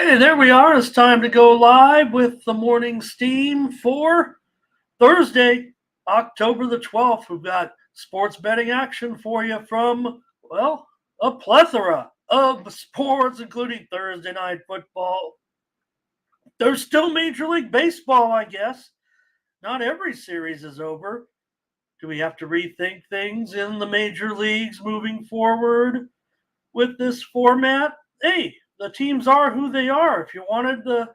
Hey, there we are. It's time to go live with the morning steam for Thursday, October the 12th. We've got sports betting action for you from, well, a plethora of sports, including Thursday night football. There's still Major League Baseball, I guess. Not every series is over. Do we have to rethink things in the major leagues moving forward with this format? Hey, the teams are who they are. If you wanted the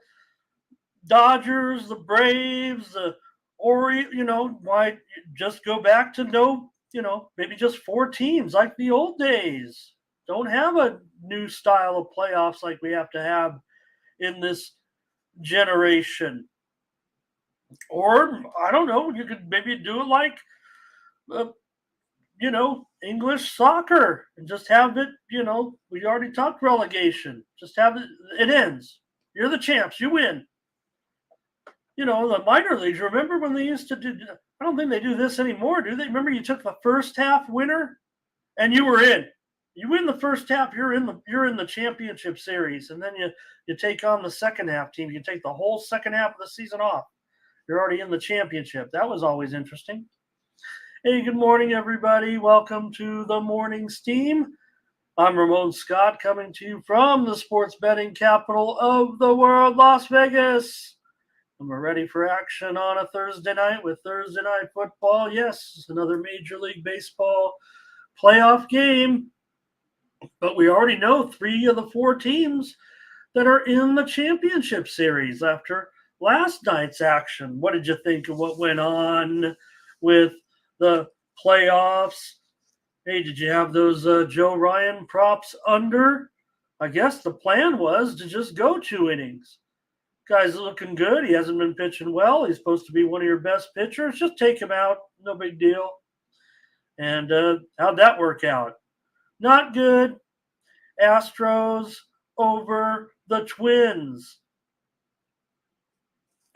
Dodgers, the Braves, the why just go back to maybe just four teams like the old days. Don't have a new style of playoffs like we have to have in this generation. Or I don't know, you could maybe do it like uh, English soccer and just have it, we already talked relegation. Just have it ends. You're the champs, you win. The minor leagues, remember when they used to do, I don't think they do this anymore, do they? Remember you took the first half winner and you were in. You win the first half, you're in the championship series, and then you take on the second half team. You take the whole second half of the season off. You're already in the championship. That was always interesting. Hey, good morning, everybody. Welcome to the Morning Steam. I'm Ramon Scott, coming to you from the sports betting capital of the world, Las Vegas. And we're ready for action on a Thursday night with Thursday Night Football. Yes, another Major League Baseball playoff game. But we already know three of the four teams that are in the championship series after last night's action. What did you think of what went on with the playoffs? Hey, did you have those Joe Ryan props under? I guess the plan was to just go 2 innings. Guy's looking good. He hasn't been pitching well. He's supposed to be one of your best pitchers. Just take him out. No big deal. And how'd that work out? Not good. Astros over the Twins.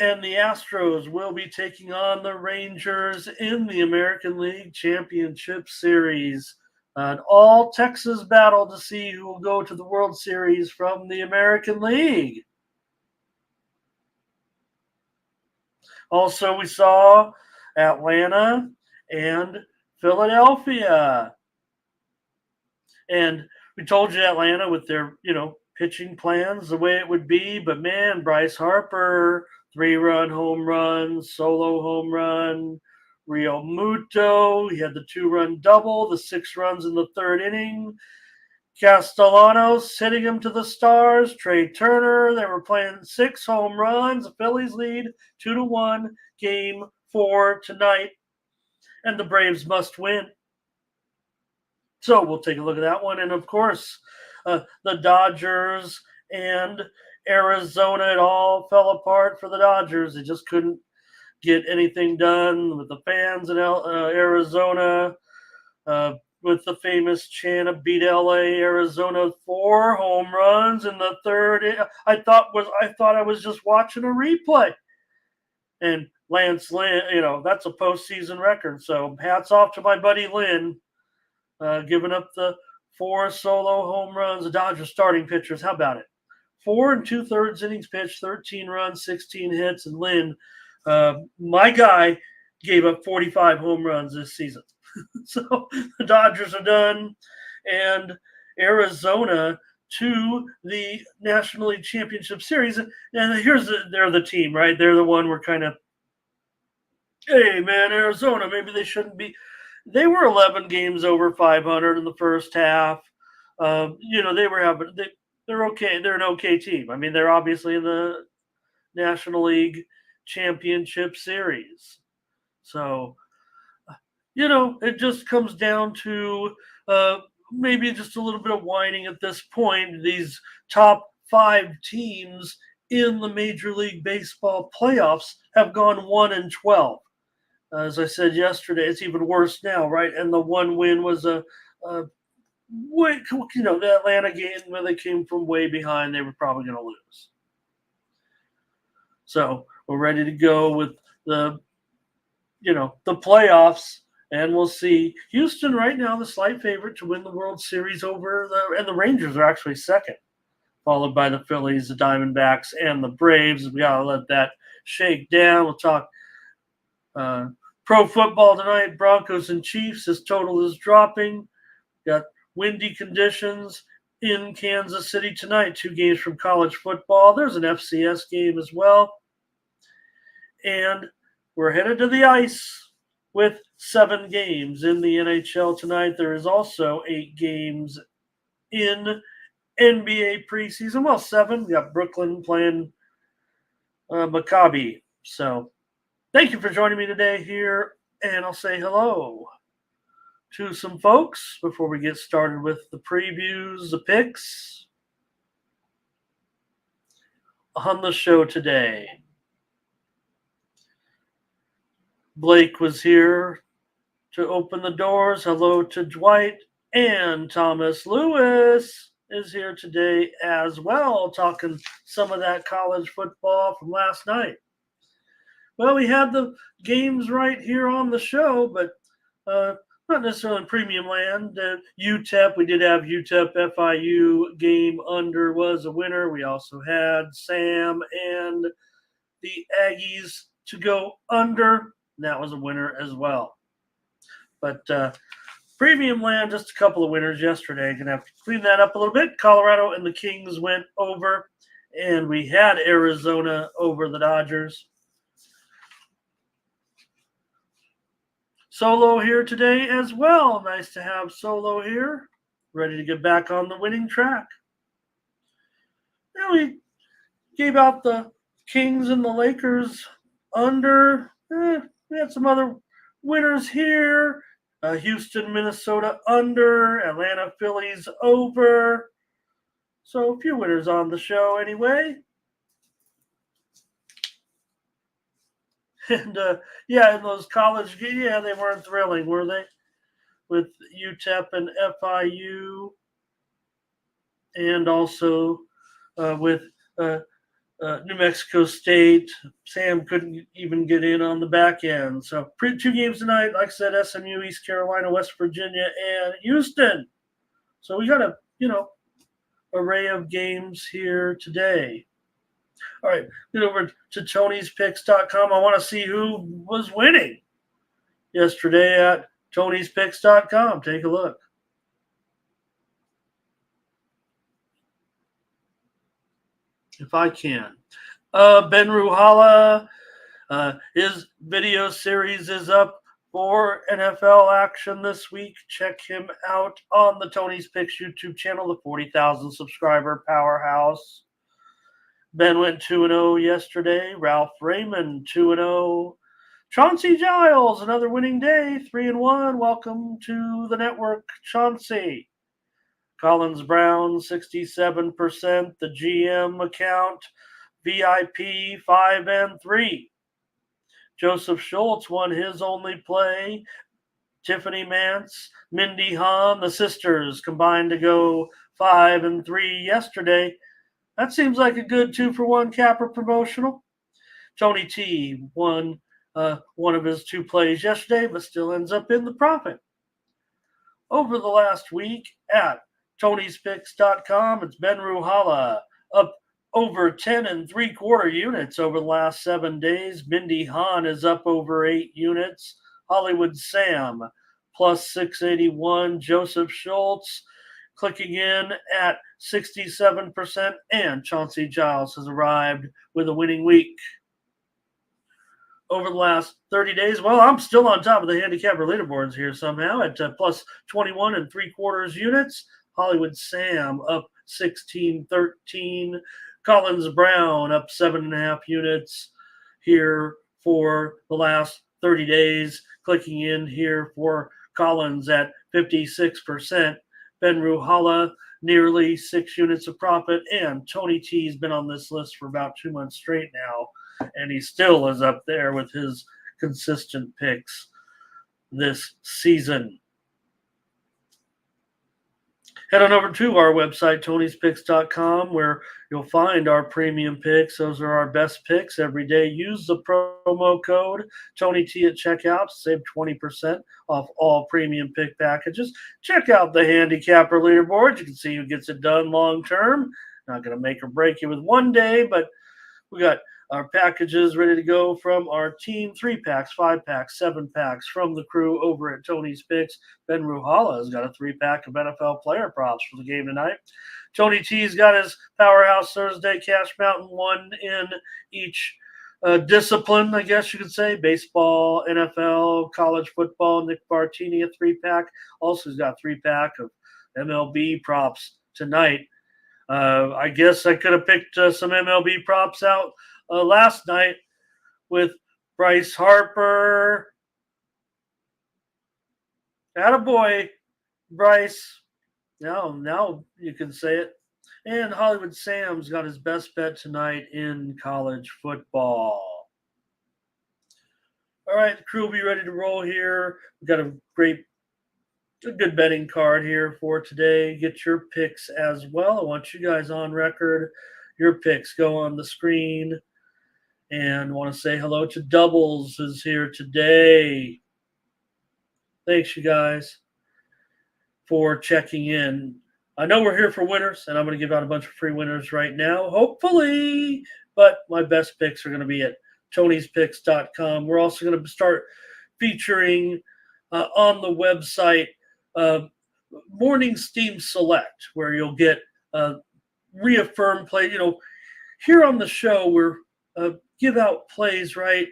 And the Astros will be taking on the Rangers in the American League Championship Series. An all-Texas battle to see who will go to the World Series from the American League. Also, we saw Atlanta and Philadelphia. And we told you Atlanta with their, pitching plans the way it would be. But, man, Bryce Harper, 3-run home run, solo home run. Real Muto, he had the 2-run double, the 6 runs in the third inning. Castellanos hitting him to the stars. Trey Turner, they were playing 6 home runs. The Phillies lead 2-1, game 4 tonight. And the Braves must win. So we'll take a look at that one. And, of course, the Dodgers and Arizona, it all fell apart for the Dodgers. They just couldn't get anything done with the fans in Arizona. With the famous chant of beat LA, Arizona, 4 home runs in the third. I thought I was just watching a replay. And Lance Lynn, that's a postseason record. So hats off to my buddy Lynn, giving up the 4 solo home runs. The Dodgers starting pitchers, how about it? 4 2/3 innings pitched, 13 runs, 16 hits, and Lynn, my guy, gave up 45 home runs this season. So the Dodgers are done, and Arizona to the National League Championship Series. And they're the team, right? They're the one we're kind of, hey, man, Arizona, maybe they shouldn't be. They were 11 games over 500 in the first half. They're okay. They're an okay team. I mean, they're obviously in the National League Championship Series. So, it just comes down to maybe just a little bit of whining at this point. These top 5 teams in the Major League Baseball playoffs have gone 1-12. As I said yesterday, it's even worse now, right? And the one win was the Atlanta game where they came from way behind. They were probably going to lose. So we're ready to go with the playoffs. And we'll see. Houston right now, the slight favorite to win the World Series and the Rangers are actually second, followed by the Phillies, the Diamondbacks, and the Braves. We got to let that shake down. We'll talk pro football tonight. Broncos and Chiefs. This total is dropping. Got windy conditions in Kansas City tonight. 2 games from college football. There's an FCS game as well. And we're headed to the ice with 7 games in the NHL tonight. There is also 8 games in NBA preseason. Well, 7. We got Brooklyn playing Maccabi. So thank you for joining me today here. And I'll say hello to some folks before we get started with the previews, the picks on the show today. Blake was here to open the doors. Hello to Dwight, and Thomas Lewis is here today as well, talking some of that college football from last night. Well, we had the games right here on the show, but not necessarily in premium land. UTEP, we did have UTEP FIU game under was a winner. We also had Sam and the Aggies to go under. That was a winner as well. But premium land, just a couple of winners yesterday. Going to have to clean that up a little bit. Colorado and the Kings went over, and we had Arizona over the Dodgers. Solo here today as well. Nice to have Solo here, ready to get back on the winning track. Now we gave out the Kings and the Lakers under. We had some other winners here. Houston, Minnesota under. Atlanta, Phillies over. So a few winners on the show anyway. And, in those college games, they weren't thrilling, were they? With UTEP and FIU. And also with New Mexico State. Sam couldn't even get in on the back end. So 2 games tonight, like I said, SMU, East Carolina, West Virginia, and Houston. So we got a, array of games here today. All right, get over to Tony'sPicks.com. I want to see who was winning yesterday at Tony'sPicks.com. Take a look. If I can. Ben Ruhala, his video series is up for NFL action this week. Check him out on the Tony's Picks YouTube channel, the 40,000 subscriber powerhouse. Ben went 2-0 yesterday. Ralph Raymond 2-0. Chauncey Giles, another winning day, 3-1. Welcome to the network, Chauncey. Collins Brown, 67%. The GM account, VIP, 5-3. Joseph Schultz won his only play. Tiffany Mance, Mindy Hahn, the sisters combined to go 5-3 yesterday. That seems like a good 2-for-1 capper promotional. Tony T won one of his 2 plays yesterday, but still ends up in the profit. Over the last week at Tony'sPicks.com, it's Ben Ruhala up over 10 3/4 units over the last 7 days. Mindy Hahn is up over 8 units. Hollywood Sam plus 681. Joseph Schultz clicking in at 67%, and Chauncey Giles has arrived with a winning week. Over the last 30 days, well, I'm still on top of the handicapper leaderboards here somehow at plus 21 3/4 units. Hollywood Sam up 16-13. Collins Brown up 7.5 units here for the last 30 days. Clicking in here for Collins at 56%. Ben Ruhala, nearly 6 units of profit. And Tony T's been on this list for about 2 months straight now. And he still is up there with his consistent picks this season. Head on over to our website, Tony'sPicks.com, where you'll find our premium picks. Those are our best picks every day. Use the promo code TonyT at checkout to save 20% off all premium pick packages. Check out the handicapper leaderboard. You can see who gets it done long term. Not going to make or break you with one day, but we got our packages ready to go from our team. 3-packs, 5-packs, 7-packs from the crew over at Tony's Picks. Ben Ruhala has got a 3-pack of NFL player props for the game tonight. Tony T's got his Powerhouse Thursday Cash Mountain, one in each discipline, I guess you could say. Baseball, NFL, college football. Nick Bartini, a 3-pack. Also, he's got a 3-pack of MLB props tonight. I guess I could have picked some MLB props out last night with Bryce Harper. Attaboy, Bryce. Now you can say it. And Hollywood Sam's got his best bet tonight in college football. All right, the crew will be ready to roll here. We've got a good betting card here for today. Get your picks as well. I want you guys on record. Your picks go on the screen. And want to say hello to Doubles is here today. Thanks, you guys, for checking in. I know we're here for winners, and I'm going to give out a bunch of free winners right now, hopefully. But my best picks are going to be at tonyspicks.com. We're also going to start featuring on the website Morning Steam Select, where you'll get reaffirmed play. Here on the show, we're give out plays, right,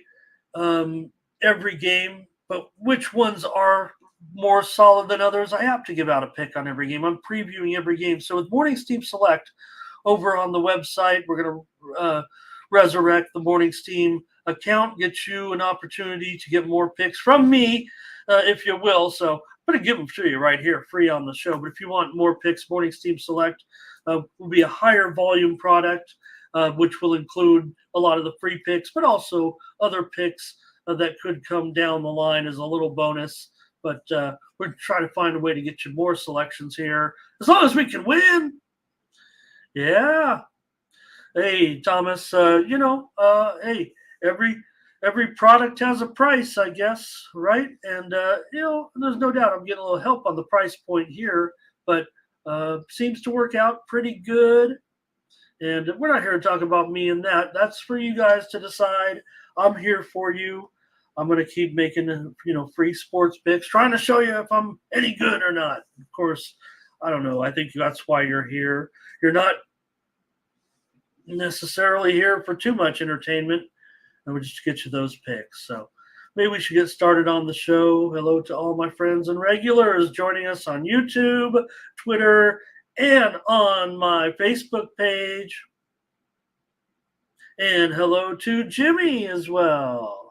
every game, but which ones are more solid than others? I have to give out a pick on every game. I'm previewing every game. So with Morning Steam Select over on the website, we're going to resurrect the Morning Steam account, get you an opportunity to get more picks from me, if you will. So I'm going to give them to you right here, free on the show. But if you want more picks, Morning Steam Select will be a higher volume product, which will include a lot of the free picks, but also other picks that could come down the line as a little bonus. But we're trying to find a way to get you more selections here, as long as we can win. Yeah. Hey, Thomas, hey, every product has a price, I guess, right? And, there's no doubt I'm getting a little help on the price point here, but seems to work out pretty good. And we're not here to talk about me and that. That's for you guys to decide. I'm here for you. I'm going to keep making, free sports picks, trying to show you if I'm any good or not. Of course, I don't know. I think that's why you're here. You're not necessarily here for too much entertainment. And we just get you those picks. So maybe we should get started on the show. Hello to all my friends and regulars joining us on YouTube, Twitter, and on my Facebook page. And hello to Jimmy as well.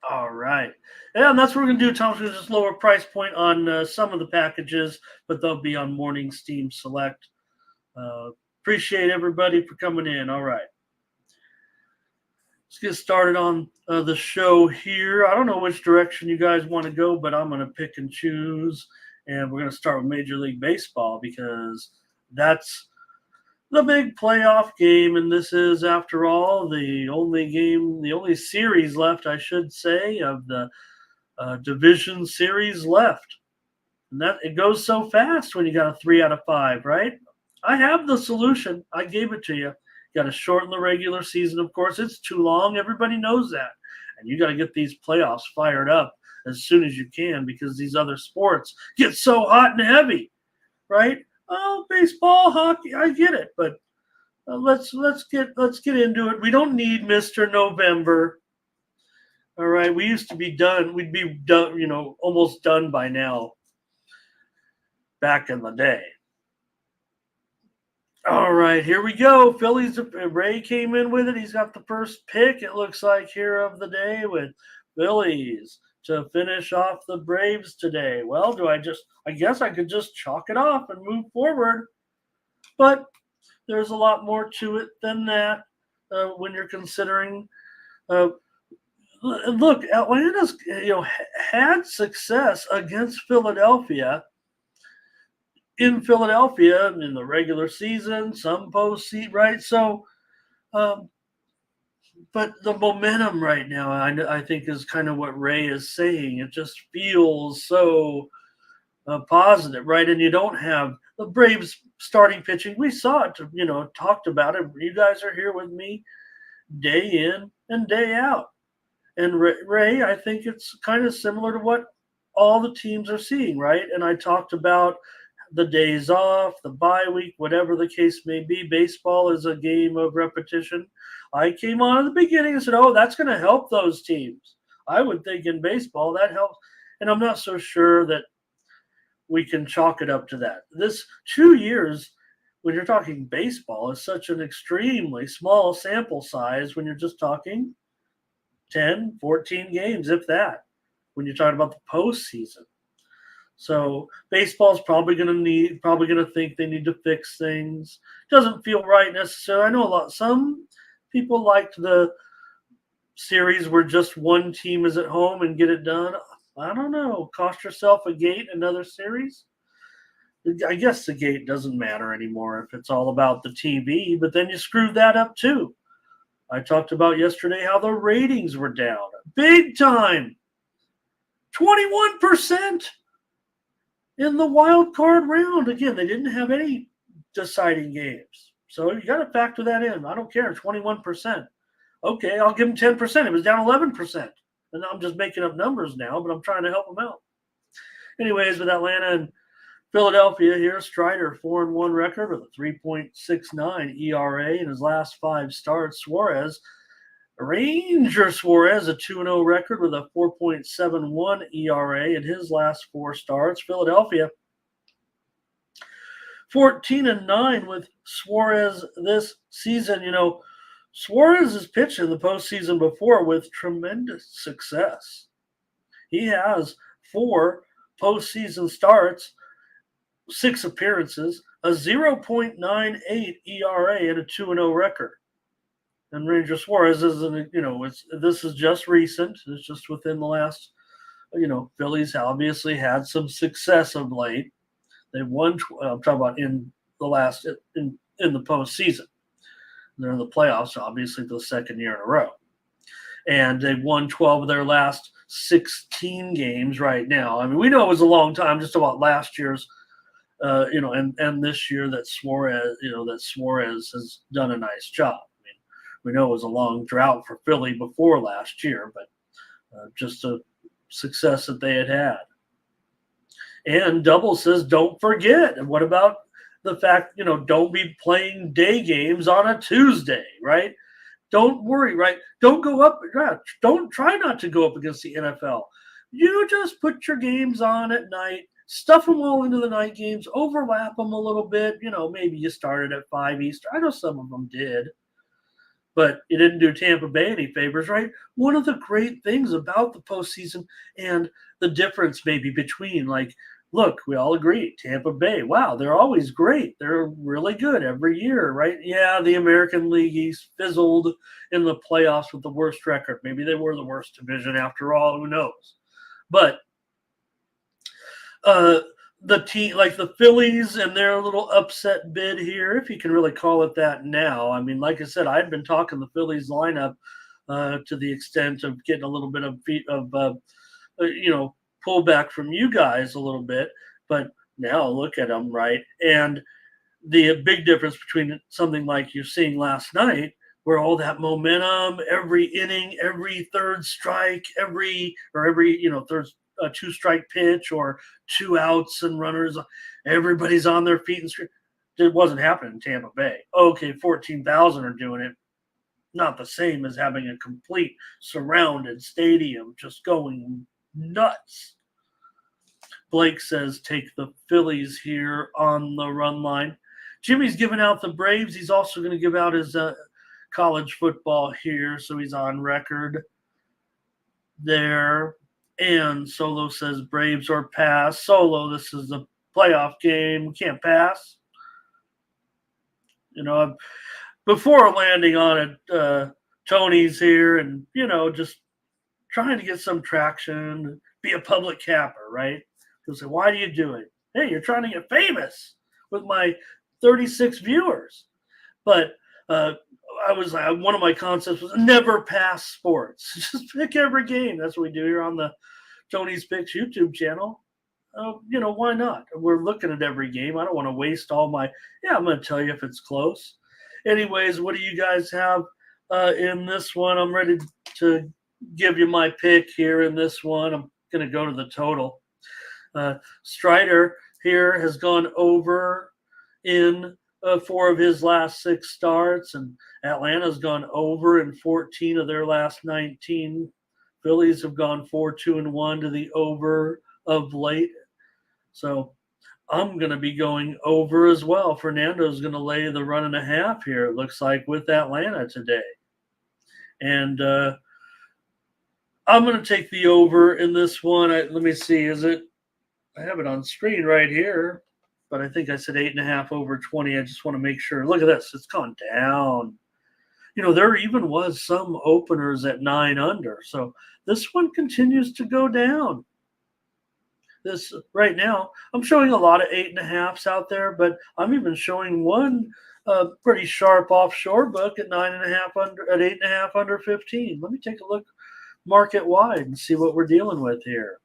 All right. Yeah, and that's what we're going to do, Thomas. We're just lower price point on some of the packages, but they'll be on Morning Steam Select. Appreciate everybody for coming in. All right. Let's get started on the show here. I don't know which direction you guys want to go, but I'm going to pick and choose. And we're going to start with Major League Baseball because that's the big playoff game, and this is, after all, the only series left, I should say, of the division series left. And that it goes so fast when you got a 3 out of 5, right? I have the solution. I gave it to you. You got to shorten the regular season, of course. It's too long. Everybody knows that. And you got to get these playoffs fired up as soon as you can because these other sports get so hot and heavy, right? Oh, baseball, hockey, I get it, but let's get into it. We don't need Mr. November. All right, we used to be done. We'd be done, almost done by now. Back in the day. All right, here we go. Phillies. Ray came in with it. He's got the first pick. It looks like here of the day with Phillies to finish off the Braves today. Well, I guess I could just chalk it off and move forward. But there's a lot more to it than that when you're considering. Look, Atlanta's had success against Philadelphia in Philadelphia in the regular season, some postseason, right? So, but the momentum right now, I think, is kind of what Ray is saying. It just feels so positive, right? And you don't have the Braves starting pitching. We saw it, talked about it. You guys are here with me day in and day out. And Ray, I think it's kind of similar to what all the teams are seeing, right? And I talked about the days off, the bye week, whatever the case may be. Baseball is a game of repetition. I came on at the beginning and said, oh, that's going to help those teams. I would think in baseball that helps. And I'm not so sure that we can chalk it up to that. This 2 years, when you're talking baseball, is such an extremely small sample size when you're just talking 10, 14 games, if that, when you're talking about the postseason. So baseball's probably going to think they need to fix things. Doesn't feel right necessarily. I know some people liked the series where just one team is at home and get it done. I don't know. Cost yourself a gate, another series. I guess the gate doesn't matter anymore if it's all about the TV, but then you screwed that up too. I talked about yesterday how the ratings were down big time. 21% in the wild card round. Again, they didn't have any deciding games. So you got to factor that in. I don't care, 21%. Okay, I'll give them 10%. It was down 11%. And I'm just making up numbers now, but I'm trying to help them out. Anyways, with Atlanta and Philadelphia here, Strider 4-1 record with a 3.69 ERA in his last 5 starts. Suarez, Ranger Suarez, a 2-0 record with a 4.71 ERA in his last 4 starts. Philadelphia 14-9 with Suarez this season. Suarez has pitched in the postseason before with tremendous success. He has 4 postseason starts, 6 appearances, a 0.98 ERA, and a 2-0 record. And Ranger Suarez isn't, this is just recent. It's just within the last, Phillies obviously had some success of late. They've won. I'm talking about in the postseason. They're in the playoffs, obviously, the second year in a row. And they've won 12 of their last 16 games right now. I mean, we know it was a long time, just about last year's, and this year that Suarez has done a nice job. I mean, we know it was a long drought for Philly before last year, but just a success that they had. And Double says, don't forget. And what about the fact, don't be playing day games on a Tuesday, right? Don't worry, right? Don't go up. Don't try not to go up against the NFL. You just put your games on at night, stuff them all into the night games, overlap them a little bit. Maybe you started at 5 Eastern. I know some of them did, but it didn't do Tampa Bay any favors, right? One of the great things about the postseason and the difference maybe between, look, we all agree, Tampa Bay, wow, they're always great. They're really good every year, right? Yeah, the American League East fizzled in the playoffs with the worst record. Maybe they were the worst division after all, who knows? But the team, like the Phillies and their little upset bid here, if you can really call it that now. I mean, like I said, I had been talking the Phillies lineup to the extent of getting a little bit of pullback from you guys a little bit, but now look at them, right? And the big difference between something like you're seeing last night, where all that momentum, every inning, every third strike, every third 2-strike pitch or 2 outs and runners, everybody's on their feet and screaming. It wasn't happening in Tampa Bay. Okay, 14,000 are doing it. Not the same as having a complete surrounded stadium just going nuts. Blake says, take the Phillies here on the run line. Jimmy's giving out the Braves. He's also going to give out his college football here, so he's on record there. And Solo says Braves or pass. Solo, this is a playoff game. We can't pass. Before landing on it, Tony's here and, just trying to get some traction, be a public capper, right? He'll say, why do you do it? Hey, you're trying to get famous with my 36 viewers. But one of my concepts was never pass sports. Just pick every game. That's what we do here on the Tony's Picks YouTube channel. why not? We're looking at every game. I don't want to waste all my. Yeah, I'm going to tell you if it's close. Anyways, what do you guys have in this one? I'm ready to give you my pick here in this one. I'm going to go to the total. Strider here has gone over in 4 of his last 6 starts, and Atlanta's gone over in 14 of their last 19. Phillies have gone 4-2-1 to the over of late. So I'm going to be going over as well. Fernando's going to lay the 1.5 here, it looks like, with Atlanta today. And I'm going to take the over in this one. Let me see. I have it on screen right here, but I think I said 8.5 over 20. I just want to make sure. Look at this. It's gone down. There even was some openers at 9 under. So this one continues to go down. This right now, I'm showing a lot of 8.5s out there, but I'm even showing one pretty sharp offshore book at 9.5 under, at 8.5 under 15. Let me take a look market wide and see what we're dealing with here.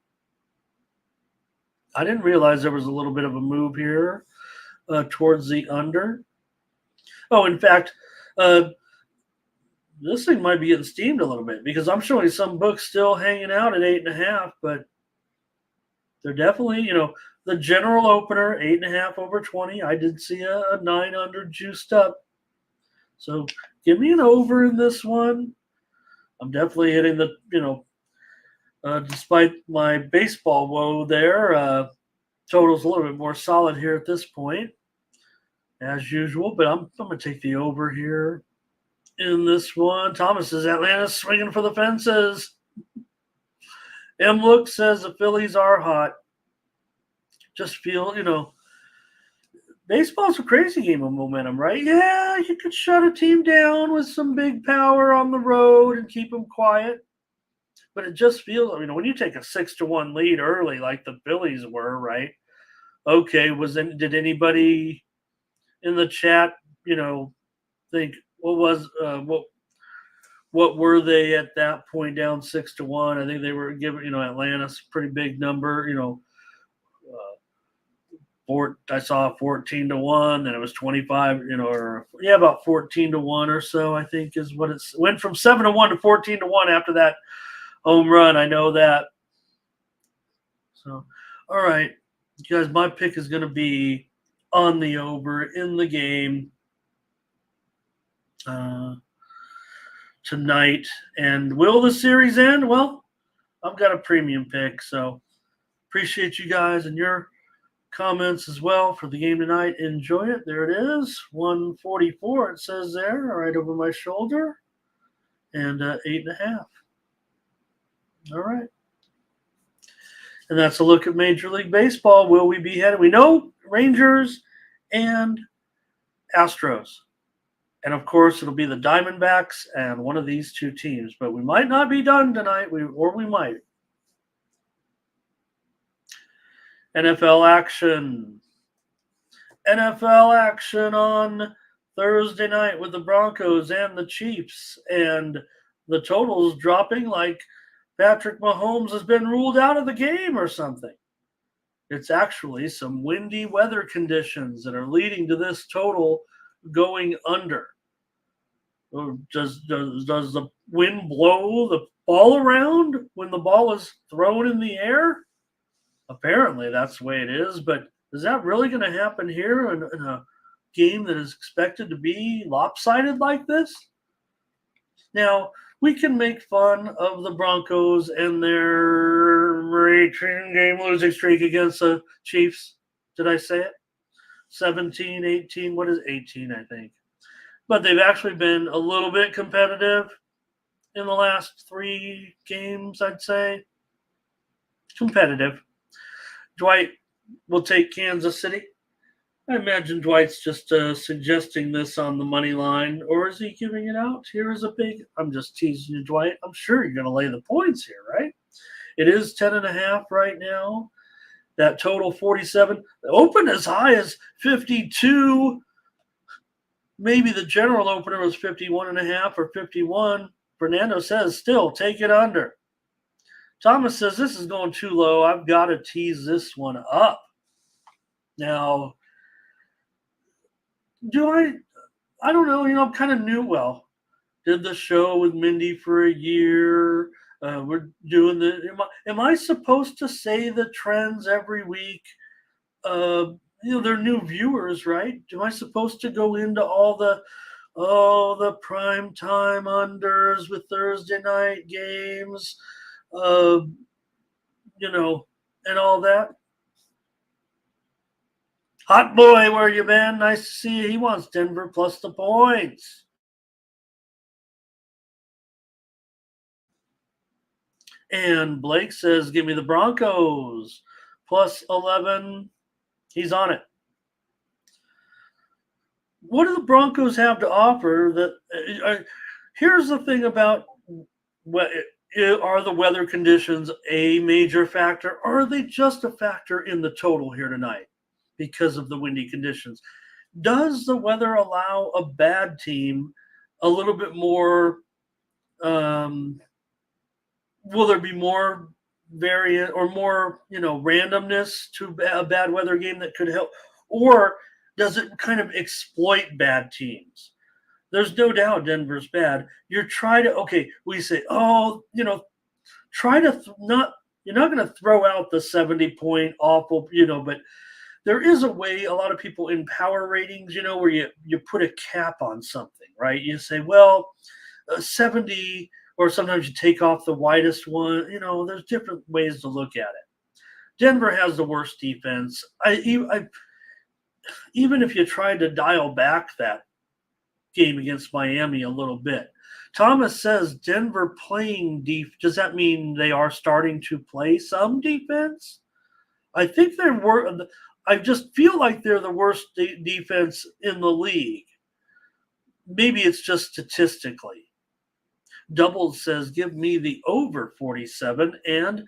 I didn't realize there was a little bit of a move here towards the under. Oh, in fact, this thing might be getting steamed a little bit because I'm showing some books still hanging out at 8.5, but they're definitely, the general opener, 8.5 over 20. I did see a 9 under juiced up. So give me an over in this one. I'm definitely hitting the, despite my baseball woe there, total's a little bit more solid here at this point, as usual. But I'm going to take the over here in this one. Thomas says Atlanta's swinging for the fences. M. Look says the Phillies are hot. Just feel, baseball's a crazy game of momentum, right? Yeah, you could shut a team down with some big power on the road and keep them quiet. But it just feels, when you take a 6-1 lead early, like the Phillies were, right? Okay, did anybody in the chat, think what were they at that point down 6-1? I think they were giving, Atlanta's a pretty big number, I saw 14-1, then it was 25, about 14-1 or so, I think is what it went from 7-1 to 14-1 after that home run. I know that. So, all right, guys, my pick is going to be on the over in the game tonight. And will the series end? Well, I've got a premium pick, so appreciate you guys and your comments as well for the game tonight. Enjoy it. There it is, 144. It says there, right over my shoulder, and 8.5. All right. And that's a look at Major League Baseball. Will we be headed? We know Rangers and Astros. And, of course, it'll be the Diamondbacks and one of these two teams. But we might not be done tonight, or we might. NFL action. NFL action on Thursday night with the Broncos and the Chiefs. And the totals dropping like Patrick Mahomes has been ruled out of the game or something. It's actually some windy weather conditions that are leading to this total going under. Does the wind blow the ball around when the ball is thrown in the air? Apparently that's the way it is, but is that really going to happen here in a game that is expected to be lopsided like this? Now, we can make fun of the Broncos and their 18-game losing streak against the Chiefs. Did I say it? 17, 18, what is 18, I think. But they've actually been a little bit competitive in the last 3 games, I'd say. Competitive. Dwight will take Kansas City. I imagine Dwight's just suggesting this on the money line, or is he giving it out? Here is a big. I'm just teasing you, Dwight. I'm sure you're going to lay the points here, right? It is 10.5 right now. That total 47. Open as high as 52. Maybe the general opener was 51.5 or 51. Fernando says still take it under. Thomas says this is going too low. I've got to tease this one up. Now, do I don't know. I'm kind of new. Well, did the show with Mindy for a year. We're doing the. Am I supposed to say the trends every week? They're new viewers, right? Am I supposed to go into all the prime time unders with Thursday night games, uh, and all that? Hot boy, where you been? Nice to see you. He wants Denver plus the points. And Blake says, give me the Broncos plus 11. He's on it. What do the Broncos have to offer? Here's the thing about are the weather conditions a major factor, or are they just a factor in the total here tonight because of the windy conditions? Does the weather allow a bad team a little bit more? Will there be more variant or more, randomness to a bad weather game that could help? Or does it kind of exploit bad teams? There's no doubt Denver's bad. We say, try to you're not going to throw out the 70-point awful, but there is a way. A lot of people in power ratings, where you put a cap on something, right? You say, well, 70, or sometimes you take off the widest one. There's different ways to look at it. Denver has the worst defense. Even if you tried to dial back that game against Miami a little bit. Thomas says Denver playing does that mean they are starting to play some defense? I think I just feel like they're the worst defense in the league. Maybe it's just statistically. Double says, give me the over 47. And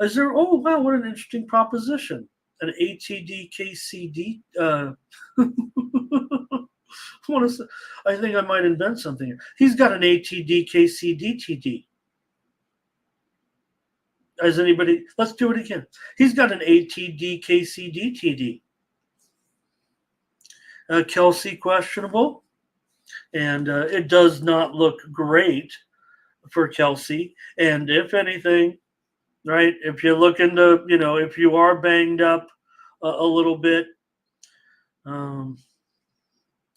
is there, oh, wow, what an interesting proposition. An ATD KCD. I think I might invent something here. He's got an ATD KCD TD. Let's do it again. He's got an ATD KCD TD. Kelce questionable. And it does not look great for Kelce. And if anything, right, if you look into, if you are banged up a little bit,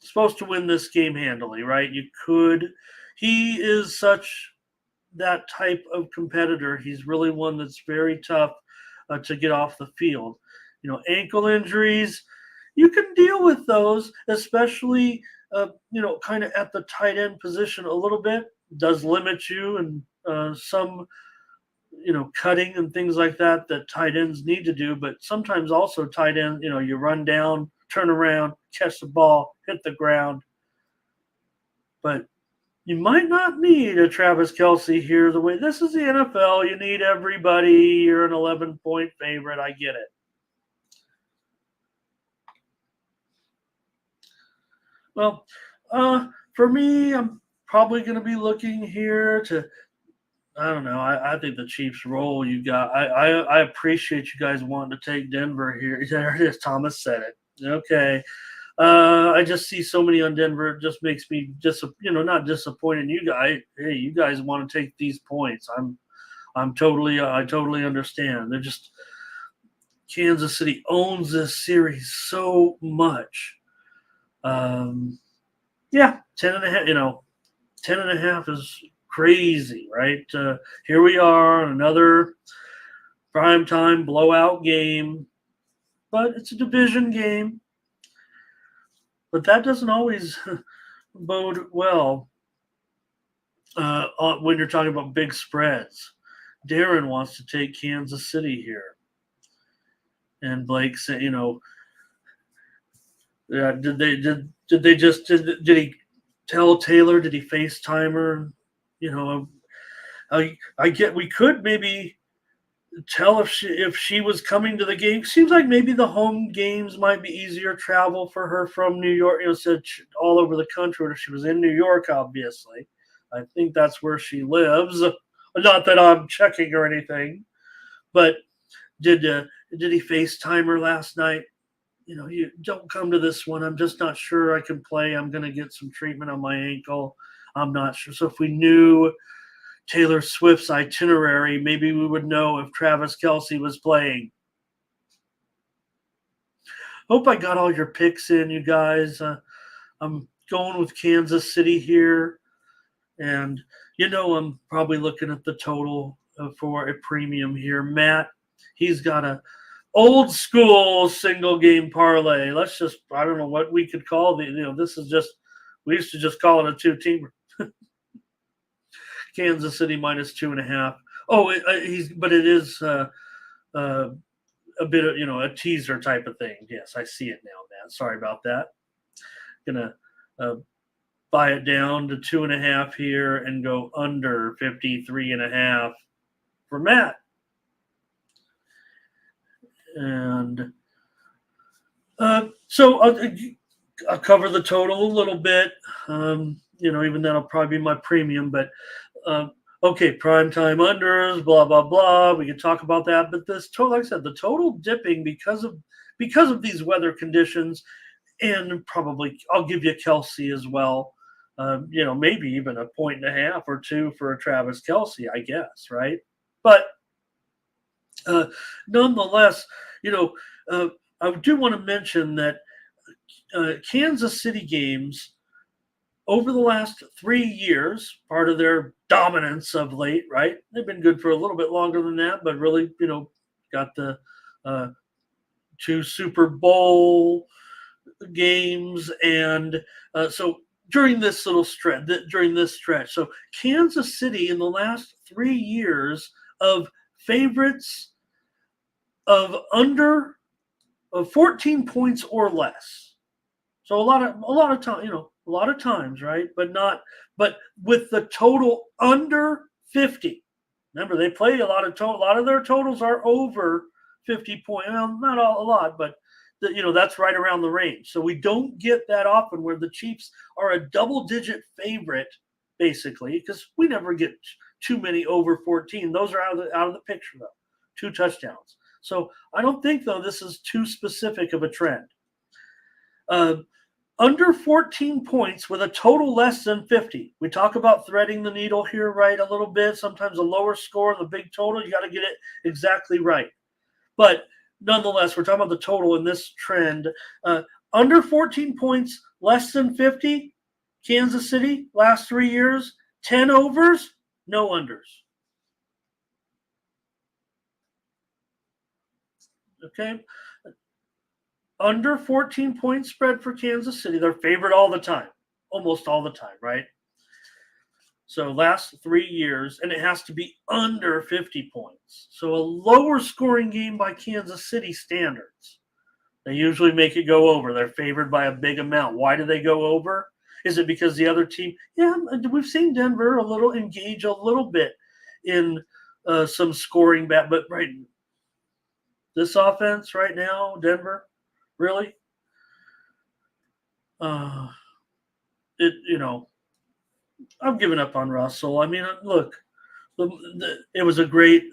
supposed to win this game handily, right? He is such that type of competitor. He's really one that's very tough to get off the field. Ankle injuries, you can deal with those, especially kind of at the tight end position a little bit. It does limit you and some, cutting and things like that tight ends need to do. But sometimes also tight end, you run down, turn around, catch the ball, hit the ground. But you might not need a Travis Kelce here. The way this is the NFL, you need everybody. You're an 11-point favorite. I get it. Well, for me, I'm probably going to be looking here to, I don't know. I think the Chiefs roll. I appreciate you guys wanting to take Denver here. There it is. Thomas said it. Okay. I just see so many on Denver. It just makes me not disappointed in you guys. Hey, you guys want to take these points. I totally understand. They're just, Kansas City owns this series so much. 10.5, 10.5 is crazy, right? Here we are, another primetime blowout game, but it's a division game. But that doesn't always bode well when you're talking about big spreads. Darren wants to take Kansas City here. And Blake said, did he tell Taylor? Did he FaceTime her? We could maybe tell if she was coming to the game. Seems like maybe the home games might be easier travel for her from New York. Said all over the country. If she was in New York, obviously, I think that's where she lives. Not that I'm checking or anything, but did did he FaceTime her last night? You don't come to this one. I'm just not sure I can play. I'm going to get some treatment on my ankle. I'm not sure. So if we knew Taylor Swift's itinerary, maybe we would know if Travis Kelce was playing. Hope I got all your picks in, you guys. I'm going with Kansas City here. And, I'm probably looking at the total for a premium here. Matt, he's got a old school single game parlay. I don't know what we could call this is just, we used to just call it a 2-teamer. Kansas City minus 2.5. Oh, it is a bit of, a teaser type of thing. Yes, I see it now, man. Sorry about that. Gonna buy it down to 2.5 here and go under 53.5 for Matt. And so I'll cover the total a little bit. Even that'll probably be my premium, but okay, primetime unders, blah blah blah. We can talk about that, but this total, like I said, the total dipping because of these weather conditions, and probably I'll give you Kelce as well. Maybe even 1.5 or 2 for a Travis Kelce, I guess, right? But nonetheless, I do want to mention that Kansas City games over the last 3 years, part of their dominance of late, right? They've been good for a little bit longer than that, but really, got the 2 Super Bowl games, and so during this stretch, so Kansas City in the last 3 years of favorites of under of 14 points or less. So a lot of time, a lot of times, right? But with the total under 50. Remember, they play a lot of their totals are over 50 points. Well, not a lot, but that's right around the range. So we don't get that often where the Chiefs are a double-digit favorite, basically, because we never get too many over 14. Those are out of the picture, though. 2 touchdowns. So I don't think, though, this is too specific of a trend. Under 14 points with a total less than 50. We talk about threading the needle here, right, a little bit. Sometimes a lower score, the big total, you got to get it exactly right. But nonetheless, we're talking about the total in this trend. Under 14 points, less than 50, Kansas City, last 3 years, 10 overs, no unders. Okay? Under 14 point spread for Kansas City. They're favored all the time, almost all the time, right? So last 3 years, and it has to be under 50 points. So a lower scoring game by Kansas City standards. They usually make it go over. They're favored by a big amount. Why do they go over? Is it because the other team? Yeah, we've seen Denver engage a little bit in some scoring bat, but right, this offense right now, Denver, really? I'm giving up on Russell. I mean, look, it was a great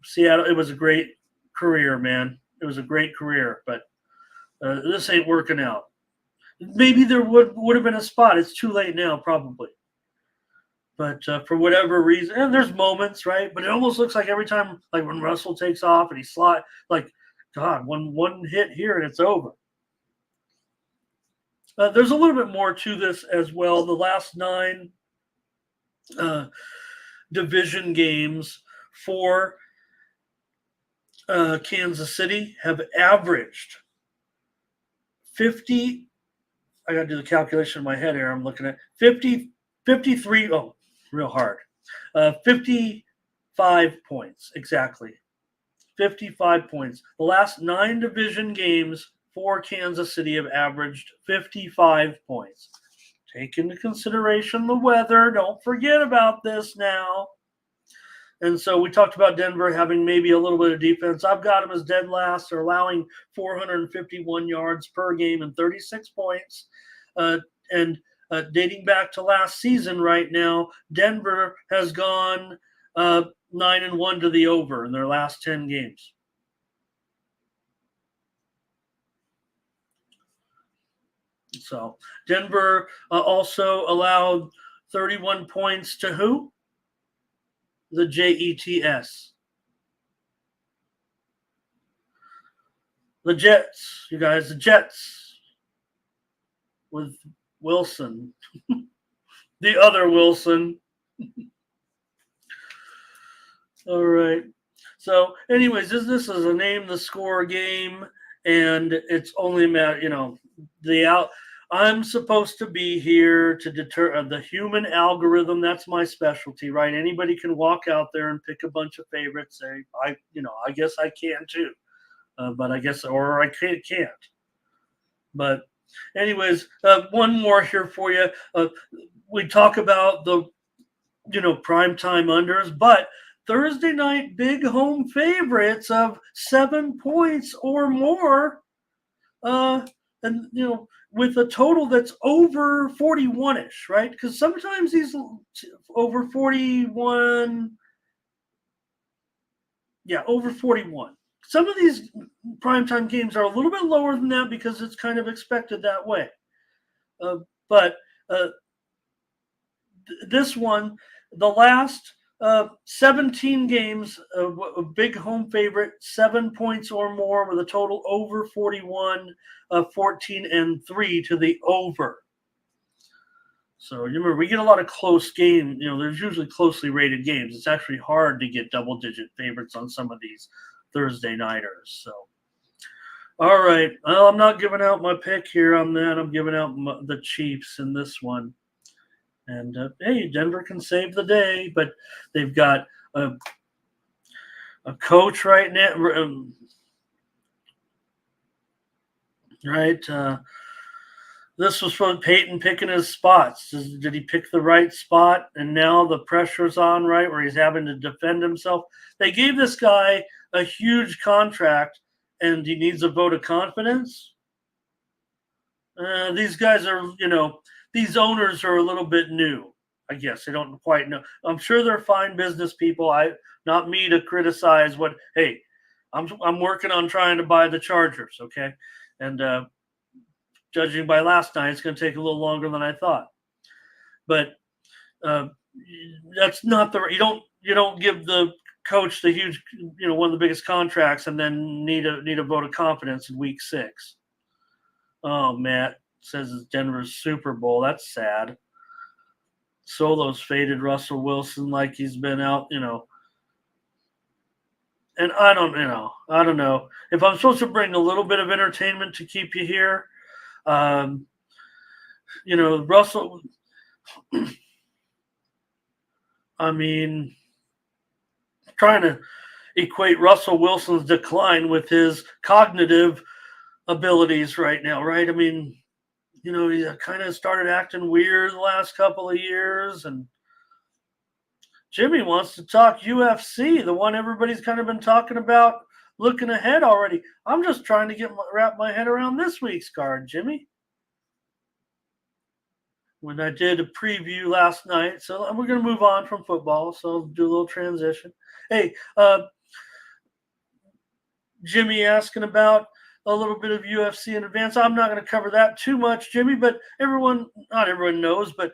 Seattle. It was a great career, man. It was a great career, but this ain't working out. Maybe there would have been a spot. It's too late now, probably. But for whatever reason, and there's moments, right? But it almost looks like every time, like when Russell takes off and he slides, like, God, one hit here and it's over. There's a little bit more to this as well. The last 9 division games for Kansas City have averaged 50. I got to do the calculation in my head here. I'm looking at 53. Oh, real hard. 55 points, exactly. 55 points. The last 9 division games for Kansas City have averaged 55 points. Take into consideration the weather. Don't forget about this now. And so we talked about Denver having maybe a little bit of defense. I've got them as dead last. They're allowing 451 yards per game and 36 points. And dating back to last season right now, Denver has gone 9-1 to the over in their last 10 games. So Denver also allowed 31 points to who? The Jets. The Jets, you guys, the Jets with Wilson. The other Wilson. All right. So, anyways, this is a name the score game, and it's only a matter, I'm supposed to be here to deter the human algorithm. That's my specialty, right? Anybody can walk out there and pick a bunch of favorites. Say, I guess I can too, but I guess, or I can't. But, anyways, one more here for you. We talk about the, primetime unders, but Thursday night big home favorites of 7 points or more, and with a total that's over 41ish, right? Because sometimes these over 41, over 41. Some of these primetime games are a little bit lower than that because it's kind of expected that way. But this one, the last 17 games, a big home favorite, 7 points or more with a total over 41, 14-3 to the over. So you remember, we get a lot of close games. There's usually closely rated games. It's actually hard to get double-digit favorites on some of these Thursday nighters. So, all right. Well, I'm not giving out my pick here on that. I'm giving out the Chiefs in this one. And, hey, Denver can save the day, but they've got a coach right now, right? This was from Peyton picking his spots. Did he pick the right spot? And now the pressure's on, right, where he's having to defend himself. They gave this guy a huge contract, and he needs a vote of confidence. These guys are, these owners are a little bit new. I guess they don't quite know. I'm sure they're fine business people. Not me to criticize what. Hey, I'm working on trying to buy the Chargers, okay, and judging by last night, it's going to take a little longer than I thought. But that's not the you don't give the coach the huge, one of the biggest contracts and then need a vote of confidence in week 6. Oh, Matt says it's Denver's Super Bowl. That's sad. Solo's faded Russell Wilson like he's been out, And I don't know. If I'm supposed to bring a little bit of entertainment to keep you here, Russell, I mean, trying to equate Russell Wilson's decline with his cognitive abilities right now, right? I mean, he kind of started acting weird the last couple of years, and Jimmy wants to talk UFC, the one everybody's kind of been talking about, looking ahead already. I'm just trying to wrap my head around this week's card, Jimmy. When I did a preview last night, so we're going to move on from football, so I'll do a little transition. Hey, Jimmy asking about a little bit of UFC in advance. I'm not going to cover that too much, Jimmy, but not everyone knows, but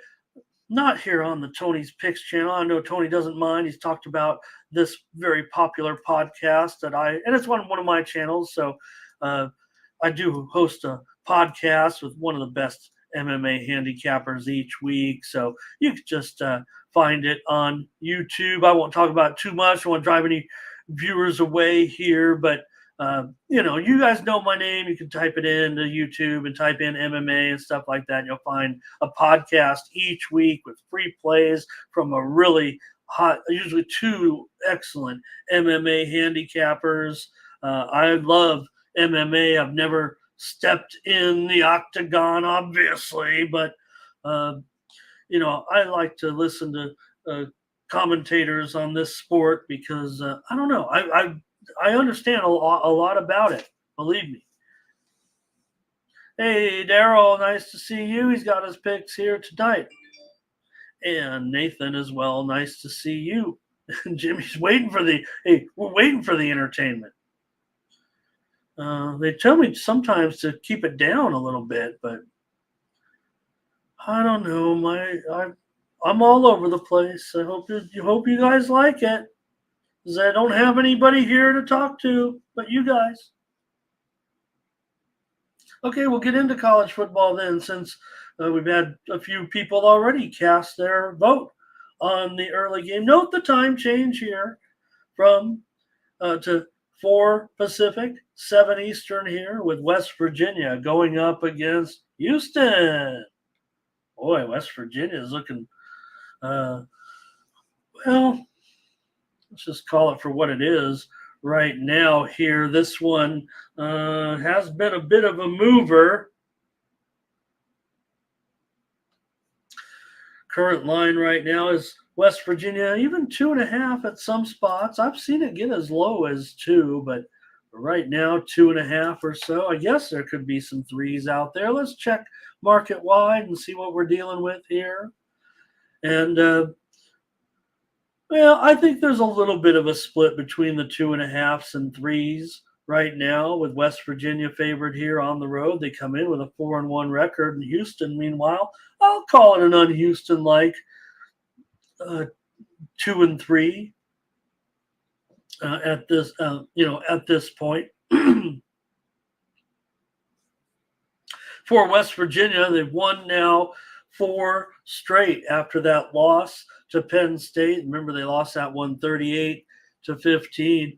not here on the Tony's Picks channel. I know Tony doesn't mind. He's talked about this very popular podcast and it's one of my channels. So I do host a podcast with one of the best MMA handicappers each week. So you can just find it on YouTube. I won't talk about it too much. I won't drive any viewers away here, but you guys know my name. You can type it into YouTube and type in MMA and stuff like that. And you'll find a podcast each week with free plays from a really hot, usually 2 excellent MMA handicappers. I love MMA. I've never stepped in the octagon, obviously, but I like to listen to commentators on this sport because I don't know. I understand a lot about it. Believe me. Hey, Daryl, nice to see you. He's got his picks here tonight. And Nathan as well. Nice to see you. And Jimmy's waiting for we're waiting for the entertainment. They tell me sometimes to keep it down a little bit, but I don't know. I'm all over the place. I hope you guys like it, because I don't have anybody here to talk to but you guys. Okay, we'll get into college football then, since we've had a few people already cast their vote on the early game. Note the time change here from to 4 Pacific, 7 Eastern here, with West Virginia going up against Houston. Boy, West Virginia is looking, well, let's just call it for what it is right now here. This one has been a bit of a mover. Current line right now is West Virginia, even 2.5 at some spots. I've seen it get as low as 2, but right now 2.5 or so. I guess there could be some 3s out there. Let's check market wide and see what we're dealing with here. And well, I think there's a little bit of a split between the 2.5s and 3s right now, with West Virginia favored here on the road. They come in with a 4-1 record, and Houston, meanwhile, I'll call it an un-Houston-like 2-3 at this at this point. For West Virginia, they've won now 4 straight after that loss to Penn State. Remember, they lost that one 38-15.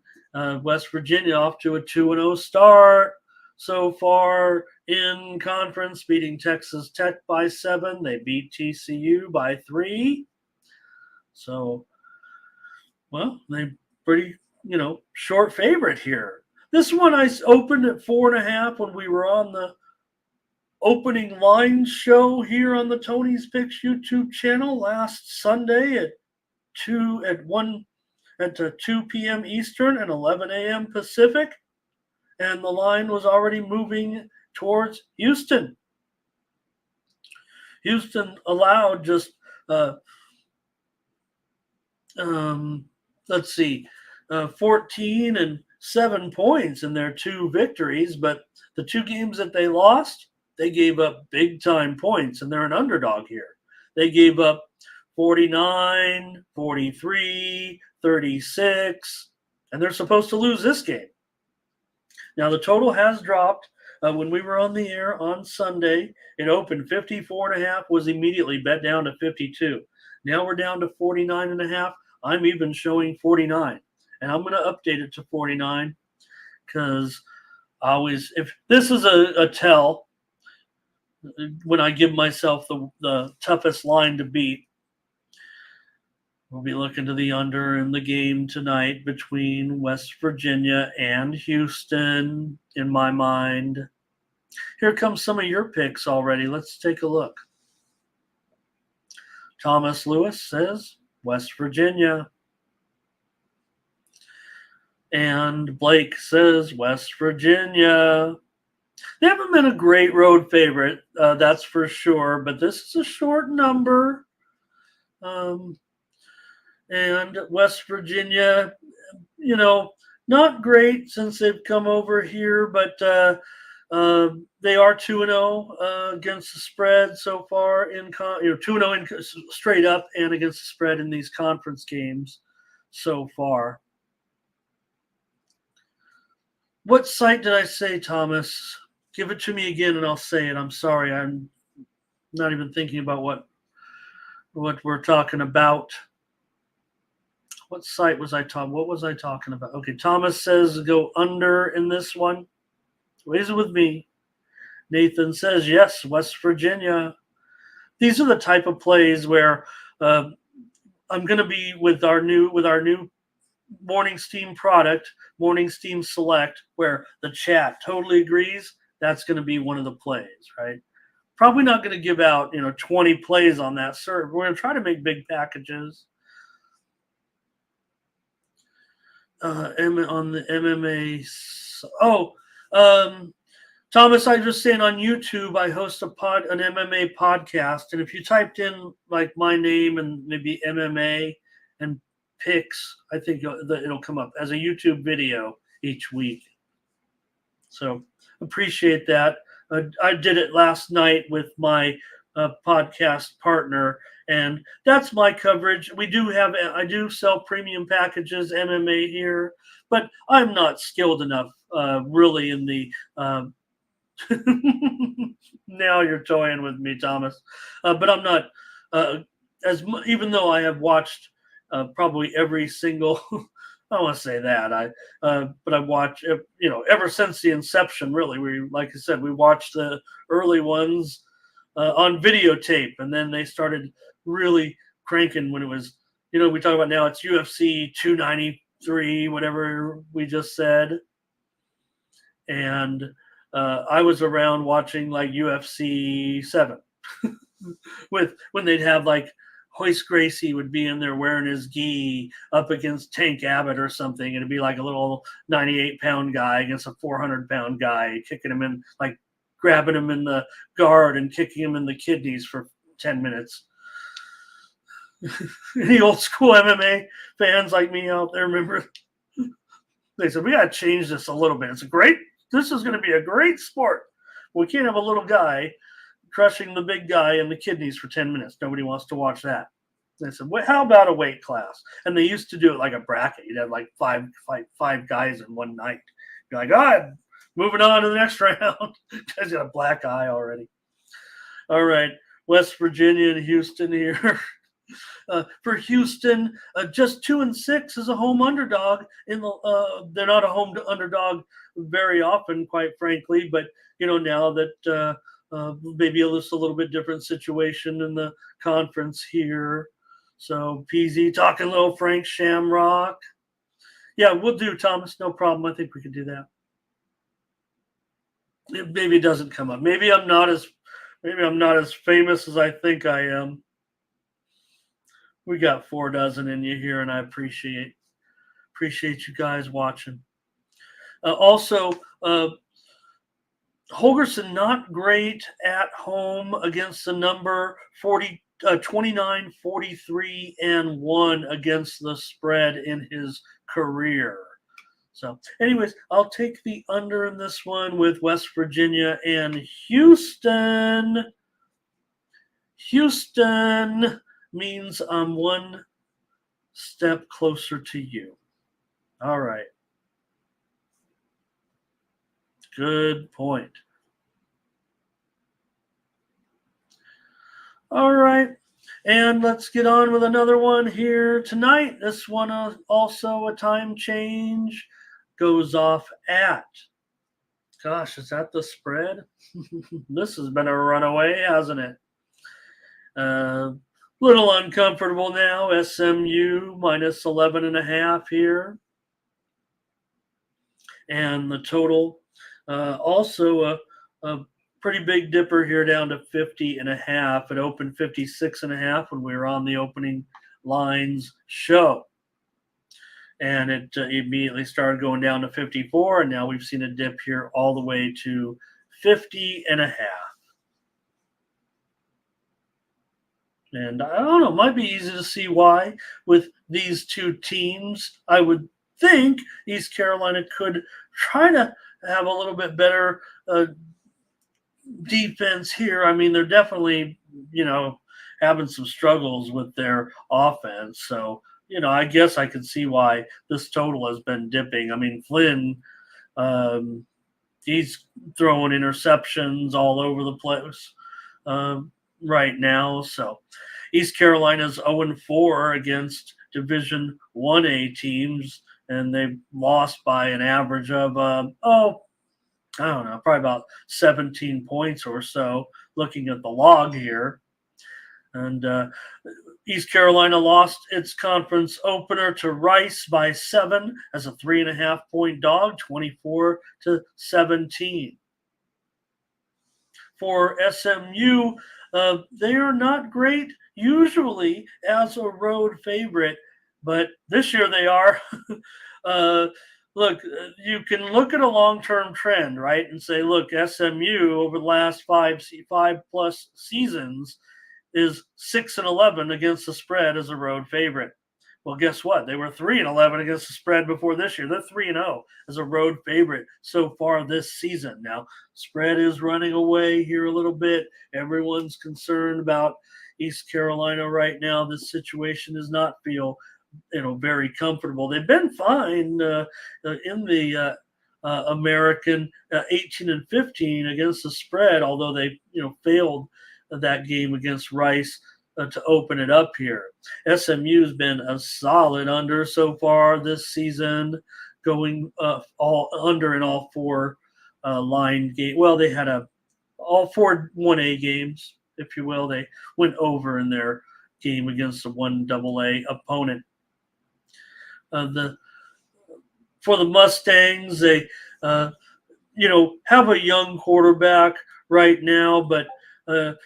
West Virginia off to a 2-0 start so far in conference, beating Texas Tech by 7. They beat TCU by 3. So, well, they pretty, short favorite here. This one I opened at 4.5 when we were on the opening line show here on the Tony's Picks YouTube channel last Sunday at 2 p.m. Eastern and 11 a.m. Pacific, and the line was already moving towards Houston. Houston allowed just 14 and 7 points in their 2 victories, but the 2 games that they lost, they gave up big time points, and they're an underdog here. They gave up 49, 43, 36, and they're supposed to lose this game. Now, the total has dropped. When we were on the air on Sunday, it opened 54.5, was immediately bet down to 52. Now we're down to 49.5. I'm even showing 49, and I'm going to update it to 49, because if this is a tell, when I give myself the toughest line to beat, we'll be looking to the under in the game tonight between West Virginia and Houston, in my mind. Here comes some of your picks already. Let's take a look. Thomas Lewis says West Virginia. And Blake says West Virginia. They haven't been a great road favorite, that's for sure, but this is a short number. And West Virginia, not great since they've come over here, but they are 2-0 against the spread so far 2-0 straight up and against the spread in these conference games so far. What site did I say, Thomas? Give it to me again and I'll say it. I'm sorry. I'm not even thinking about what we're talking about. What site was I talking? What was I talking about? Okay, Thomas says go under in this one. Is it with me? Nathan says yes, West Virginia. These are the type of plays where I'm going to be with our new Morning Steam product, Morning Steam Select, where the chat totally agrees. That's going to be one of the plays, right? Probably not going to give out 20 plays on that serve. We're going to try to make big packages. On the MMA. Thomas, I just saying on YouTube, I host an MMA podcast, and if you typed in like my name and maybe MMA and picks. I think it'll come up as a YouTube video each week. So appreciate that. I did it last night with my podcast partner, and that's my coverage. I do sell premium packages MMA here, but I'm not skilled enough really in the now you're toying with me, Thomas. But I'm not even though I have watched probably every single. I don't want to say that but I've watched ever since the inception. Really, like I said, we watched the early ones on videotape, and then they started really cranking when it was. We talk about now it's UFC 293, whatever we just said, and I was around watching like UFC 7 when they'd have like Hoist Gracie would be in there wearing his gi up against Tank Abbott or something. It'd be like a little 98-pound guy against a 400-pound guy, kicking him in, like grabbing him in the guard and kicking him in the kidneys for 10 minutes. Any old school MMA fans like me out there remember? They said, we got to change this a little bit. This is going to be a great sport. We can't have a little guy crushing the big guy in the kidneys for 10 minutes. Nobody wants to watch that. They said, well, how about a weight class? And they used to do it like a bracket. You'd have like five guys in one night. You're like, moving on to the next round. Guy's got a black eye already. All right. West Virginia and Houston here. For Houston, just 2-6 is a home underdog. They're not a home underdog very often, quite frankly. But now that maybe just a little bit different situation in the conference here. So PZ talking a little Frank Shamrock. Yeah, we'll do, Thomas. No problem. I think we can do that. Maybe it doesn't come up. Maybe I'm not as famous as I think I am. We got 4 dozen in you here, and I appreciate you guys watching. Also, Holgorsen not great at home against the number 29, 43, and 1 against the spread in his career. So, anyways, I'll take the under in this one with West Virginia and Houston. Houston means I'm one step closer to you. All right. Good point. All right. And let's get on with another one here tonight. This one also a time change goes off at. Gosh, is that the spread? This has been a runaway, hasn't it? Little uncomfortable now. SMU minus 11.5 here. And the total also a pretty big dipper here down to 50.5. It opened 56.5 when we were on the opening lines show. And it immediately started going down to 54. And now we've seen a dip here all the way to 50.5. And I don't know, it might be easy to see why with these two teams. I would think East Carolina could try to have a little bit better defense here. I mean, they're definitely, having some struggles with their offense. So, I guess I can see why this total has been dipping. I mean, Flynn, he's throwing interceptions all over the place right now. So East Carolina's 0-4 against Division 1A teams, and they've lost by an average of, I don't know, probably about 17 points or so, looking at the log here. And East Carolina lost its conference opener to Rice by 7 as a 3.5-point dog, 24-17. For SMU, they are not great usually as a road favorite, but this year they are. Look, you can look at a long-term trend, right, and say, look, SMU over the last 5+ seasons is 6-11 against the spread as a road favorite. Well, guess what? They were 3-11 against the spread before this year. They're 3-0 as a road favorite so far this season. Now, spread is running away here a little bit. Everyone's concerned about East Carolina right now. This situation does not feel, very comfortable. They've been fine in the American 18-15 against the spread, although they failed that game against Rice to open it up here. SMU's been a solid under so far this season, going all under in all four line game. Well, they had all four 1A games, if you will. They went over in their game against a 1AA opponent. For the Mustangs, they have a young quarterback right now, but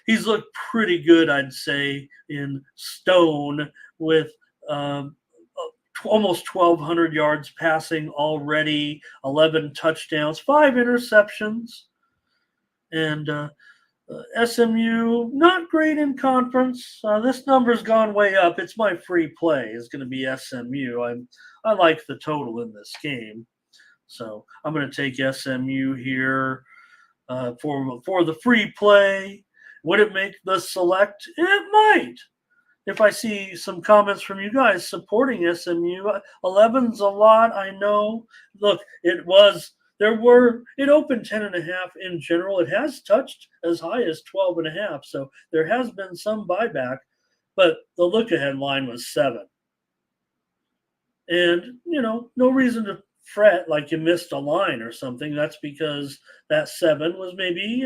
he's looked pretty good, I'd say, in Stone with almost 1,200 yards passing already, 11 touchdowns, 5 interceptions. And SMU, not great in conference. This number's gone way up. It's my free play. It's going to be SMU. I like the total in this game. So I'm going to take SMU here for the free play. Would it make the select? It might. If I see some comments from you guys supporting SMU, 11's a lot, I know. Look, it opened 10.5 in general. It has touched as high as 12.5, so there has been some buyback, but the look-ahead line was 7. And, no reason to fret like you missed a line or something. That's because that 7 was maybe,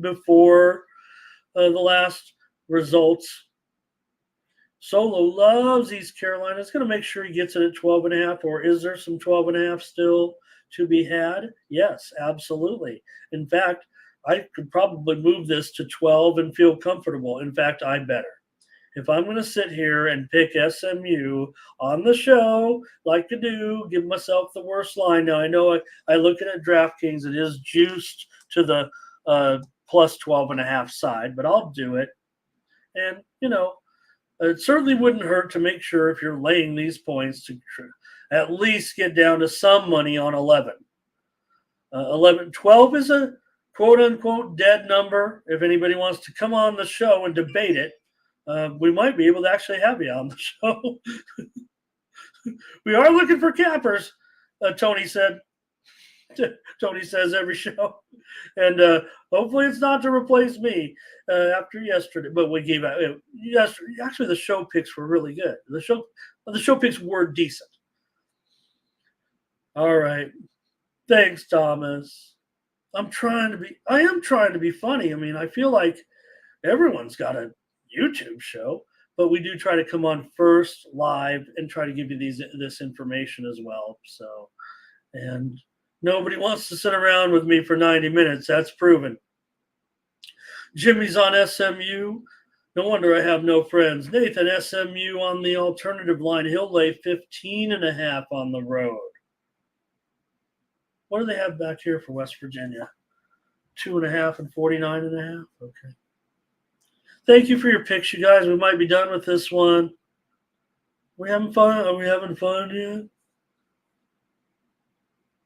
before the last results. Solo loves East Carolina. It's going to make sure he gets it at 12.5, or is there some 12.5 still to be had? Yes, absolutely. In fact, I could probably move this to 12 and feel comfortable. In fact, I better. If I'm going to sit here and pick SMU on the show, like to do, give myself the worst line. Now, I know I look at DraftKings, it is juiced to the plus 12.5 side, but I'll do it. And, it certainly wouldn't hurt to make sure if you're laying these points to at least get down to some money on 11. 12 is a quote-unquote dead number. If anybody wants to come on the show and debate it, we might be able to actually have you on the show. We are looking for cappers, Tony said. Tony says every show. And hopefully it's not to replace me after yesterday. But we gave out yesterday. Actually, the show picks were really good. The show picks were decent. All right. Thanks, Thomas. I am trying to be funny. I mean, I feel like everyone's got a YouTube show, but we do try to come on first live and try to give you this information as well. So, and nobody wants to sit around with me for 90 minutes. That's proven. Jimmy's on SMU. No wonder I have no friends. Nathan, SMU on the alternative line. He'll lay 15.5 on the road. What do they have back here for West Virginia? 2.5 and 49.5? Okay. Thank you for your picks, you guys. We might be done with this one. We having fun? Are we having fun yet?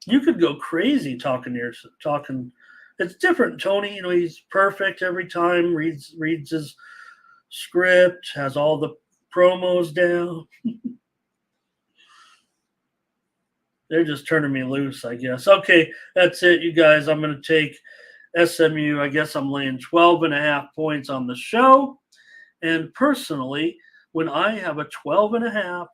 You could go crazy talking. It's different. Tony, he's perfect every time. Reads his script, has all the promos down. They're just turning me loose, I guess. Okay, that's it, you guys. I'm going to take SMU. I guess I'm laying 12.5 points on the show. And personally, when I have a 12.5,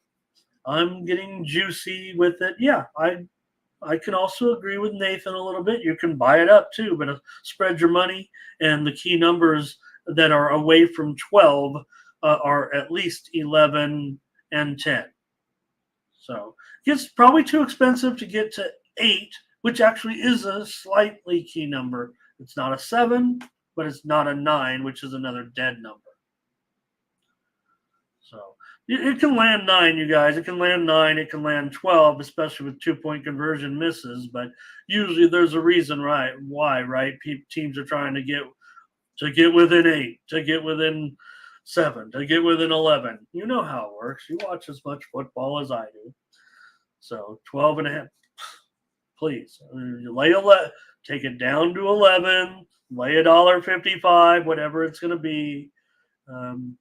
I'm getting juicy with it. Yeah, I can also agree with Nathan a little bit. You can buy it up too, but spread your money. And the key numbers that are away from 12 are at least 11 and 10. So it's probably too expensive to get to 8, which actually is a slightly key number. It's not a 7, but it's not a 9, which is another dead number. So it can land 9, you guys. It can land 9. It can land 12, especially with 2-point conversion misses. But usually there's a reason why, right? Teams are trying to get within 8, to get within 7 to get within 11. You know how it works. You watch as much football as I do. So 12 and a half. Please, take it down to 11, lay $1.55, whatever it's going to be, and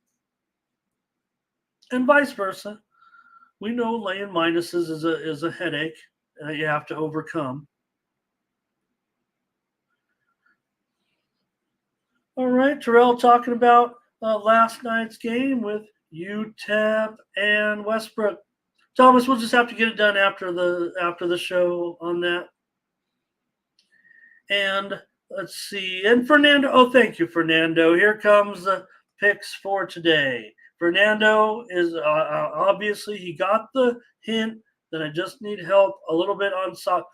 vice versa. We know laying minuses is a headache that you have to overcome. All right, Terrell talking about last night's game with UTEP and Westbrook. Thomas, we'll just have to get it done after the show on that. And let's see. And Fernando. Oh, thank you, Fernando. Here comes the picks for today. Fernando is obviously he got the hint that I just need help a little bit on soccer.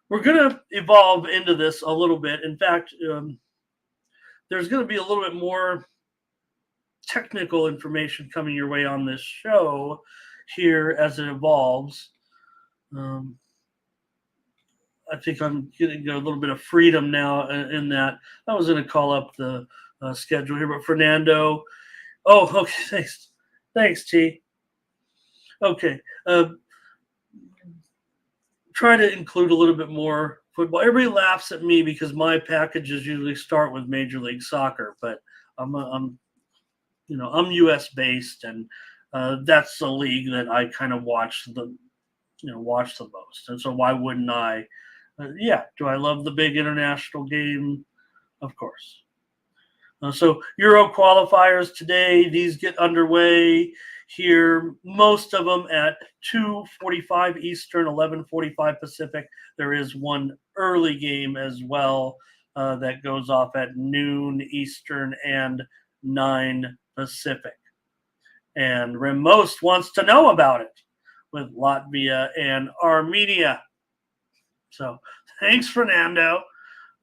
We're going to evolve into this a little bit. In fact, there's going to be a little bit more technical information coming your way on this show here as it evolves. I think I'm getting a little bit of freedom now in that. I was going to call up the schedule here, but Fernando. Oh, okay. Thanks, T. Okay. Try to include a little bit more football. Everybody laughs at me because my packages usually start with Major League Soccer, but I'm U.S. based, and that's the league that I kind of watch the most. And so why wouldn't I? Do I love the big international game? Of course. So Euro qualifiers today, these get underway here, most of them at 2:45 Eastern, 11:45 Pacific. There is one early game as well that goes off at noon Eastern and 9 Pacific. And Most wants to know about it with Latvia and Armenia. So thanks, Fernando.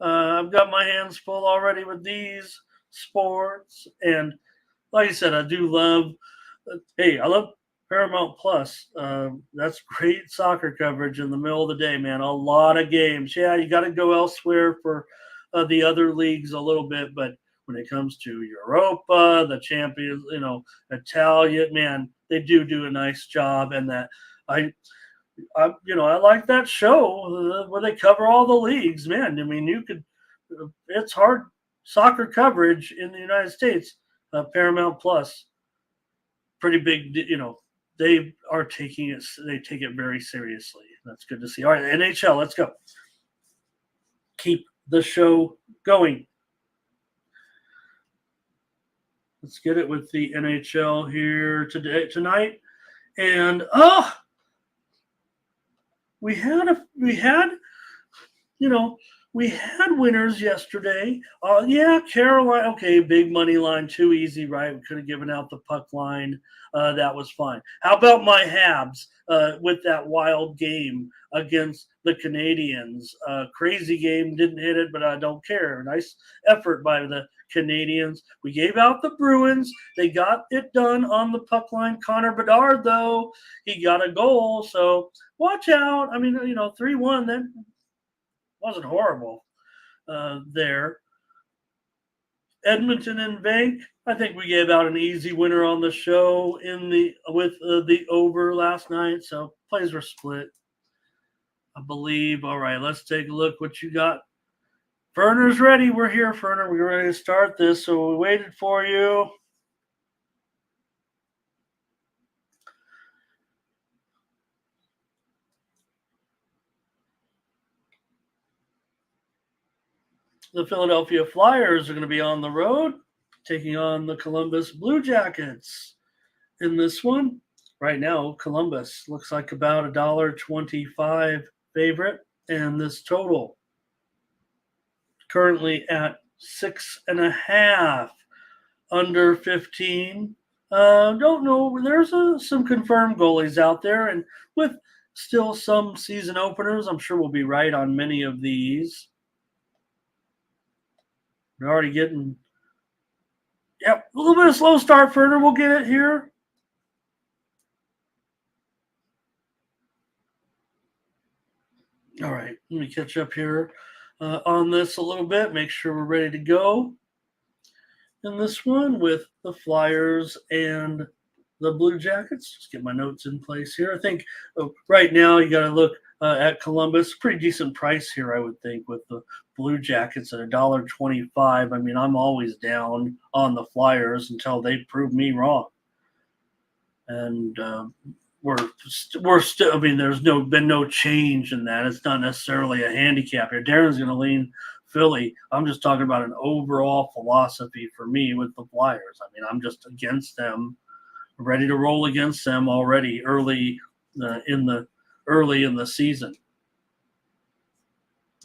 I've got my hands full already with these sports. And like I said, I do love, I love Paramount Plus. That's great soccer coverage in the middle of the day, man. A lot of games. Yeah, you got to go elsewhere for the other leagues a little bit. But when it comes to Europa, the Champions, Italia, man, they do a nice job. And that I like that show where they cover all the leagues, man. I mean, it's hard soccer coverage in the United States. Paramount Plus, pretty big, they take it very seriously. That's good to see. All right, NHL, let's go. Keep the show going. Let's get it with the NHL here tonight. And we had winners yesterday. Carolina. Okay, big money line, too easy, right? We could have given out the puck line. That was fine. How about my Habs with that wild game against the Canadiens? Crazy game, didn't hit it, but I don't care. Nice effort by the Canadiens. We gave out the Bruins. They got it done on the puck line. Connor Bedard, though, he got a goal. So watch out. I mean, 3-1, that wasn't horrible there. Edmonton and Vank, I think we gave out an easy winner on the show with the over last night. So plays were split, I believe. All right, let's take a look what you got. Ferner's ready. We're here, Ferner. We're ready to start this. So we waited for you. The Philadelphia Flyers are going to be on the road, taking on the Columbus Blue Jackets in this one. Right now, Columbus looks like about $1.25 favorite, and this total currently at 6.5, under 15. Don't know. There's some confirmed goalies out there, and with still some season openers, I'm sure we'll be right on many of these. We're already getting, a little bit of slow start, Ferner. We'll get it here. All right, let me catch up here on this a little bit, make sure we're ready to go. in this one with the Flyers and the Blue Jackets. Just get my notes in place here. I think right now you got to look at Columbus. Pretty decent price here, I would think, with the Blue Jackets at $1.25. I mean, I'm always down on the Flyers until they prove me wrong. And we're still. I mean, there's been no change in that. It's not necessarily a handicap here. Darren's going to lean Philly. I'm just talking about an overall philosophy for me with the Flyers. I mean, I'm just against them, ready to roll against them already early in the season.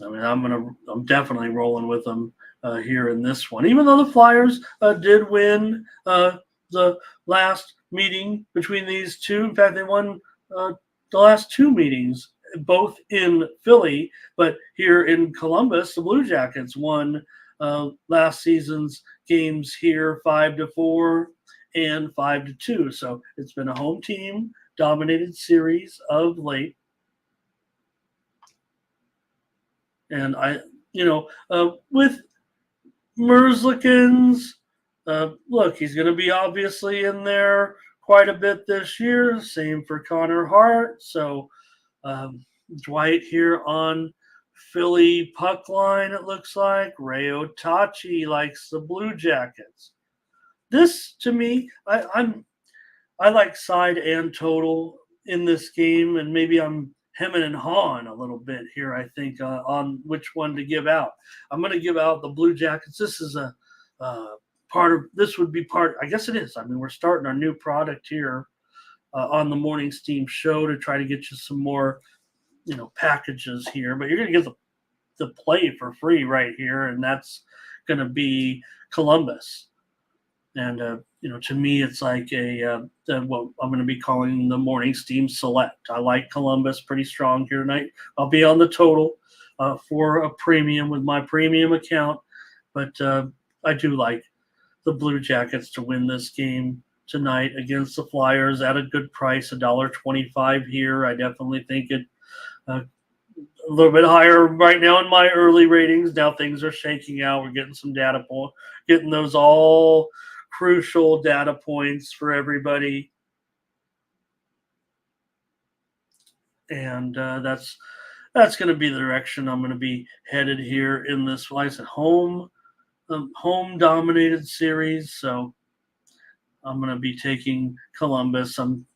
I mean, I'm definitely rolling with them here in this one, even though the Flyers did win the last meeting between these two. In fact, they won the last two meetings, both in Philly, but here in Columbus, the Blue Jackets won last season's games here 5-4 and 5-2. So it's been a home team dominated series of late. And with Merzlikins, look, he's going to be obviously in there quite a bit this year. Same for Connor Hart. So Dwight here on Philly puck line, it looks like. Ray Otachi likes the Blue Jackets. This, to me, I like side and total in this game, and maybe I'm hemming and hawing a little bit here, I think, on which one to give out. I'm going to give out the Blue Jackets. This is a this would be part, I guess it is. I mean, we're starting our new product here on the Morning Steam show to try to get you some more, packages here, but you're going to get the play for free right here, and that's going to be Columbus. And, to me, it's like what I'm going to be calling the Morning Steam Select. I like Columbus pretty strong here tonight. I'll be on the total for a premium with my premium account, but I do like the Blue Jackets to win this game tonight against the Flyers at a good price, $1.25 here. I definitely think it a little bit higher right now in my early ratings. Now things are shaking out. We're getting some data points, getting those all crucial data points for everybody. And that's going to be the direction I'm going to be headed here in this, like I said, home dominated series. So I'm going to be taking Columbus. I'm,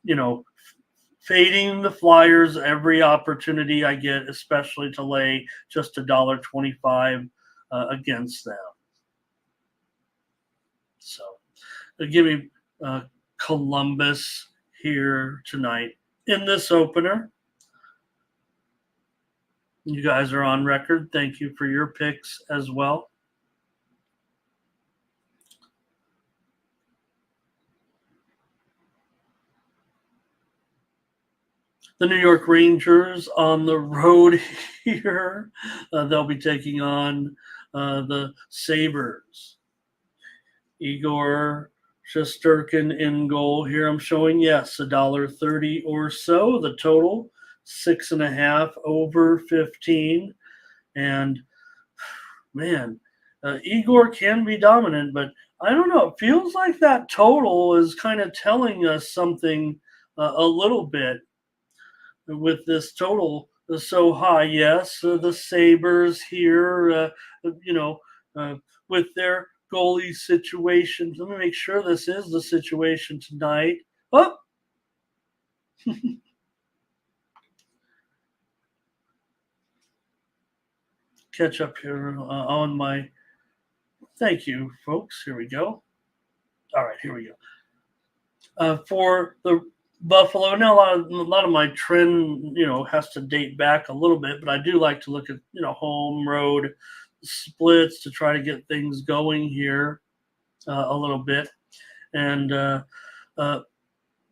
fading the Flyers every opportunity I get, especially to lay just $1.25 against them. So give me Columbus here tonight in this opener. You guys are on record. Thank you for your picks as well. The New York Rangers on the road here. They'll be taking on the Sabres. Igor Shesterkin in goal here. I'm showing, yes, $1.30 or so. The total, 6.5 over 15. And, man, Igor can be dominant, but I don't know. It feels like that total is kind of telling us something a little bit with this total so high. Yes, the Sabres here, with their goalie situation. Let me make sure this is the situation tonight. Oh! Catch up here on my... Thank you, folks. Here we go. All right, here we go. For the Buffalo, now a lot of my trend, has to date back a little bit, but I do like to look at, home road splits to try to get things going here a little bit. And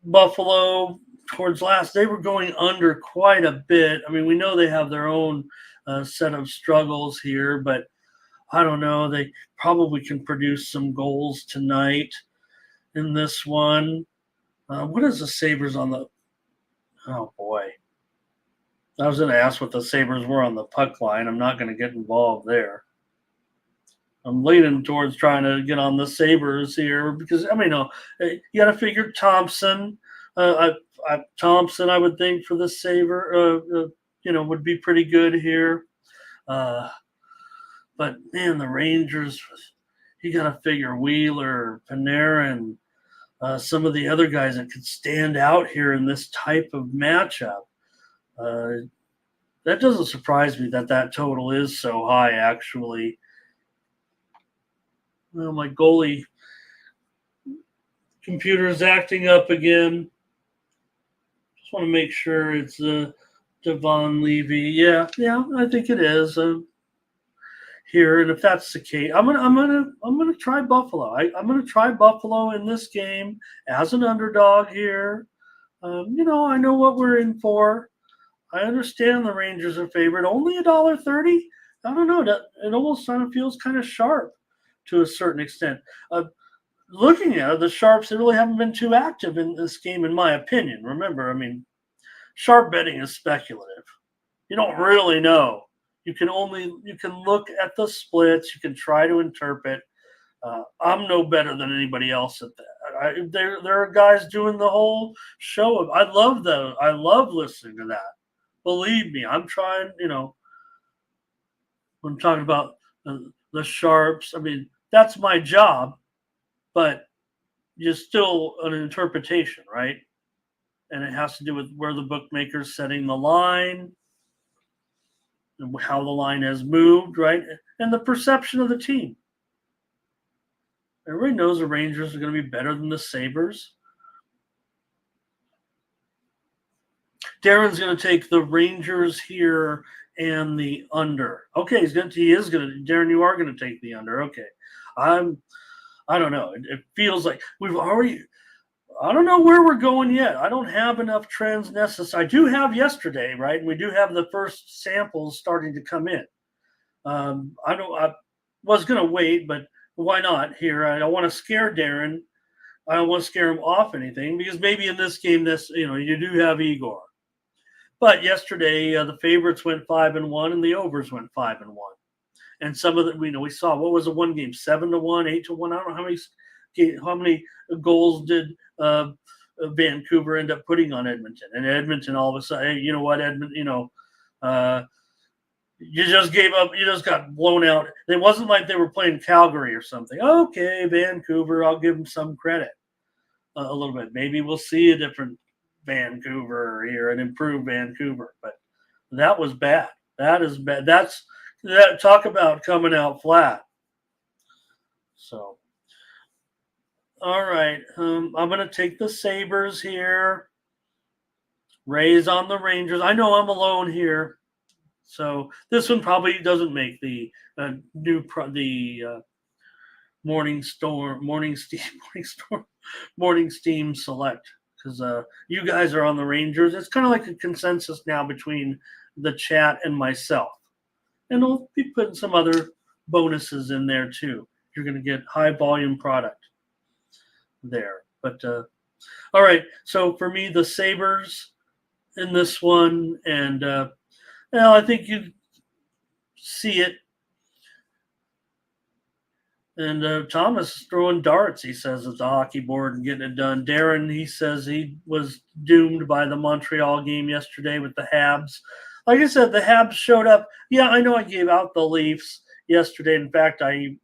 Buffalo, towards last, they were going under quite a bit. I mean, we know they have their own set of struggles here, but I don't know. They probably can produce some goals tonight in this one. What is the Sabres on the... Oh, boy. I was going to ask what the Sabres were on the puck line. I'm not going to get involved there. I'm leaning towards trying to get on the Sabres here because you got to figure Thompson. Thompson, I would think for the Saber, would be pretty good here. Uh, but man, the Rangers, you got to figure Wheeler, Panarin, some of the other guys that could stand out here in this type of matchup. That doesn't surprise me that total is so high, actually. Well, my goalie computer is acting up again. Just want to make sure it's Devon Levy. Yeah, I think it is here. And if that's the case, I'm gonna try Buffalo. I'm gonna try Buffalo in this game as an underdog here. I know what we're in for. I understand the Rangers are favored. Only $1.30. I don't know. It almost kind of feels kind of sharp to a certain extent. Looking at it, the Sharps, they really haven't been too active in this game, in my opinion. Remember, sharp betting is speculative. You don't really know. You can look at the splits. You can try to interpret. I'm no better than anybody else at that. There are guys doing the whole show of. I love listening to that. Believe me, I'm trying. When I'm talking about the Sharps, that's my job, but just still an interpretation, right? And it has to do with where the bookmaker's setting the line, and how the line has moved, right? And the perception of the team. Everybody knows the Rangers are going to be better than the Sabres. Darren's going to take the Rangers here and the under. Okay, Darren, you are going to take the under. Okay. I don't know. It feels like I don't know where we're going yet. I don't have enough trends necessary. I do have yesterday, right? And we do have the first samples starting to come in. I was going to wait, but why not here? I don't want to scare Darren. I don't want to scare him off anything because maybe in this game, you do have Igor. But yesterday, the favorites went 5-1 and the overs went 5-1. And some of the, we saw, what was the one game? 7-1, 8-1. I don't know how many goals did Vancouver end up putting on Edmonton. And Edmonton all of a sudden, hey, you know what, Edmonton, you just gave up. You just got blown out. It wasn't like they were playing Calgary or something. Okay, Vancouver, I'll give them some credit a little bit. Maybe we'll see a different Vancouver here, an improved Vancouver. But that was bad. That is bad. Talk about coming out flat. So, all right. I'm going to take the Sabres here. Rays on the Rangers. I know I'm alone here. So this one probably doesn't make the Morning Steam select because you guys are on the Rangers. It's kind of like a consensus now between the chat and myself, and I'll be putting some other bonuses in there too. You're going to get high volume product there, but all right. So for me, the Sabres in this one, and I think you see it. And Thomas is throwing darts, he says, at the hockey board and getting it done. Darren, he says he was doomed by the Montreal game yesterday with the Habs. Like I said, the Habs showed up. Yeah, I know I gave out the Leafs yesterday. In fact, I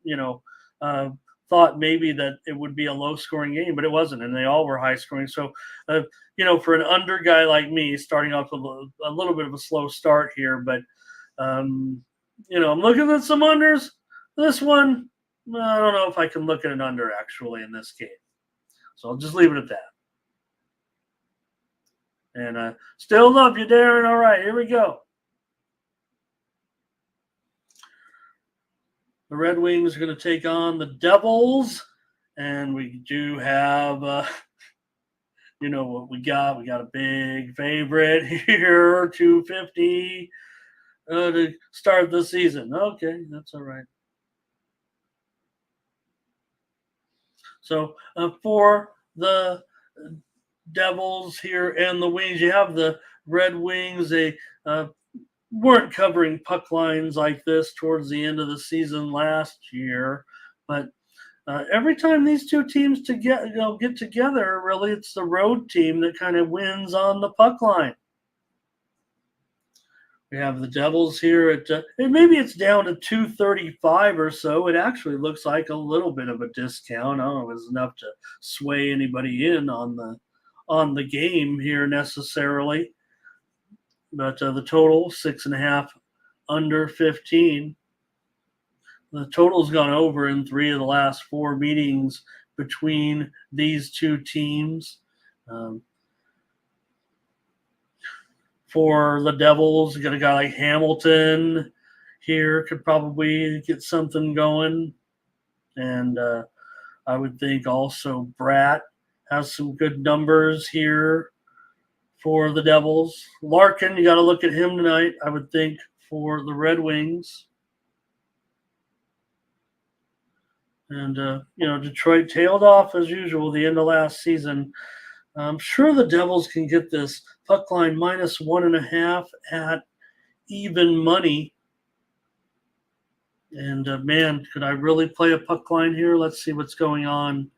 thought maybe that it would be a low-scoring game, but it wasn't, and they all were high-scoring. So, for an under guy like me, starting off with a little bit of a slow start here, but, I'm looking at some unders. This one, I don't know if I can look at an under actually in this game. So I'll just leave it at that. And still love you, Darren. All right, here we go. The Red Wings are going to take on the Devils. And we do have, what we got. We got a big favorite here, 250 to start the season. Okay, that's all right. So for the Devils here and the Wings, you have the Red Wings. They weren't covering puck lines like this towards the end of the season last year, but every time these two teams get together, really, it's the road team that kind of wins on the puck line. We have the Devils here at, and maybe it's down to 235 or so. It actually looks like a little bit of a discount. I don't know if it's enough to sway anybody in on the game here necessarily. But the total 6.5 under 15. The total's gone over in 3 of the last 4 meetings between these two teams. For the Devils, you got a guy like Hamilton here could probably get something going. And I would think also Bratt has some good numbers here for the Devils. Larkin, you got to look at him tonight, I would think, for the Red Wings. And, Detroit tailed off as usual the end of last season. I'm sure the Devils can get this puck line minus 1.5 at even money. And, man, could I really play a puck line here? Let's see what's going on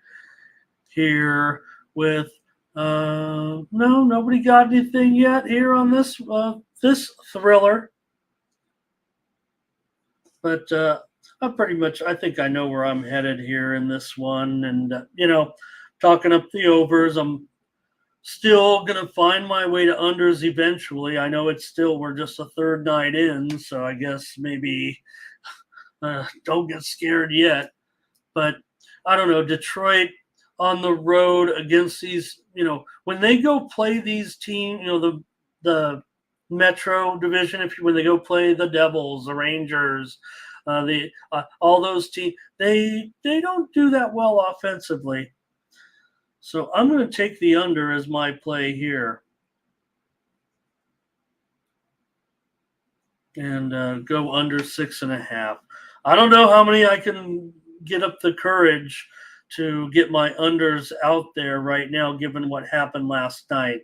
here with no, nobody got anything yet here on this thriller. But I think I know where I'm headed here in this one. And, talking up the overs, I'm still going to find my way to unders eventually. I know we're just a third night in, so I guess maybe don't get scared yet. But I don't know, Detroit on the road against these, when they go play these teams, the Metro Division, when they go play the Devils, the Rangers, all those teams, they don't do that well offensively. So I'm going to take the under as my play here. And go under 6.5. I don't know how many I can get up the courage to get my unders out there right now, given what happened last night.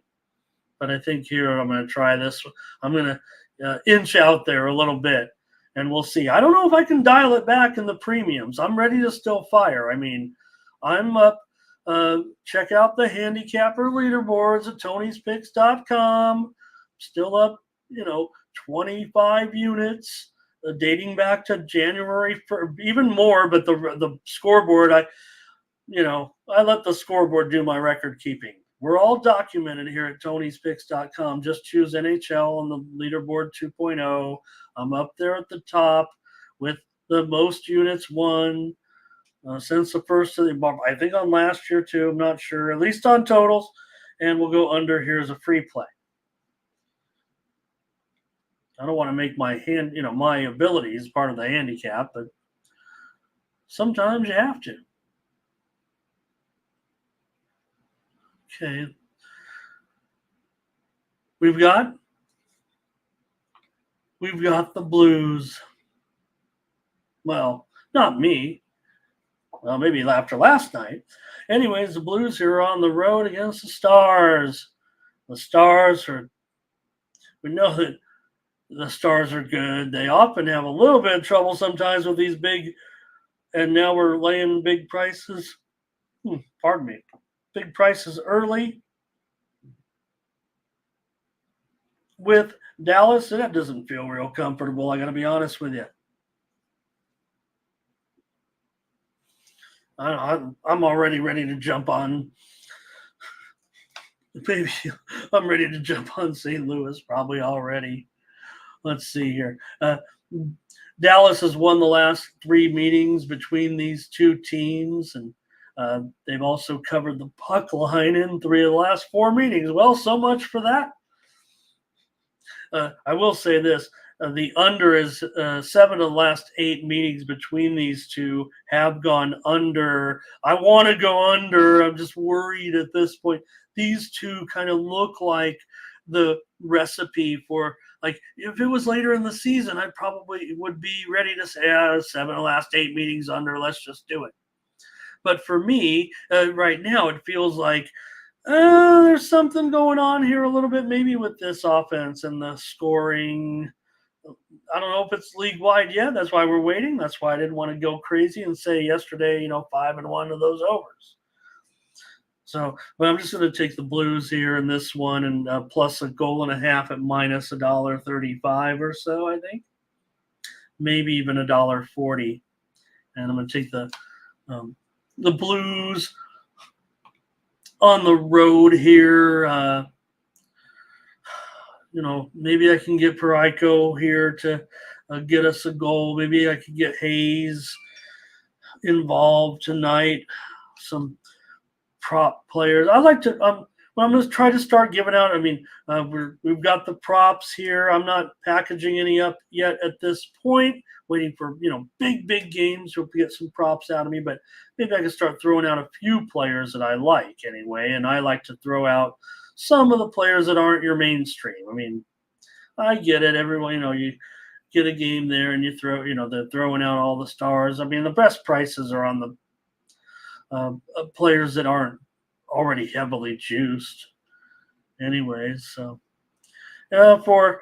But I think here I'm going to try this. I'm going to inch out there a little bit, and we'll see. I don't know if I can dial it back in the premiums. I'm ready to still fire. I mean, I'm up. Check out the handicapper leaderboards at Tony'sPicks.com. Still up, 25 units dating back to January, for even more. But the scoreboard, I let the scoreboard do my record keeping. We're all documented here at Tony'sPicks.com. Just choose NHL on the leaderboard 2.0. I'm up there at the top with the most units won. Since the first of the, I think on last year too, I'm not sure, at least on totals, and we'll go under here as a free play. I don't want to make my my abilities part of the handicap, but sometimes you have to. Okay. We've got the Blues. Well, not me. Well, maybe after last night. Anyways, the Blues here are on the road against the Stars. The Stars we know that the Stars are good. They often have a little bit of trouble sometimes with these big, and now we're laying big prices. Pardon me. Big prices early with Dallas, and that doesn't feel real comfortable. I got to be honest with you. I'm already ready to jump on. Maybe I'm ready to jump on St. Louis probably already. Let's see here. Dallas has won the last 3 meetings between these two teams, and they've also covered the puck line in 3 of the last 4 meetings. Well, so much for that. I will say this. The under is 7 of the last 8 meetings between these two have gone under. I want to go under. I'm just worried at this point. These two kind of look like the recipe for, like, if it was later in the season, I probably would be ready to say 7 of the last 8 meetings under. Let's just do it. But for me, right now, it feels like there's something going on here a little bit, maybe with this offense and the scoring. I don't know if it's league wide yet. That's why we're waiting. That's why I didn't want to go crazy and say yesterday, 5-1 of those overs. So, but I'm just going to take the Blues here in this one and plus a goal and a half at minus $1.35 or so, I think. Maybe even $1.40. And I'm going to take the Blues on the road here. Maybe I can get Parayko here to get us a goal. Maybe I could get Hayes involved tonight. Some prop players. I like to. I'm going to try to start giving out. I mean, we've got the props here. I'm not packaging any up yet at this point. Waiting for big games to get some props out of me. But maybe I can start throwing out a few players that I like anyway. And I like to throw out some of the players that aren't your mainstream. I mean, I get it. Everyone, you get a game there and you throw, they're throwing out all the stars. I mean, the best prices are on the players that aren't already heavily juiced anyways. So for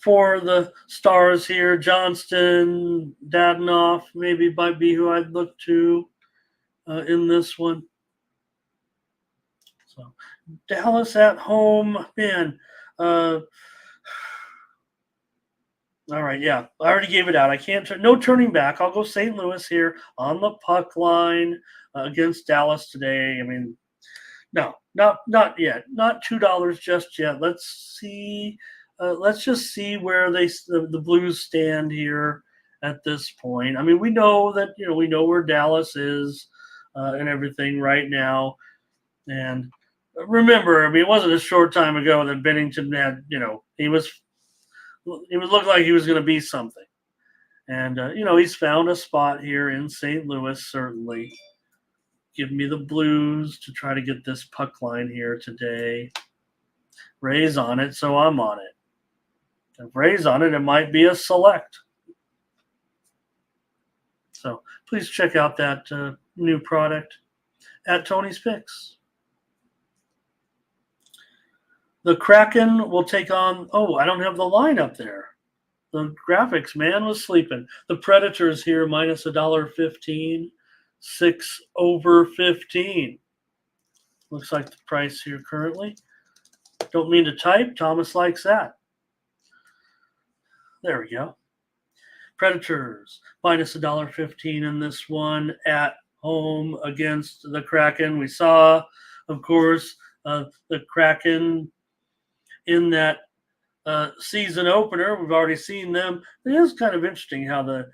the stars here, Johnston, Dadenoff maybe might be who I'd look to in this one. So Dallas at home, man. All right, yeah. I already gave it out. I can't no turning back. I'll go St. Louis here on the puck line against Dallas today. I mean, no, not yet. Not $2 just yet. Let's see. Let's just see where the Blues stand here at this point. I mean, we know that we know where Dallas is and everything right now. And remember, I mean, it wasn't a short time ago that Bennington had he was looked like he was going to be something. And he's found a spot here in St. Louis certainly. Give me the Blues to try to get this puck line here today. Ray's on it, so I'm on it. If Ray's on it, it might be a select. So please check out that new product at Tony's Picks. The Kraken will take on, I don't have the line up there. The graphics man was sleeping. The Predators here minus $1.15, 6 over 15. Looks like the price here currently. Don't mean to type. Thomas likes that. There we go. Predators minus $1.15 in this one at home against the Kraken. We saw, of course, the Kraken in that season opener. We've already seen them. It is kind of interesting how the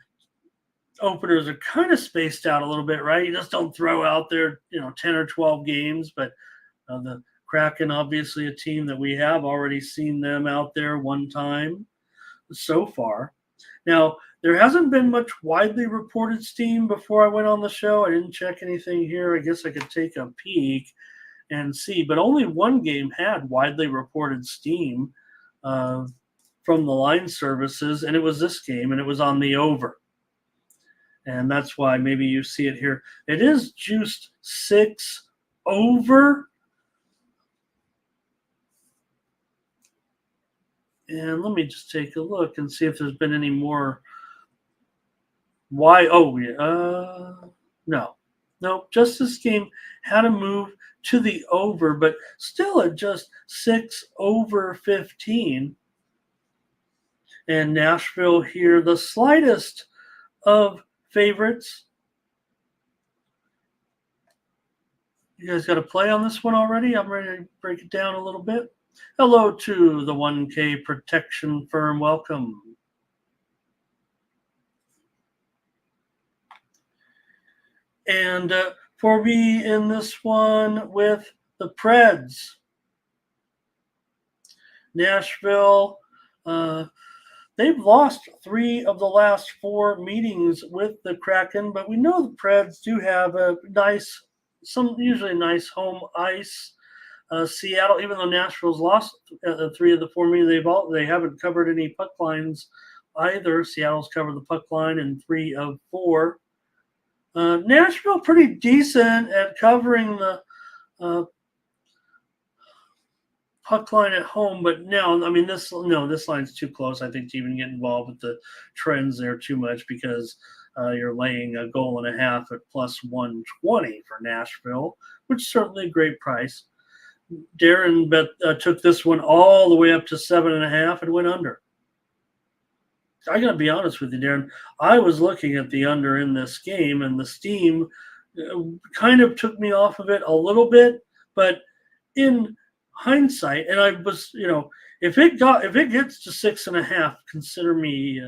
openers are kind of spaced out a little bit, right? You just don't throw out there, 10 or 12 games, but the Kraken, obviously a team that we have already seen them out there one time so far. Now, there hasn't been much widely reported steam before I went on the show. I didn't check anything here. I guess I could take a peek and see, but only one game had widely reported steam from the line services, and it was this game, and it was on the over. And that's why maybe you see it here. It is juiced 6 over. And let me just take a look and see if there's been any more. Why? Oh, yeah. No. Just this game had a move to the over, but still at just 6 over 15. And Nashville here, the slightest of favorites. You guys got a play on this one already? I'm ready to break it down a little bit. Hello to the 1K protection firm. Welcome. And for me in this one with the Preds, Nashville, they've lost 3 of the last 4 meetings with the Kraken, but we know the Preds do have usually nice home ice. Seattle, even though Nashville's lost 3 of the 4 meetings, they haven't covered any puck lines either. Seattle's covered the puck line in 3 of 4. Nashville pretty decent at covering the puck line at home, but now, I mean, this line's too close, I think, to even get involved with the trends there too much because you're laying a goal and a half at plus 120 for Nashville, which is certainly a great price. Darren took this one all the way up to 7.5 and went under. I got to be honest with you, Darren. I was looking at the under in this game, and the steam kind of took me off of it a little bit. But in hindsight, and I was, if it gets to 6.5, consider me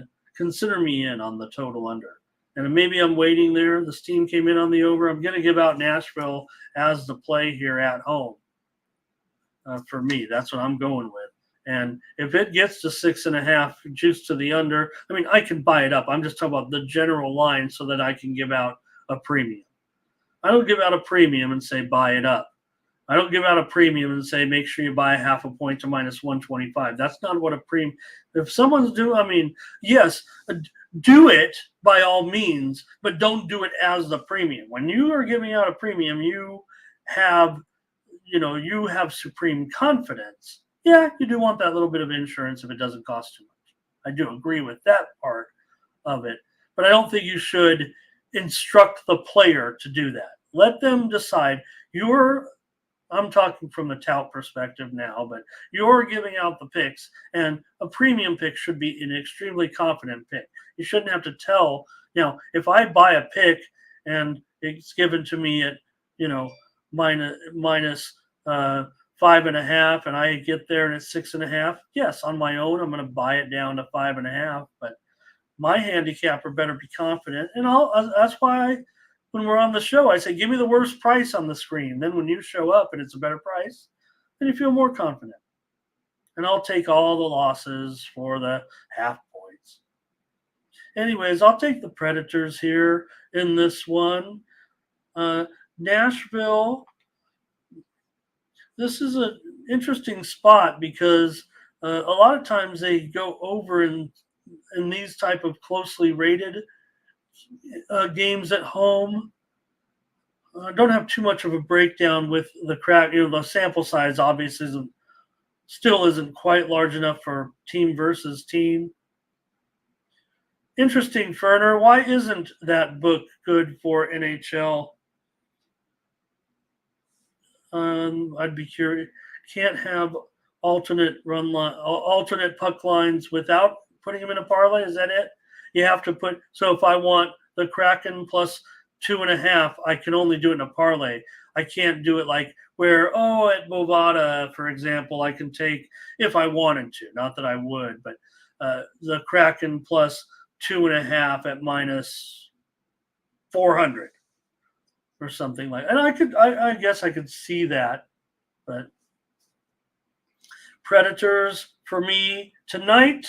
in on the total under. And maybe I'm waiting there. The steam came in on the over. I'm going to give out Nashville as the play here at home. For me, that's what I'm going with. And if it gets to 6.5, juice to the under, I mean, I can buy it up. I'm just talking about the general line so that I can give out a premium. I don't give out a premium and say buy it up. I don't give out a premium and say make sure you buy a half a point to minus 125. That's not what a premium. If someone's yes, do it by all means, but don't do it as the premium. When you are giving out a premium, you have supreme confidence. Yeah, you do want that little bit of insurance if it doesn't cost too much. I do agree with that part of it, but I don't think you should instruct the player to do that. Let them decide. I'm talking from the tout perspective now, but you're giving out the picks, and a premium pick should be an extremely confident pick. You shouldn't have to tell. If I buy a pick and it's given to me at, minus 5.5, and I get there and it's 6.5. Yes, on my own, I'm going to buy it down to 5.5. But my handicapper better be confident, and that's why when we're on the show, I say, give me the worst price on the screen. Then when you show up and it's a better price, then you feel more confident. And I'll take all the losses for the half points. Anyways, I'll take the Predators here in this one. Nashville. This is an interesting spot because a lot of times they go over in these type of closely rated games at home. I don't have too much of a breakdown with the crowd. The sample size obviously still isn't quite large enough for team versus team. Interesting, Ferner. Why isn't that book good for NHL? I'd be curious. Can't have alternate puck lines without putting them in a parlay. Is that it? You have to put. So if I want the Kraken plus 2.5, I can only do it in a parlay. I can't do it like where at Bovada, for example, I can take if I wanted to. Not that I would, but the Kraken plus 2.5 at minus 400. Or something like, and I guess I could see that, but Predators for me tonight.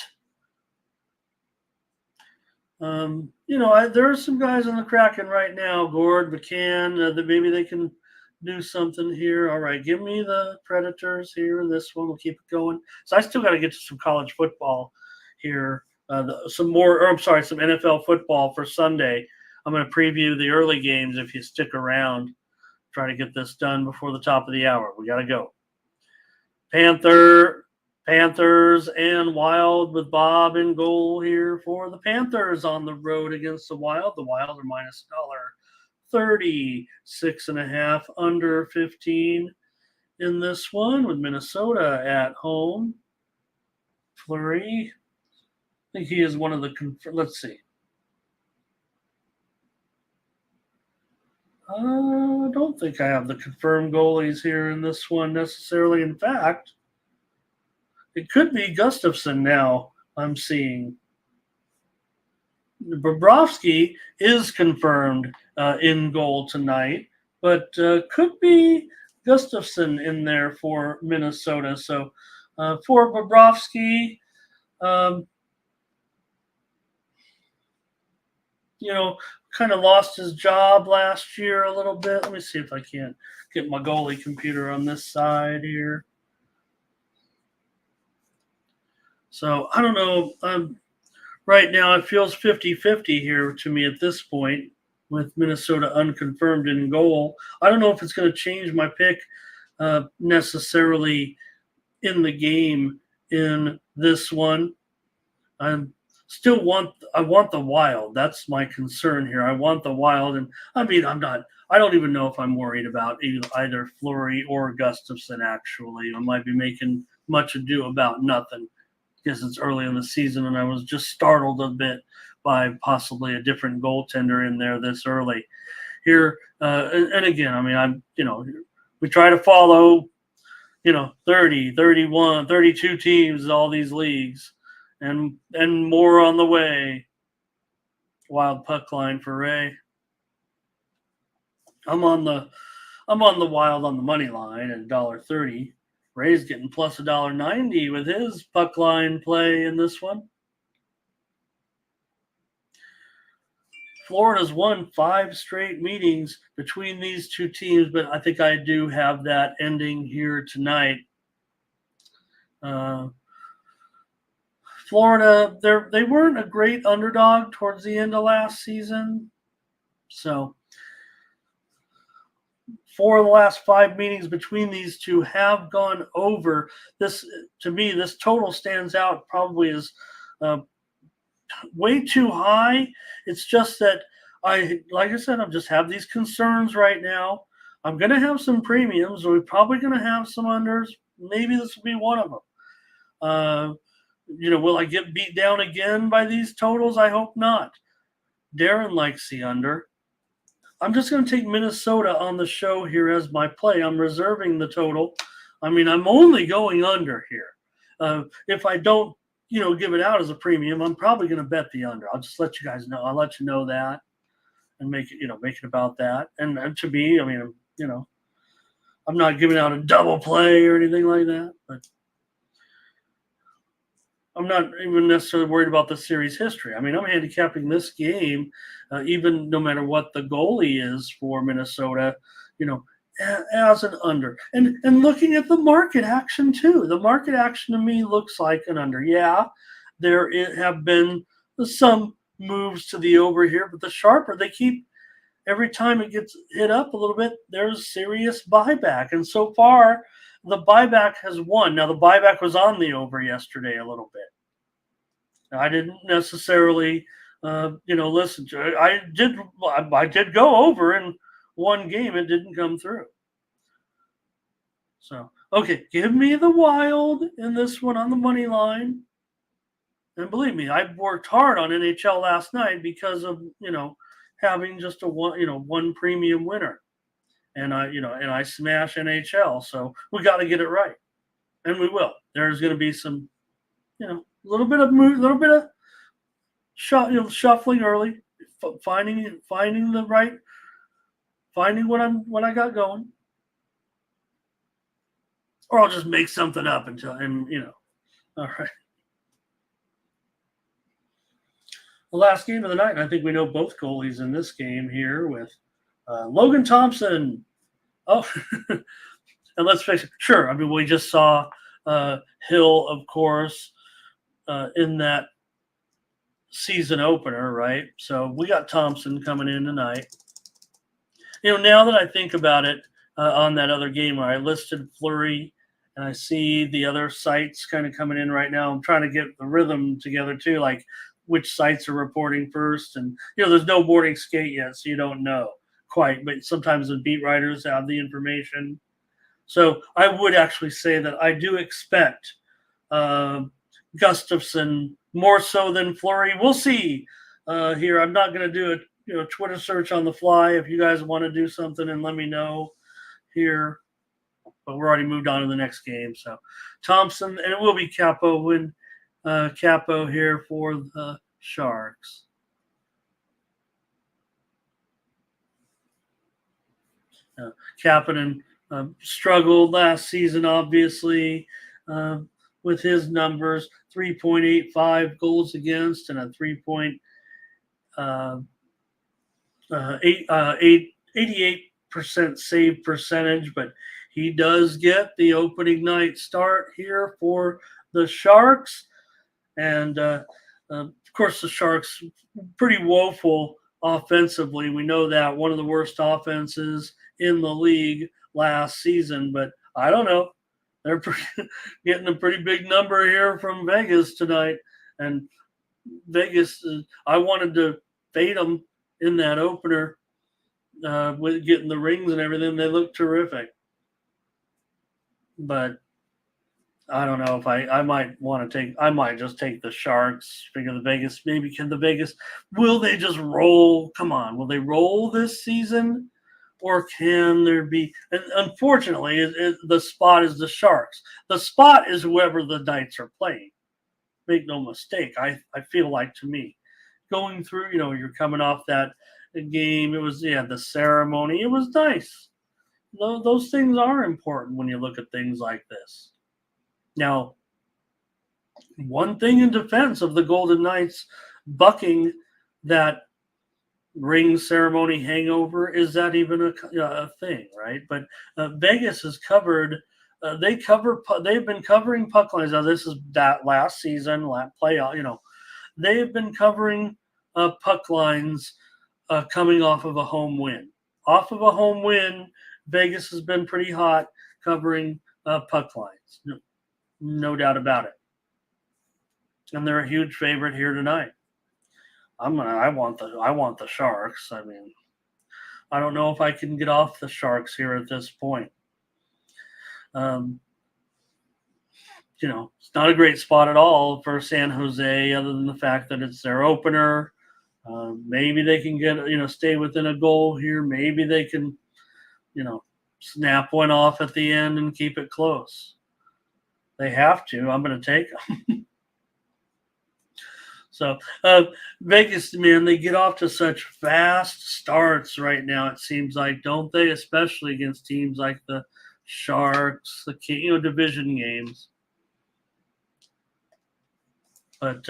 There are some guys on the Kraken right now, Gord, McCann, that maybe they can do something here. All right, give me the Predators here in this one. We'll keep it going. So I still got to get to some college football here. Some NFL football for Sunday. I'm going to preview the early games if you stick around. Try to get this done before the top of the hour. We got to go. Panthers and Wild with Bob in goal here for the Panthers on the road against the Wild. The Wild are minus $1.30, 6.5 under 15 in this one with Minnesota at home. Fleury. I think he is one of the let's see. I don't think I have the confirmed goalies here in this one necessarily. In fact, it could be Gustafsson now I'm seeing. Bobrovsky is confirmed in goal tonight, but could be Gustafsson in there for Minnesota. So for Bobrovsky, kind of lost his job last year a little bit. Let me see if I can get my goalie computer on this side here. So I don't know. Right now it feels 50-50 here to me at this point with Minnesota unconfirmed in goal. I don't know if it's going to change my pick necessarily in the game in this one. I want the Wild. That's my concern here. I want the Wild, and I mean I don't even know if I'm worried about either Fleury or Gustafson. Actually, I might be making much ado about nothing because it's early in the season, and I was just startled a bit by possibly a different goaltender in there this early. Here, and again, I mean, we try to follow 30, 31, 32 teams, all these leagues, and more on the way. Wild puck line for Ray. I'm on the Wild on the money line at $1.30. Ray's getting plus $1.90 with his puck line play in this one. Florida's won 5 straight meetings between these two teams, but I think I do have that ending here tonight. Florida, they weren't a great underdog towards the end of last season. So 4 of the last 5 meetings between these two have gone over. This, to me, this total stands out probably as way too high. It's just that like I said, I just have these concerns right now. I'm going to have some premiums. We're probably going to have some unders. Maybe this will be one of them. Will I get beat down again by these totals? I hope not. Darren likes the under. I'm just going to take Minnesota on the show here as my play. I'm reserving the total. I mean, I'm only going under here. If I don't, give it out as a premium, I'm probably going to bet the under. I'll just let you guys know. I'll let you know that and make it about that. And to me, I mean, I'm not giving out a double play or anything like that, but I'm not even necessarily worried about the series history. I mean, I'm handicapping this game, even no matter what the goalie is for Minnesota, as an under. And looking at the market action too. The market action to me looks like an under. Yeah, there have been some moves to the over here, but the sharper, they keep, every time it gets hit up a little bit, there's serious buyback. And so far, the buyback has won. Now, the buyback was on the over yesterday a little bit. I didn't necessarily, listen to it. I did go over in one game. It didn't come through. So, okay, give me the Wild in this one on the money line. And believe me, I worked hard on NHL last night because of, having just one premium winner. And I smash NHL. So we got to get it right. And we will. There's going to be some, a little bit of shuffling early, finding what I got going. Or I'll just make something up all right. The last game of the night, and I think we know both goalies in this game here with Logan Thompson. Oh, and let's face it, sure. I mean, we just saw Hill, of course, in that season opener, right? So we got Thompson coming in tonight. Now that I think about it, on that other game where I listed Fleury, and I see the other sites kind of coming in right now, I'm trying to get the rhythm together too, like which sites are reporting first. And, there's no boarding skate yet, so you don't know quite. But sometimes the beat writers have the information. So I would actually say that I do expect Gustafson more so than Fleury. We'll see here. I'm not going to do a Twitter search on the fly. If you guys want to do something, and let me know here. But we're already moved on to the next game. So Thompson, and it will be Capo here for the Sharks. Kapanen struggled last season, obviously, with his numbers, 3.85 goals against and a 88% save percentage, but he does get the opening night start here for the Sharks. And, of course, the Sharks pretty woeful offensively. We know that, one of the worst offenses in the league last season, but I don't know. they're getting a pretty big number here from Vegas tonight. And Vegas, I wanted to fade them in that opener with getting the rings and everything. They look terrific. But I don't know if I might want to I might just take the Sharks, figure the Vegas, maybe can the Vegas, will they just roll? Come on, will they roll this season? Or can there be, and unfortunately, the spot is the Sharks. The spot is whoever the Knights are playing. Make no mistake. I feel like, to me, going through, you're coming off that game. It was, the ceremony. It was nice. Those things are important when you look at things like this. Now, one thing in defense of the Golden Knights bucking that ring ceremony hangover, is that even a thing, right? But Vegas has covered. They've been covering puck lines. Now, this is that last season, playoff. They've been covering puck lines coming off of a home win. Off of a home win, Vegas has been pretty hot covering puck lines. No doubt about it. And they're a huge favorite here tonight. I want the Sharks. I mean, I don't know if I can get off the Sharks here at this point. It's not a great spot at all for San Jose, other than the fact that it's their opener. Maybe they can get, stay within a goal here. Maybe they can, snap one off at the end and keep it close. They have to. I'm going to take them. So Vegas, man, they get off to such fast starts right now, it seems like, don't they? Especially against teams like the Sharks, the division games. But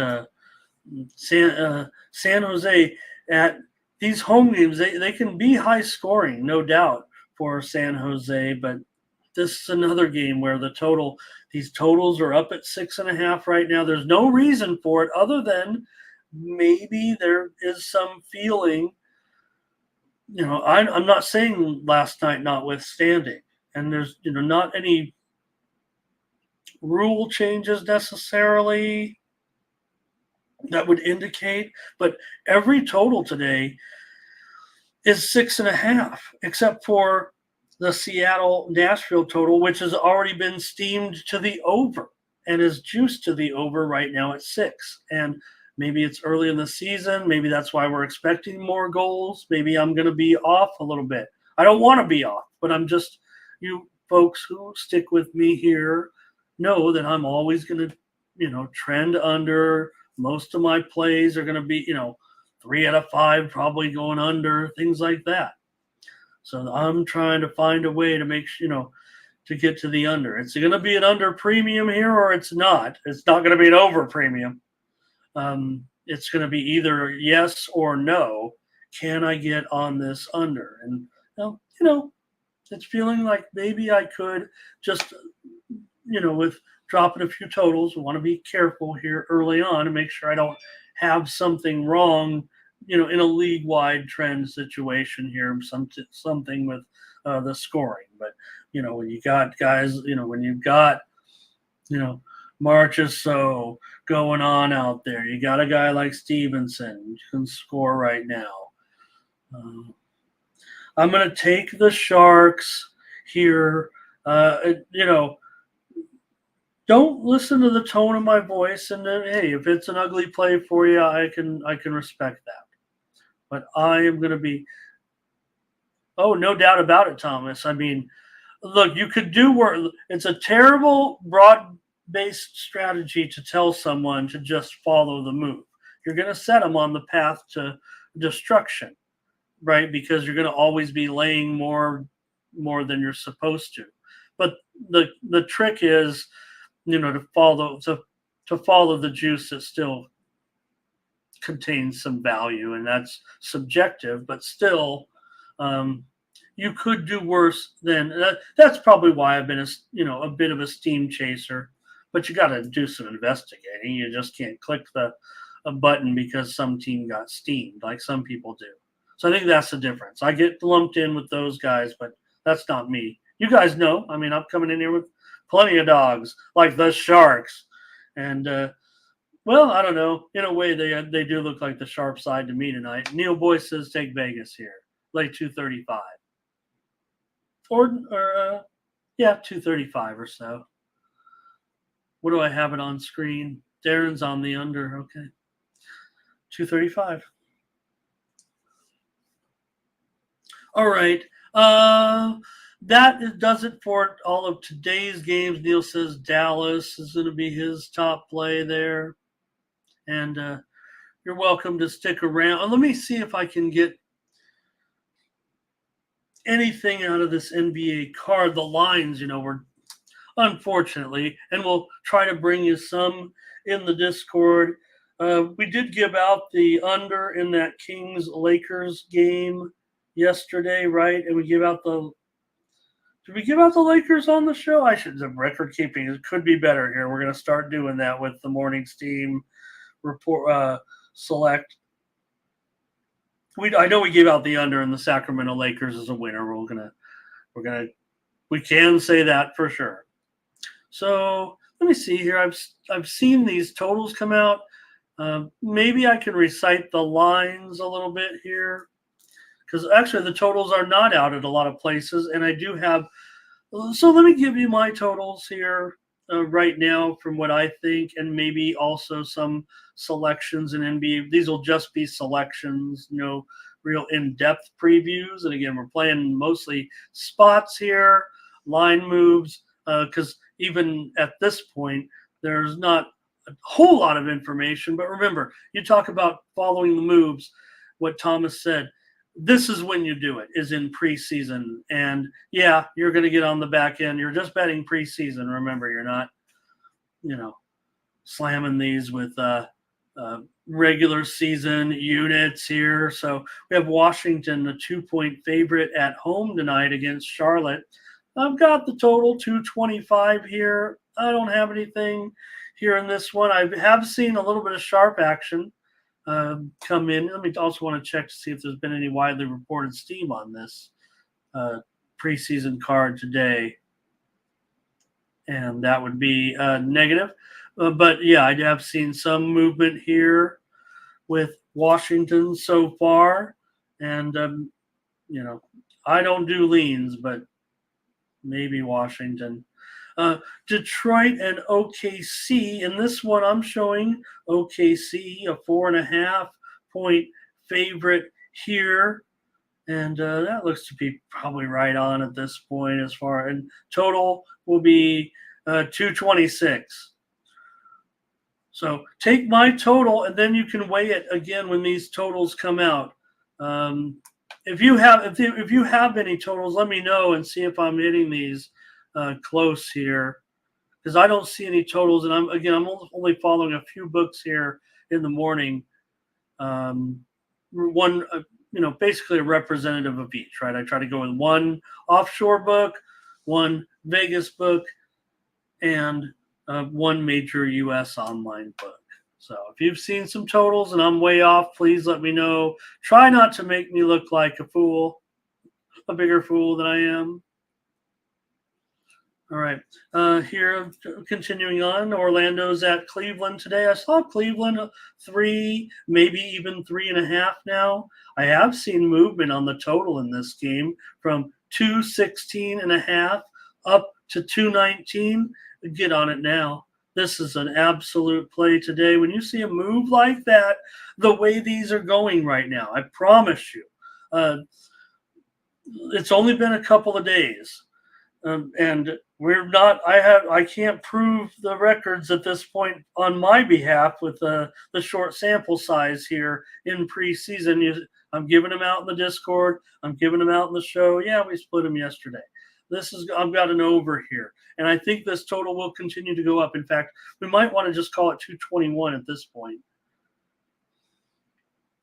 San Jose, at these home games, they can be high scoring, no doubt, for San Jose. But this is another game where these totals are up at 6.5 right now. There's no reason for it other than maybe there is some feeling. I'm not saying last night notwithstanding, and there's not any rule changes necessarily that would indicate, but every total today is 6.5, except for the Seattle-Nashville total, which has already been steamed to the over and is juiced to the over right now at 6. And maybe it's early in the season. Maybe that's why we're expecting more goals. Maybe I'm going to be off a little bit. I don't want to be off, but you folks who stick with me here know that I'm always going to, trend under. Most of my plays are going to be, 3 out of 5 probably going under, things like that. So I'm trying to find a way to make, to get to the under. It's going to be an under premium here, or it's not. It's not going to be an over premium. It's going to be either yes or no. Can I get on this under? And, it's feeling like maybe I could just, with dropping a few totals. We want to be careful here early on and make sure I don't have something wrong, in a league-wide trend situation here, something with the scoring. But, when you got guys, when you've got, Marchessault going on out there, you got a guy like Stevenson who can score right now. I'm going to take the Sharks here. Don't listen to the tone of my voice, and then, hey, if it's an ugly play for you, I can respect that. But I am going to be, no doubt about it, Thomas. I mean, look, you could do work. It's a terrible broad-based strategy to tell someone to just follow the move. You're going to set them on the path to destruction, right? Because you're going to always be laying more than you're supposed to. But the trick is, to follow the juice that still contains some value, and that's subjective, but still, you could do worse than that. That's probably why I've been a bit of a steam chaser. But you got to do some investigating. You just can't click a button because some team got steamed, like some people do. So I think that's the difference. I get lumped in with those guys, but that's not me. You guys know. I mean, I'm coming in here with plenty of dogs like the Sharks. And well, I don't know. In a way, they do look like the sharp side to me tonight. Neil Boyce says take Vegas here, lay 235, or yeah, 235 or so. What do I have it on screen? Darren's on the under. Okay, 235. All right. That does it for all of today's games. Neil says Dallas is going to be his top play there. And you're welcome to stick around. Let me see if I can get anything out of this NBA card. The lines, were unfortunately, and we'll try to bring you some in the Discord. We did give out the under in that Kings-Lakers game yesterday, right? And we give out the Did we give out the Lakers on the show? I should have record keeping. It could be better here. We're going to start doing that with the morning's team report select. I know we gave out the under in the Sacramento Lakers as a winner. We can say that for sure. So let me see here. I've seen these totals come out. Maybe I can recite the lines a little bit here, because actually the totals are not out at a lot of places, and I do have. So let me give you my totals here right now from what I think, and maybe also some selections in NBA. These will just be selections, no real in-depth previews. And again, we're playing mostly spots here, line moves, because even at this point, there's not a whole lot of information. But remember, you talk about following the moves, what Thomas said. This is when you do it, is in preseason. And yeah, you're going to get on the back end. You're just betting preseason. Remember, you're not, slamming these with regular season units here. So we have Washington, the 2-point favorite at home tonight against Charlotte. I've got the total 225 here. I don't have anything here in this one. I have seen a little bit of sharp action come in. Let me also want to check to see if there's been any widely reported steam on this preseason card today. And that would be negative. But yeah, I have seen some movement here with Washington so far. And, I don't do leans, but maybe Washington. Detroit and OKC. In this one, I'm showing OKC a 4.5-point favorite here. And that looks to be probably right on at this point as far. And total will be 226. So take my total, and then you can weigh it again when these totals come out. If you have any totals, let me know and see if I'm hitting these close here, because I don't see any totals, and I'm only following a few books here in the morning. One, basically a representative of each, right? I try to go with one offshore book, one Vegas book, and one major U.S. online book. So if you've seen some totals and I'm way off, please let me know. Try not to make me look like a fool, a bigger fool than I am. All right. Here, continuing on, Orlando's at Cleveland today. I saw Cleveland 3, maybe even 3.5 now. I have seen movement on the total in this game from 216.5 up to 219. Get on it now. This is an absolute play today. When you see a move like that, the way these are going right now, I promise you, it's only been a couple of days. And we're not. I can't prove the records at this point on my behalf with the short sample size here in preseason. I'm giving them out in the Discord. I'm giving them out in the show. Yeah, we split them yesterday. I've got an over here, and I think this total will continue to go up. In fact, we might want to just call it 221 at this point.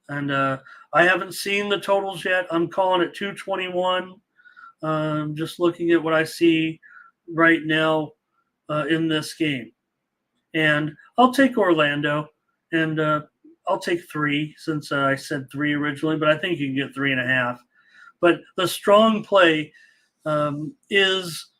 And I haven't seen the totals yet. I'm calling it 221. Just looking at what I see right now in this game. And I'll take Orlando, and I'll take 3 since I said 3 originally, but I think you can get 3.5. But the strong play is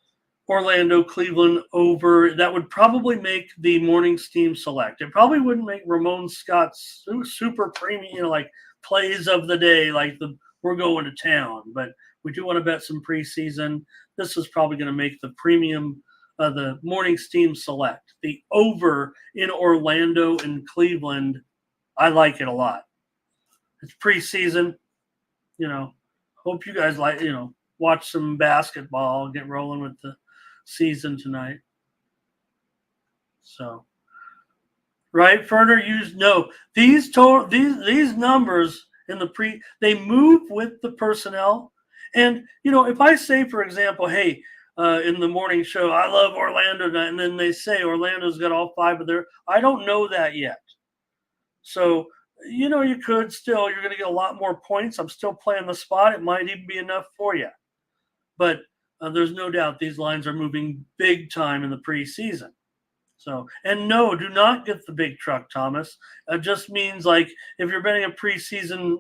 Orlando, Cleveland over. That would probably make the morning steam select. It probably wouldn't make Ramon Scott's super premium, like plays of the day, like we're going to town. But we do want to bet some preseason. This is probably going to make the premium, the morning steam select. The over in Orlando and Cleveland, I like it a lot. It's preseason, Hope you guys watch some basketball, get rolling with the season tonight. So, right, Ferner, these numbers in the they move with the personnel. And if I say, for example, hey, in the morning show, I love Orlando, and then they say Orlando's got all 5 of their, I don't know that yet. So you're going to get a lot more points. I'm still playing the spot. It might even be enough for you. But there's no doubt these lines are moving big time in the preseason. So, and no, do not get the big truck, Thomas. It just means, like, if you're betting a preseason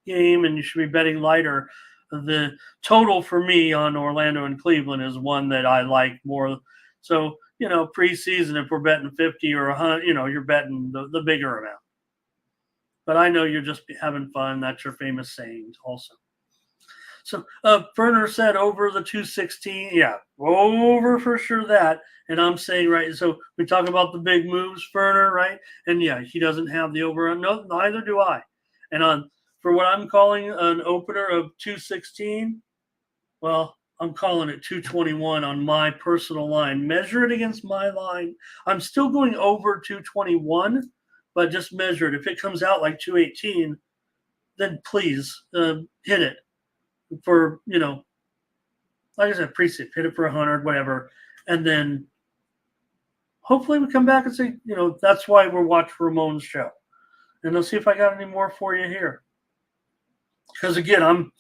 game and you should be betting lighter, the total for me on Orlando and Cleveland is one that I like more. So, preseason, if we're betting 50 or 100, you're betting the bigger amount. But I know you're just having fun. That's your famous saying also. So Ferner said over the 216. Yeah, over for sure that. And I'm saying, right, so we talk about the big moves, Ferner, right? And yeah, he doesn't have the over. No, neither do I. And for what I'm calling an opener of 216, well, I'm calling it 221 on my personal line. Measure it against my line. I'm still going over 221, but just measure it. If it comes out like 218, then please hit it for, like I said, preset, hit it for 100, whatever. And then hopefully we come back and say, that's why we're watching Ramon's show. And let's see if I got any more for you here. Because again, I'm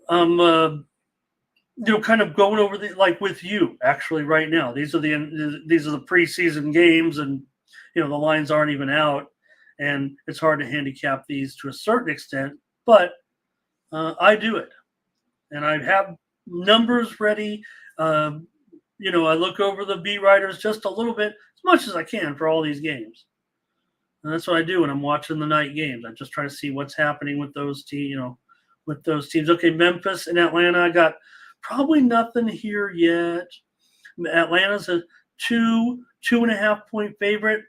kind of going over with you actually right now. These are the preseason games, and the lines aren't even out, and it's hard to handicap these to a certain extent. But I do it, and I have numbers ready. I look over the beat writers just a little bit, as much as I can for all these games. And that's what I do when I'm watching the night games. I just try to see what's happening with those teams. Okay, Memphis and Atlanta, I got probably nothing here yet. Atlanta's a 2.5 point favorite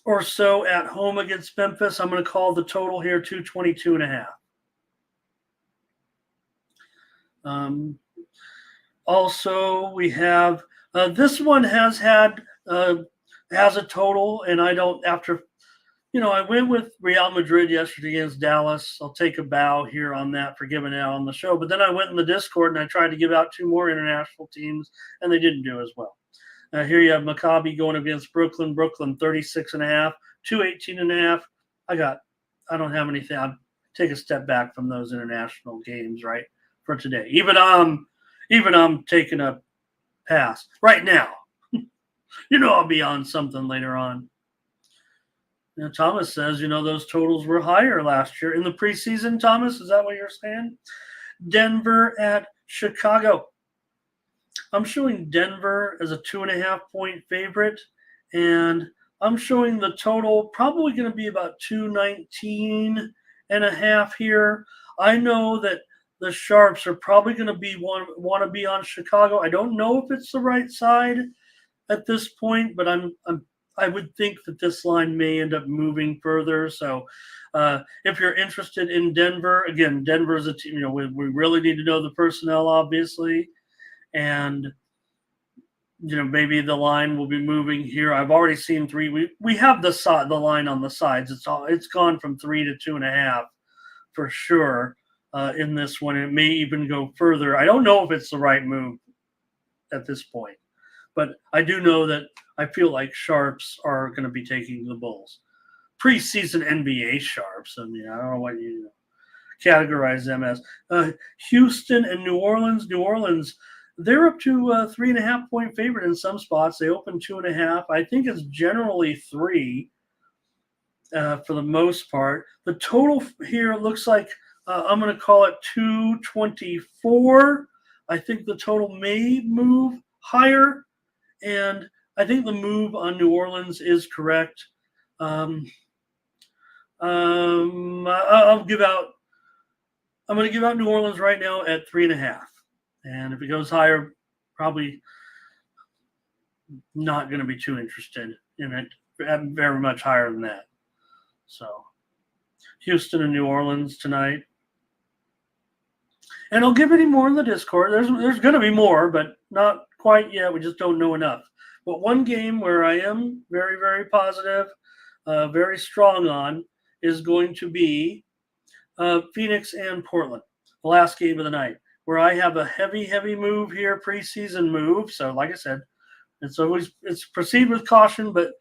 or so at home against Memphis. I'm going to call the total here 222.5. Also, we have this one has a total, and I don't after. I went with Real Madrid yesterday against Dallas. I'll take a bow here on that for giving it out on the show. But then I went in the Discord and I tried to give out 2 more international teams, and they didn't do as well. Here you have Maccabi going against Brooklyn. Brooklyn 36.5, 218.5. I don't have anything. I'll take a step back from those international games right for today. Even I'm taking a pass right now. I'll be on something later on. Thomas says, those totals were higher last year in the preseason. Thomas, is that what you're saying? Denver at Chicago. I'm showing Denver as a 2.5 point favorite, and I'm showing the total probably going to be about 219.5 here. I know that the Sharps are probably going to want to be on Chicago. I don't know if it's the right side at this point, but I would think that this line may end up moving further. So if you're interested in Denver, again, Denver's a team, we really need to know the personnel, obviously. And, maybe the line will be moving here. I've already seen 3. We have the line on the sides. It's gone from 3 to 2.5 for sure in this one. It may even go further. I don't know if it's the right move at this point. But I do know that I feel like Sharps are going to be taking the Bulls. Preseason NBA Sharps. I don't know what you categorize them as. Houston and New Orleans. New Orleans, they're up to 3.5 point favorite in some spots. They open 2.5. I think it's generally 3 for the most part. The total here looks like I'm going to call it 224. I think the total may move higher, and I think the move on New Orleans is correct. I'll give out. I'm going to give out New Orleans right now at 3.5, and if it goes higher, probably not going to be too interested in it. Very much higher than that. So, Houston and New Orleans tonight. And I'll give any more in the Discord. There's going to be more, but not quite yet. We just don't know enough. But one game where I am very, very positive, very strong on, is going to be Phoenix and Portland, the last game of the night, where I have a heavy, heavy move here, preseason move. So, like I said, it's proceed with caution, but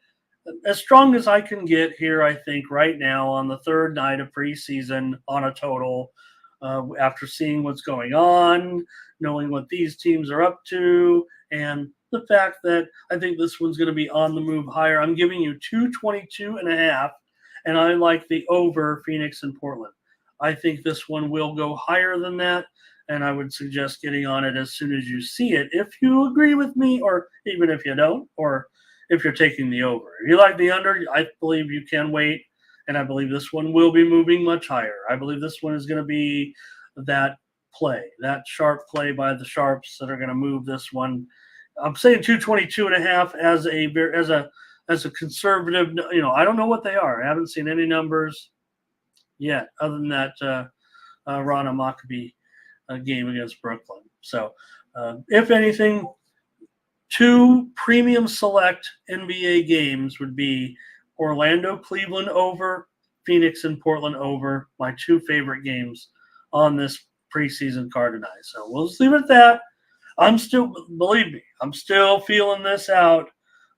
as strong as I can get here, I think right now on the third night of preseason on a total, after seeing what's going on, knowing what these teams are up to, and the fact that I think this one's going to be on the move higher. I'm giving you 222.5, and I like the over Phoenix and Portland. I think this one will go higher than that, and I would suggest getting on it as soon as you see it, if you agree with me, or even if you don't, or if you're taking the over. If you like the under, I believe you can wait, and I believe this one will be moving much higher. I believe this one is going to be that play, that sharp play by the Sharps that are going to move this one. I'm saying 222.5 as a conservative. I don't know what they are. I haven't seen any numbers yet, other than that Rana Maccabi game against Brooklyn. So, if anything, two premium select NBA games would be Orlando, Cleveland over, Phoenix and Portland over, my two favorite games on this preseason card tonight. So we'll just leave it at that. Believe me, I'm still feeling this out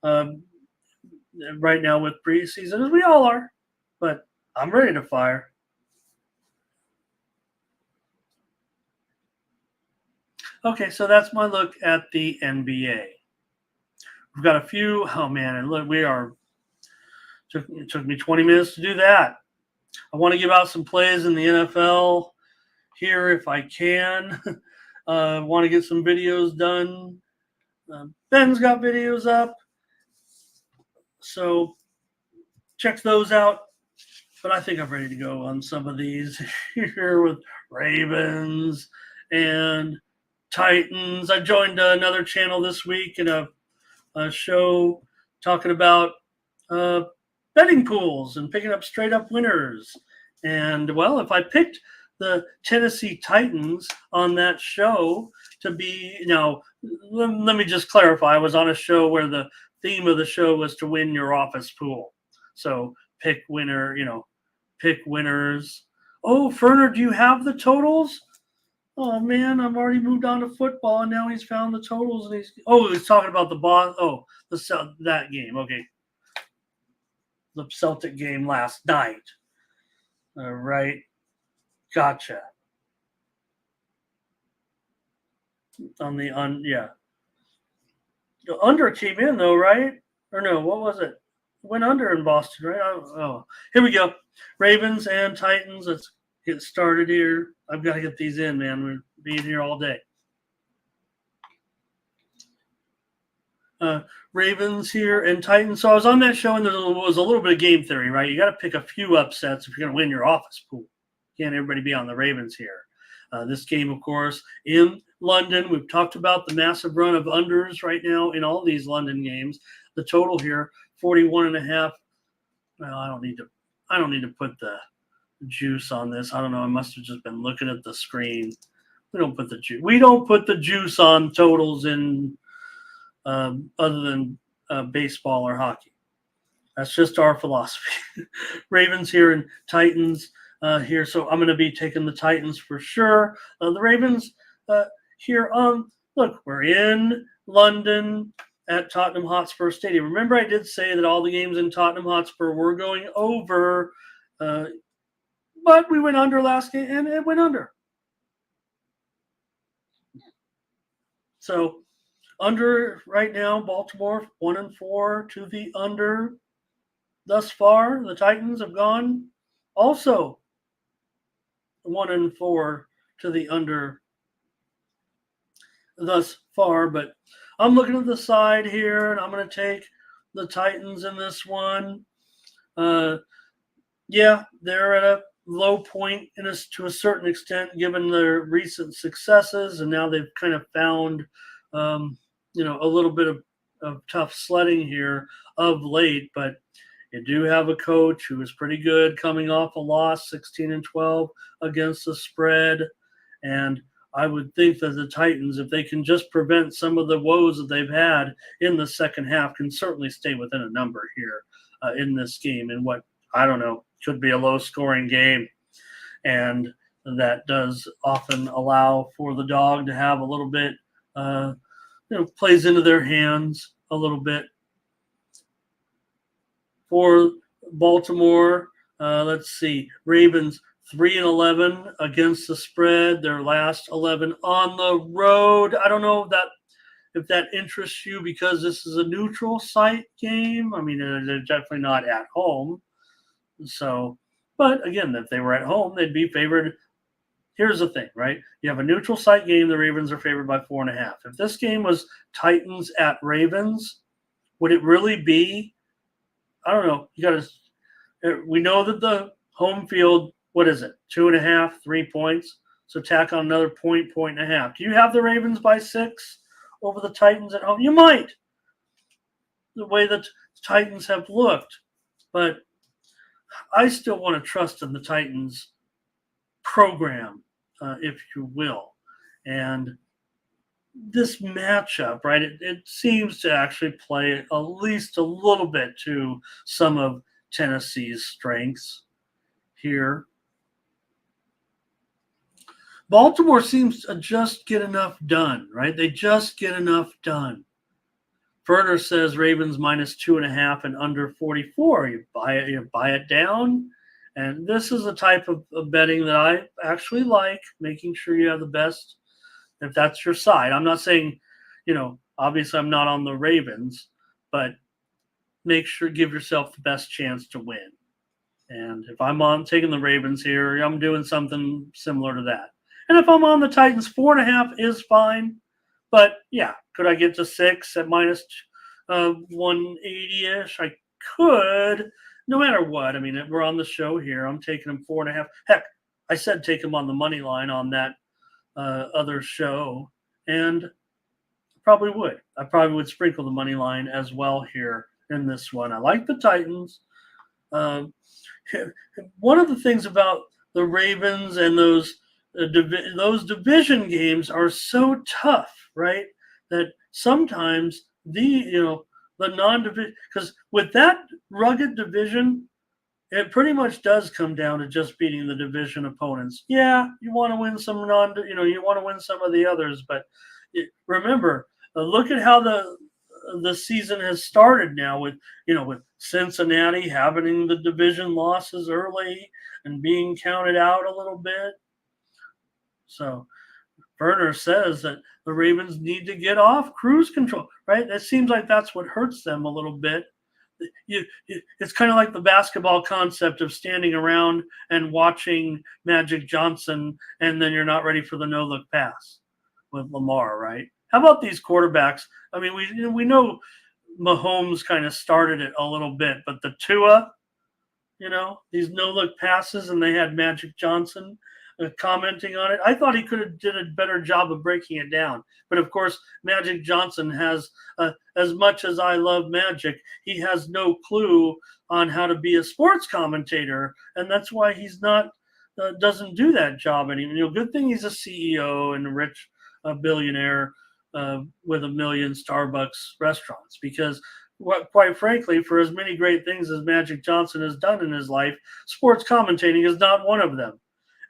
right now with preseason, as we all are, but I'm ready to fire. Okay, so that's my look at the NBA. We've got a few. Oh man, and look, it took me 20 minutes to do that. I want to give out some plays in the NFL here if I can. Want to get some videos done. Ben's got videos up, so check those out. But I think I'm ready to go on some of these here with Ravens and Titans. I joined another channel this week in a show talking about betting pools and picking up straight up winners. And well, if I picked the Tennessee Titans on that show to be, let me just clarify. I was on a show where the theme of the show was to win your office pool. So pick winners. Oh, Ferner, do you have the totals? Oh man, I've already moved on to football, and now he's found the totals, and he's talking about the boss. Oh, that game. Okay, the Celtic game last night. All right, gotcha. Yeah, the under came in though, right? Or no? What was it? Went under in Boston, right? Oh, here we go. Ravens and Titans. Let's get started here. I've got to get these in, man. We're being here all day. Ravens here and Titans. So I was on that show, and there was a little bit of game theory, right? You got to pick a few upsets if you're going to win your office pool. Can't everybody be on the Ravens here? This game, of course, in London. We've talked about the massive run of unders right now in all these London games. The total here, 41.5. Well, I don't need to put the juice on this. I don't know. I must have just been looking at the screen. We don't put the juice on totals in other than baseball or hockey. That's just our philosophy. Ravens here and Titans here. So I'm going to be taking the Titans for sure. The Ravens here. Look, we're in London at Tottenham Hotspur Stadium. Remember, I did say that all the games in Tottenham Hotspur were going over, but we went under last game, and it went under. So under right now, Baltimore 1-4 to the under. Thus far, the Titans have gone also 1-4 to the under thus far. But I'm looking at the side here, and I'm going to take the Titans in this one. Yeah, they're at a low point to a certain extent, given their recent successes, and now they've kind of found, a little bit of tough sledding here of late. But you do have a coach who is pretty good, coming off a loss, 16-12 against the spread, and I would think that the Titans, if they can just prevent some of the woes that they've had in the second half, can certainly stay within a number here in this game. In what, I don't know, should be a low-scoring game, and that does often allow for the dog to have a little bit, plays into their hands a little bit. For Baltimore, let's see, Ravens 3-11 against the spread. Their last 11 on the road. I don't know if that interests you, because this is a neutral site game. I mean, they're definitely not at home. So, but again, if they were at home, they'd be favored. Here's the thing, right? You have a neutral site game. The Ravens are favored by 4.5. If this game was Titans at Ravens, would it really be? I don't know. We know that the home field, what is it? 2.5, 3 points. So tack on another point and a half. Do you have the Ravens by 6 over the Titans at home? You might, the way that the Titans have looked. But I still want to trust in the Titans program, if you will. And this matchup, right, it seems to actually play at least a little bit to some of Tennessee's strengths here. Baltimore seems to just get enough done, right? They just get enough done. Ferner says Ravens -2.5 and under 44. You buy it down. And this is a type of betting that I actually like, making sure you have the best, if that's your side. I'm not saying, obviously I'm not on the Ravens, but make sure, give yourself the best chance to win. And if I'm taking the Ravens here, I'm doing something similar to that. And if I'm on the Titans, 4.5 is fine. But yeah, could I get to 6 at minus 180-ish? I could, no matter what. I mean, we're on the show here. I'm taking them 4.5. Heck, I said take them on the money line on that other show, and I probably would sprinkle the money line as well here in this one. I like the Titans. One of the things about the Ravens and those division games are so tough, right? That sometimes the non-division, because with that rugged division, it pretty much does come down to just beating the division opponents. Yeah, you want to win some you want to win some of the others, but remember, look at how the season has started now with Cincinnati having the division losses early and being counted out a little bit. So Werner says that the Ravens need to get off cruise control, right? It seems like that's what hurts them a little bit. It's kind of like the basketball concept of standing around and watching Magic Johnson, and then you're not ready for the no-look pass with Lamar, right? How about these quarterbacks? I mean, we know Mahomes kind of started it a little bit, but the Tua, these no-look passes, and they had Magic Johnson commenting on it. I thought he could have did a better job of breaking it down. But of course, Magic Johnson has, as much as I love Magic, he has no clue on how to be a sports commentator, and that's why he's not doesn't do that job anymore. Good thing he's a CEO and a rich billionaire with 1 million Starbucks restaurants, because quite frankly, for as many great things as Magic Johnson has done in his life, sports commentating is not one of them.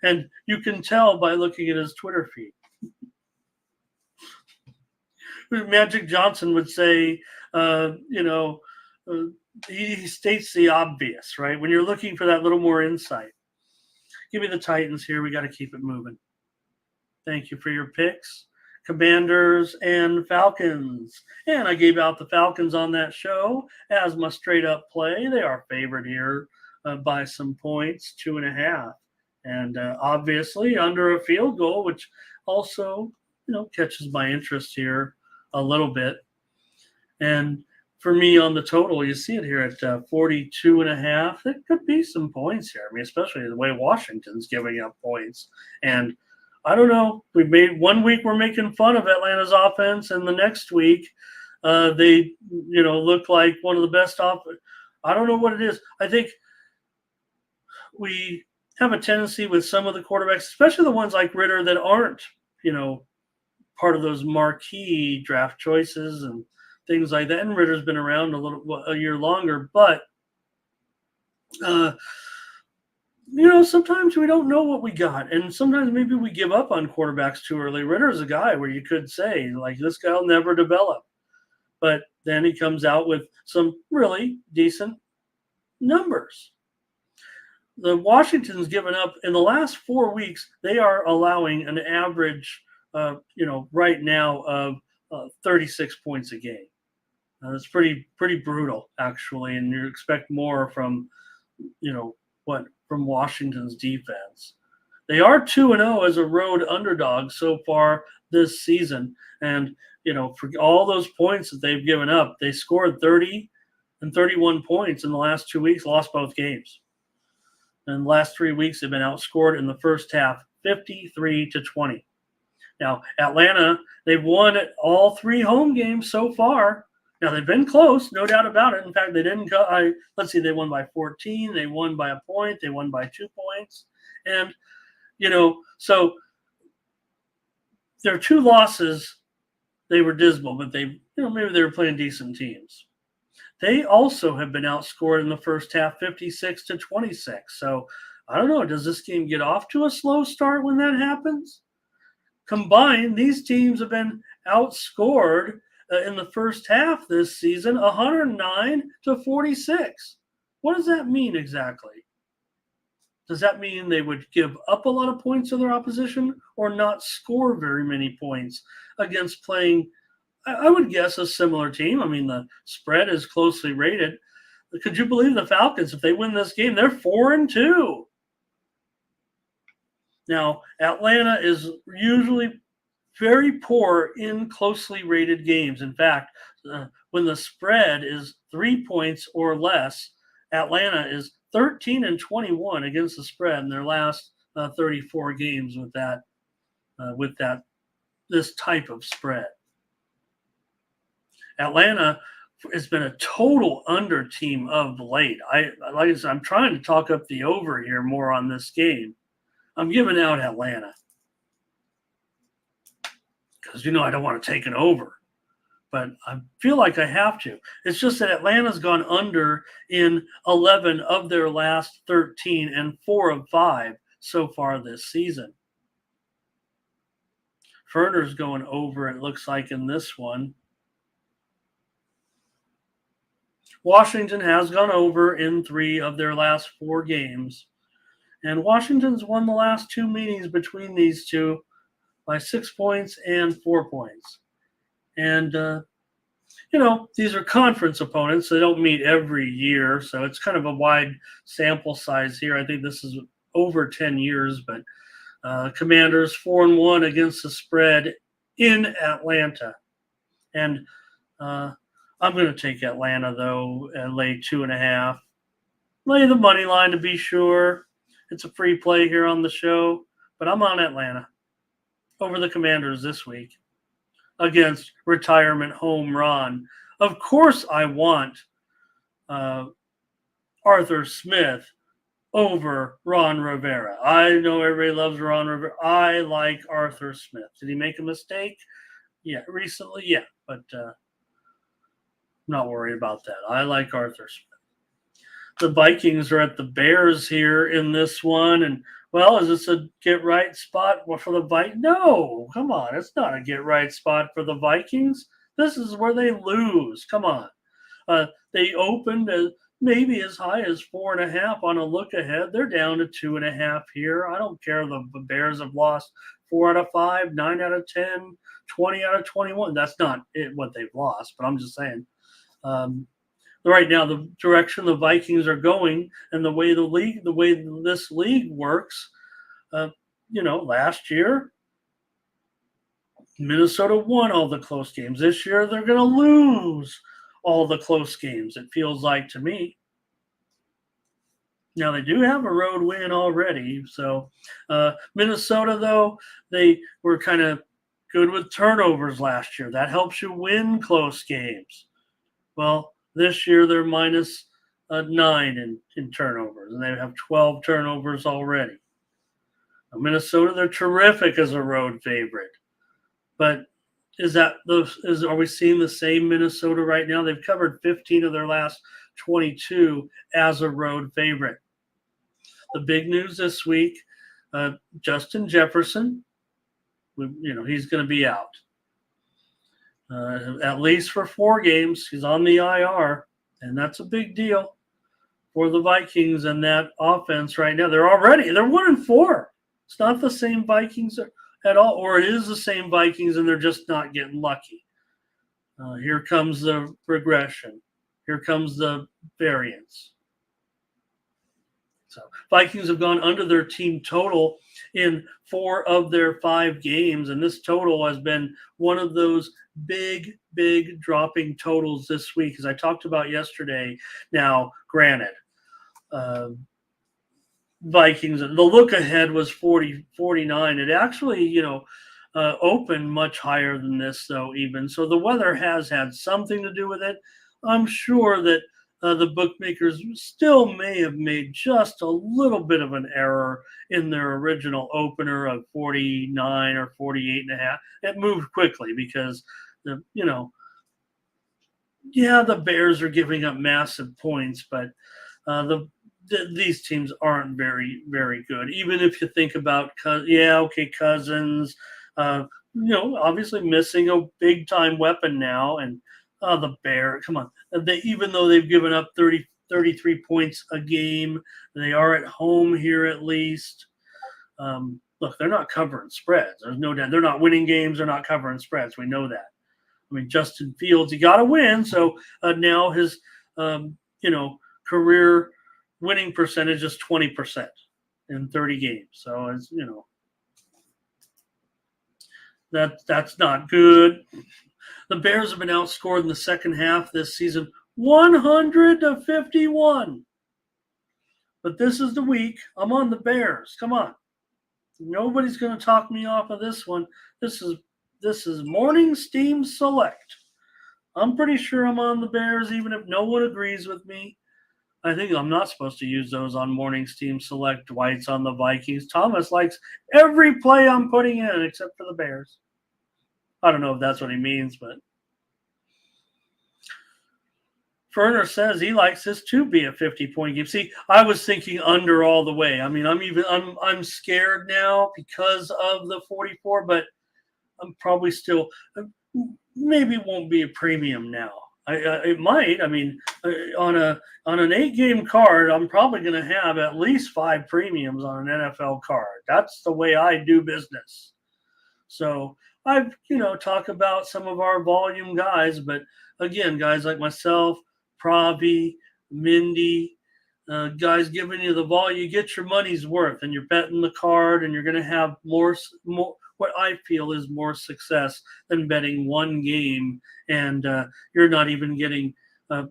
And you can tell by looking at his Twitter feed. Magic Johnson would say, he states the obvious, right? When you're looking for that little more insight. Give me the Titans here. We got to keep it moving. Thank you for your picks. Commanders and Falcons. And I gave out the Falcons on that show as my straight-up play. They are favored here by some points, 2.5. And obviously under a field goal, which also catches my interest here a little bit. And for me on the total, you see it here at 42.5. It could be some points here. I mean, especially the way Washington's giving up points. And I don't know. We made 1 week we're making fun of Atlanta's offense, and the next week they look like one of the best I don't know what it is. I think we have a tendency with some of the quarterbacks, especially the ones like Ridder that aren't part of those marquee draft choices and things like that. And Ritter's been around a year longer, but sometimes we don't know what we got, and sometimes maybe we give up on quarterbacks too early. Ritter's a guy where you could say, like, this guy will never develop, but then he comes out with some really decent numbers. The Washington's given up in the last 4 weeks. They are allowing an average, right now of 36 points a game. That's pretty brutal, actually, and you expect more from, from Washington's defense. They are 2-0 as a road underdog so far this season, and for all those points that they've given up, they scored 30 and 31 points in the last 2 weeks, lost both games. And the last 3 weeks, they've been outscored in the first half 53-20. Now, Atlanta, they've won all 3 home games so far. Now, they've been close, no doubt about it. In fact, they didn't go. Let's see, they won by 14. They won by a point. They won by 2 points. And, so their 2 losses, they were dismal, but maybe they were playing decent teams. They also have been outscored in the first half 56-26. So I don't know. Does this game get off to a slow start when that happens? Combined, these teams have been outscored in the first half this season 109-46. What does that mean exactly? Does that mean they would give up a lot of points to their opposition or not score very many points against playing, I would guess, a similar team? I mean, the spread is closely rated. Could you believe the Falcons, if they win this game, they're 4-2. Now, Atlanta is usually very poor in closely rated games. In fact, when the spread is 3 points or less, Atlanta is 13-21 against the spread in their last 34 games with this type of spread. Atlanta has been a total under team of late. Like I said, I'm trying to talk up the over here more on this game. I'm giving out Atlanta because I don't want to take an over, but I feel like I have to. It's just that Atlanta's gone under in 11 of their last 13 and 4 of 5 so far this season. Furner's going over, it looks like, in this one. Washington has gone over in 3 of their last 4 games. And Washington's won the last 2 meetings between these two by 6 points and 4 points. And, these are conference opponents. They don't meet every year. So it's kind of a wide sample size here. I think this is over 10 years. But Commanders 4-1 against the spread in Atlanta. And I'm going to take Atlanta, though, and lay 2.5. Lay the money line to be sure. It's a free play here on the show, but I'm on Atlanta over the Commanders this week against retirement home Ron. Of course, I want Arthur Smith over Ron Rivera. I know everybody loves Ron Rivera. I like Arthur Smith. Did he make a mistake? Yeah, recently, yeah, but I'm not worried about that. I like Arthur Smith. The Vikings are at the Bears here in this one. And, well, is this a get-right spot for the Vikings? No, come on. It's not a get-right spot for the Vikings. This is where they lose. Come on. They opened maybe as high as 4.5 on a look ahead. They're down to 2.5 here. I don't care. The Bears have lost 4 out of 5, 9 out of 10, 20 out of 21. That's not what they've lost, but I'm just saying. Right now, the direction the Vikings are going and the way this league works, last year, Minnesota won all the close games. This year, they're going to lose all the close games, it feels like to me. Now, they do have a road win already. So, Minnesota, though, they were kind of good with turnovers last year. That helps you win close games. Well, this year, they're minus 9 in turnovers, and they have 12 turnovers already. Now, Minnesota, they're terrific as a road favorite. But are we seeing the same Minnesota right now? They've covered 15 of their last 22 as a road favorite. The big news this week, Justin Jefferson, he's going to be out. At least for 4 games. He's on the IR, and that's a big deal for the Vikings and that offense right now. They're 1-4. It's not the same Vikings at all, or it is the same Vikings and they're just not getting lucky. Here comes the regression. Here comes the variance. So Vikings have gone under their team total in 4 of their 5 games, and this total has been one of those big dropping totals this week, as I talked about yesterday. Now, granted, Vikings, the look ahead was 49. It actually, opened much higher than this, though, even. So the weather has had something to do with it. I'm sure that the bookmakers still may have made just a little bit of an error in their original opener of 49 or 48.5. It moved quickly because, the Bears are giving up massive points, but these teams aren't very, very good. Even if you think about, Cousins, obviously missing a big-time weapon now, and the Bears, come on. Even though they've given up 33 points a game, they are at home here at least. Look, they're not covering spreads. There's no doubt. They're not winning games. They're not covering spreads. We know that. I mean, Justin Fields, he got to win. So now his, career winning percentage is 20% in 30 games. So it's, that's not good. The Bears have been outscored in the second half this season 100-51. But this is the week. I'm on the Bears. Come on. Nobody's going to talk me off of this one. This is Morning Steam Select. I'm pretty sure I'm on the Bears, even if no one agrees with me. I think I'm not supposed to use those on Morning Steam Select. Dwight's on the Vikings. Thomas likes every play I'm putting in except for the Bears. I don't know if that's what he means, but Ferner says he likes this to be a 50-point game. See, I was thinking under all the way. I mean, I'm scared now because of the 44, but I'm probably still maybe won't be a premium now. It might. I mean, on an 8-game card, I'm probably going to have at least 5 premiums on an NFL card. That's the way I do business. So I've talk about some of our volume guys, but again, guys like myself, Pravi, Mindy, guys giving you the volume, you get your money's worth, and you're betting the card, and you're going to have more. What I feel is more success than betting one game, and you're not even getting. If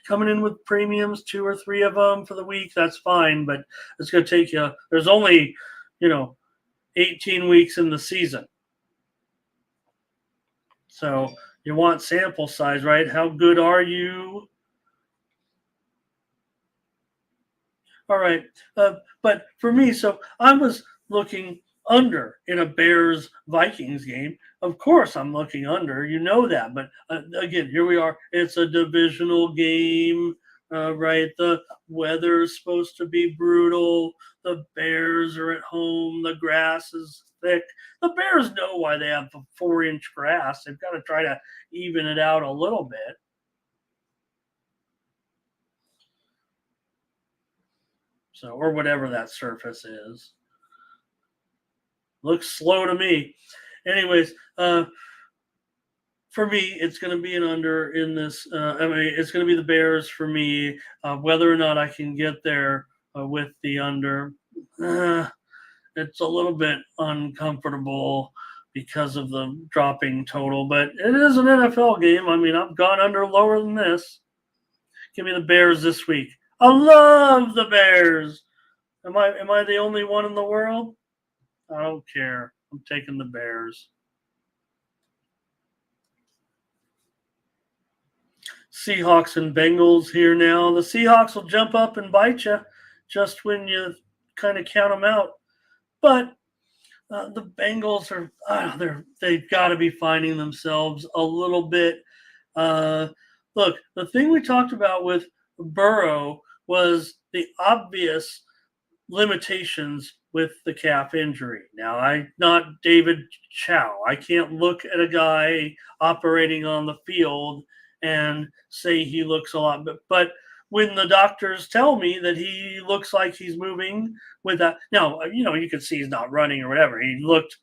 coming in with premiums, 2 or 3 of them for the week, that's fine, but it's going to take you. There's only 18 weeks in the season, so you want sample size, right? How good are you? All right. But for me, so I was looking under in a Bears-Vikings game. Of course, I'm looking under. You know that. But again, here we are. It's a divisional game, right? The weather is supposed to be brutal. The Bears are at home. The grass is thick. The Bears know why they have 4-inch grass. They've got to try to even it out a little bit. So, or whatever that surface is. Looks slow to me. Anyways, for me, it's going to be an under in this. It's going to be the Bears for me. Whether or not I can get there with the under, it's a little bit uncomfortable because of the dropping total, but it is an NFL game. I mean, I've gone under lower than this. Give me the Bears this week. I love the Bears. Am I the only one in the world? I don't care. I'm taking the Bears. Seahawks and Bengals here now. The Seahawks will jump up and bite you just when you kind of count them out. But the Bengals are they've got to be finding themselves a little bit. Look, the thing we talked about with Burrow was the obvious limitations with the calf injury. Now, I'm not David Chow. I can't look at a guy operating on the field and say he looks a lot, but when the doctors tell me that he looks like he's moving with that, now you can see he's not running or whatever. He looked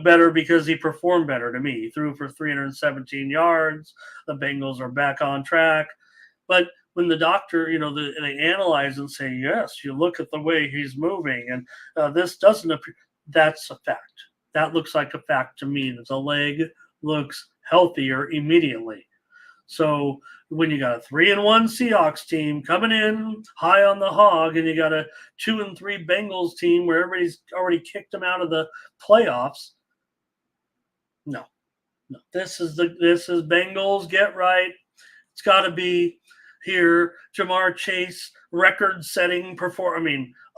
better because he performed better to me. He threw for 317 yards. The Bengals are back on track, but when the doctor, they analyze and say, yes, you look at the way he's moving, and this doesn't appear. That's a fact. That looks like a fact to me. That the leg looks healthier immediately. So when you got a 3-1 Seahawks team coming in high on the hog, and you got a 2-3 Bengals team where everybody's already kicked them out of the playoffs, no. This is Bengals. Get right. It's got to be here. Jamar Chase, record-setting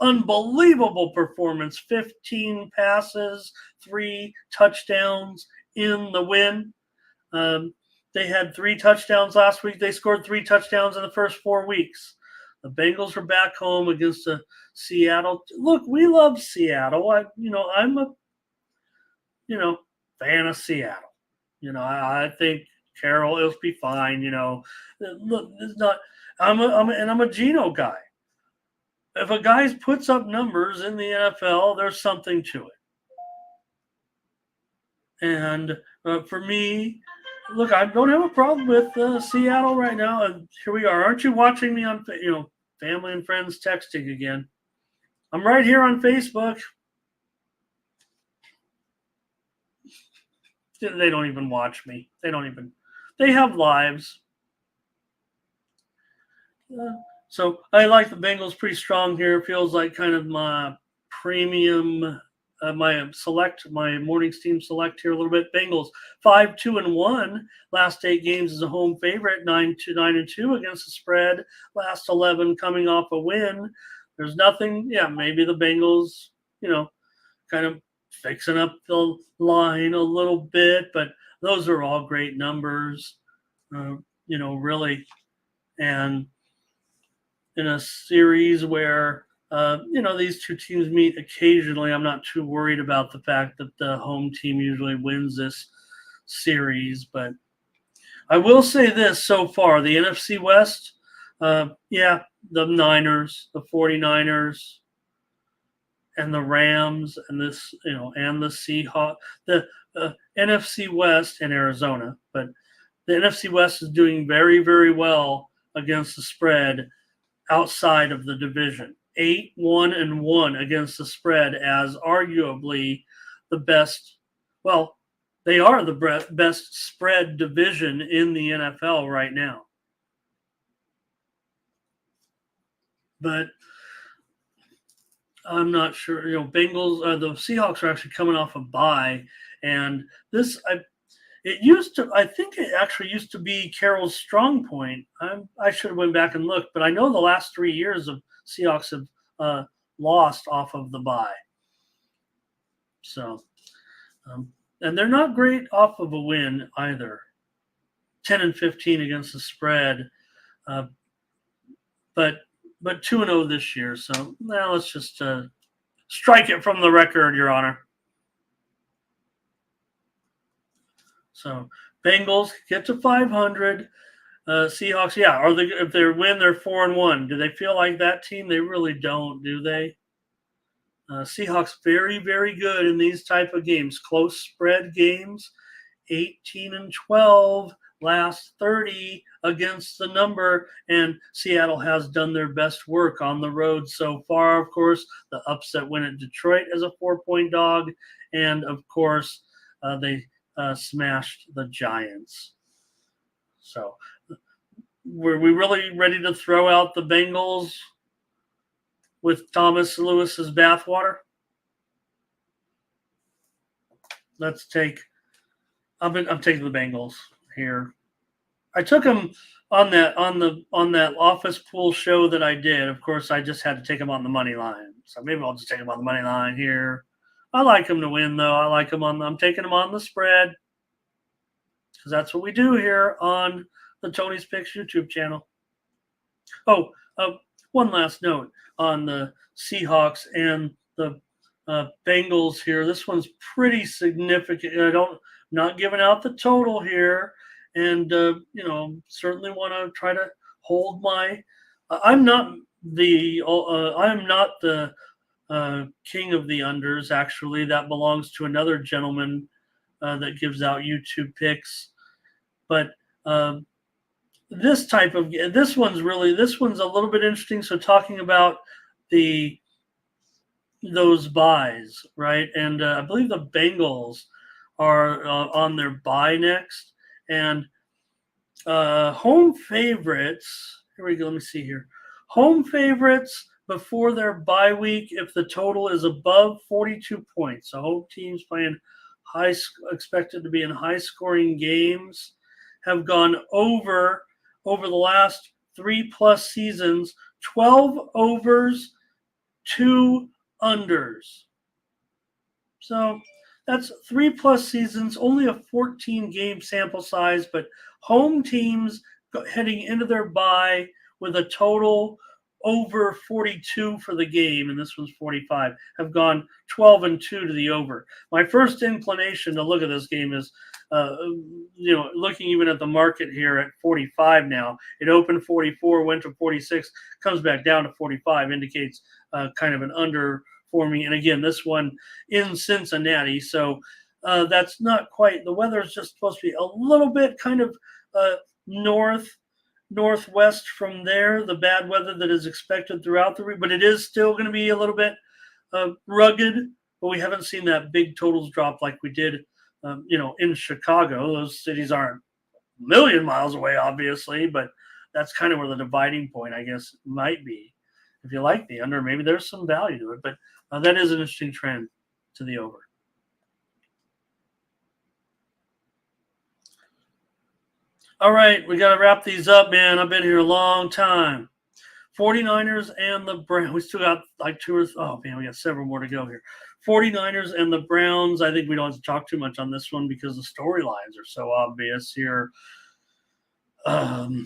unbelievable performance. 15 passes, 3 touchdowns in the win. They had 3 touchdowns last week. They scored 3 touchdowns in the first 4 weeks. The Bengals are back home against Seattle. Look, we love Seattle. I'm a fan of Seattle. I think Carroll will be fine. Look, it's not. I'm a Geno guy. If a guy puts up numbers in the NFL, there's something to it. And for me, look, I don't have a problem with Seattle right now. And here we are. Aren't you watching me on family and friends texting again? I'm right here on Facebook. They don't even watch me. They have lives. So I like the Bengals pretty strong here. It feels like kind of my premium, my morning's team select here a little bit. Bengals 5-2-1. Last 8 games as a home favorite, 9-2 against the spread. Last 11 coming off a win. There's nothing. Yeah, maybe the Bengals, kind of fixing up the line a little bit, but those are all great numbers, really. And in a series where, these two teams meet occasionally, I'm not too worried about the fact that the home team usually wins this series. But I will say this so far, the NFC West, the Niners, the 49ers, and the Rams, and and the Seahawks, the NFC West and Arizona. But the NFC West is doing very, very well against the spread outside of the division. 8-1-1 against the spread as arguably the best. Well, they are the best spread division in the NFL right now. But I'm not sure. Bengals, the Seahawks are actually coming off a bye, and this I think it actually used to be Carroll's strong point. I should have went back and looked, but I know the last 3 years of Seahawks have lost off of the bye. So, and they're not great off of a win either. 10-15 against the spread, but 2-0 this year. So now let's just strike it from the record, Your Honor. So Bengals get to 500. Seahawks, if they win, they're 4-1. Do they feel like that team? They really don't, do they? Seahawks very, very good in these type of games, close spread games. 18-12 last 30 against the number, and Seattle has done their best work on the road so far. Of course, the upset win at Detroit as a 4-point dog, and of course, they smashed the Giants. So, were we really ready to throw out the Bengals with Thomas Lewis's bathwater? Let's take. I'm taking the Bengals here. I took them on that office pool show that I did. Of course, I just had to take them on the money line. So maybe I'll just take them on the money line here. I like them to win, though. I like them on. I'm taking them on the spread because that's what we do here on the Tony's Picks YouTube channel. Oh, one last note on the Seahawks and the Bengals here. This one's pretty significant. Not giving out the total here, and certainly want to try to hold my. I'm not the king of the unders. Actually, that belongs to another gentleman that gives out YouTube picks. But this one's a little bit interesting. So talking about those buys, right? And I believe the Bengals are on their bye next, and home favorites. Here we go. Let me see here. Home favorites before their bye week, if the total is above 42 points. So home teams playing expected to be in high-scoring games, have gone over the last 3+ seasons, 12 overs, 2 unders. So that's 3+ seasons, only a 14-game sample size, but home teams heading into their bye with a total over 42 for the game, and this one's 45, have gone 12-2 to the over. My first inclination to look at this game is, looking even at the market here at 45 now. It opened 44, went to 46, comes back down to 45, indicates kind of an under for me. And again, this one in Cincinnati, so that's not quite. The weather is just supposed to be a little bit kind of northwest from there. The bad weather that is expected throughout the week, but it is still going to be a little bit rugged. But we haven't seen that big totals drop like we did, in Chicago. Those cities aren't a million miles away, obviously, but that's kind of where the dividing point, I guess, might be. If you like the under, maybe there's some value to it, but that is an interesting trend to the over. All right, we got to wrap these up, man. I've been here a long time. 49ers and the Browns. We still got like we got several more to go here. 49ers and the Browns. I think we don't have to talk too much on this one because the storylines are so obvious here. The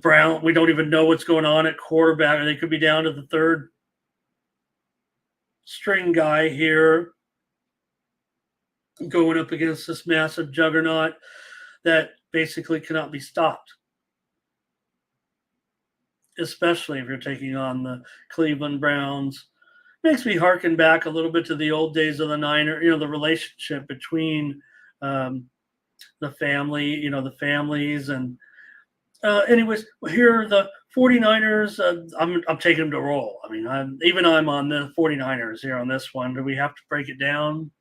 Browns, we don't even know what's going on at quarterback. They could be down to the third string guy here going up against this massive juggernaut that basically cannot be stopped, especially if you're taking on the Cleveland Browns. Makes me harken back a little bit to the old days of the Niners, the relationship between the family, the families. And anyways, here are the 49ers. I'm taking them to roll. I mean, I'm on the 49ers here on this one. Do we have to break it down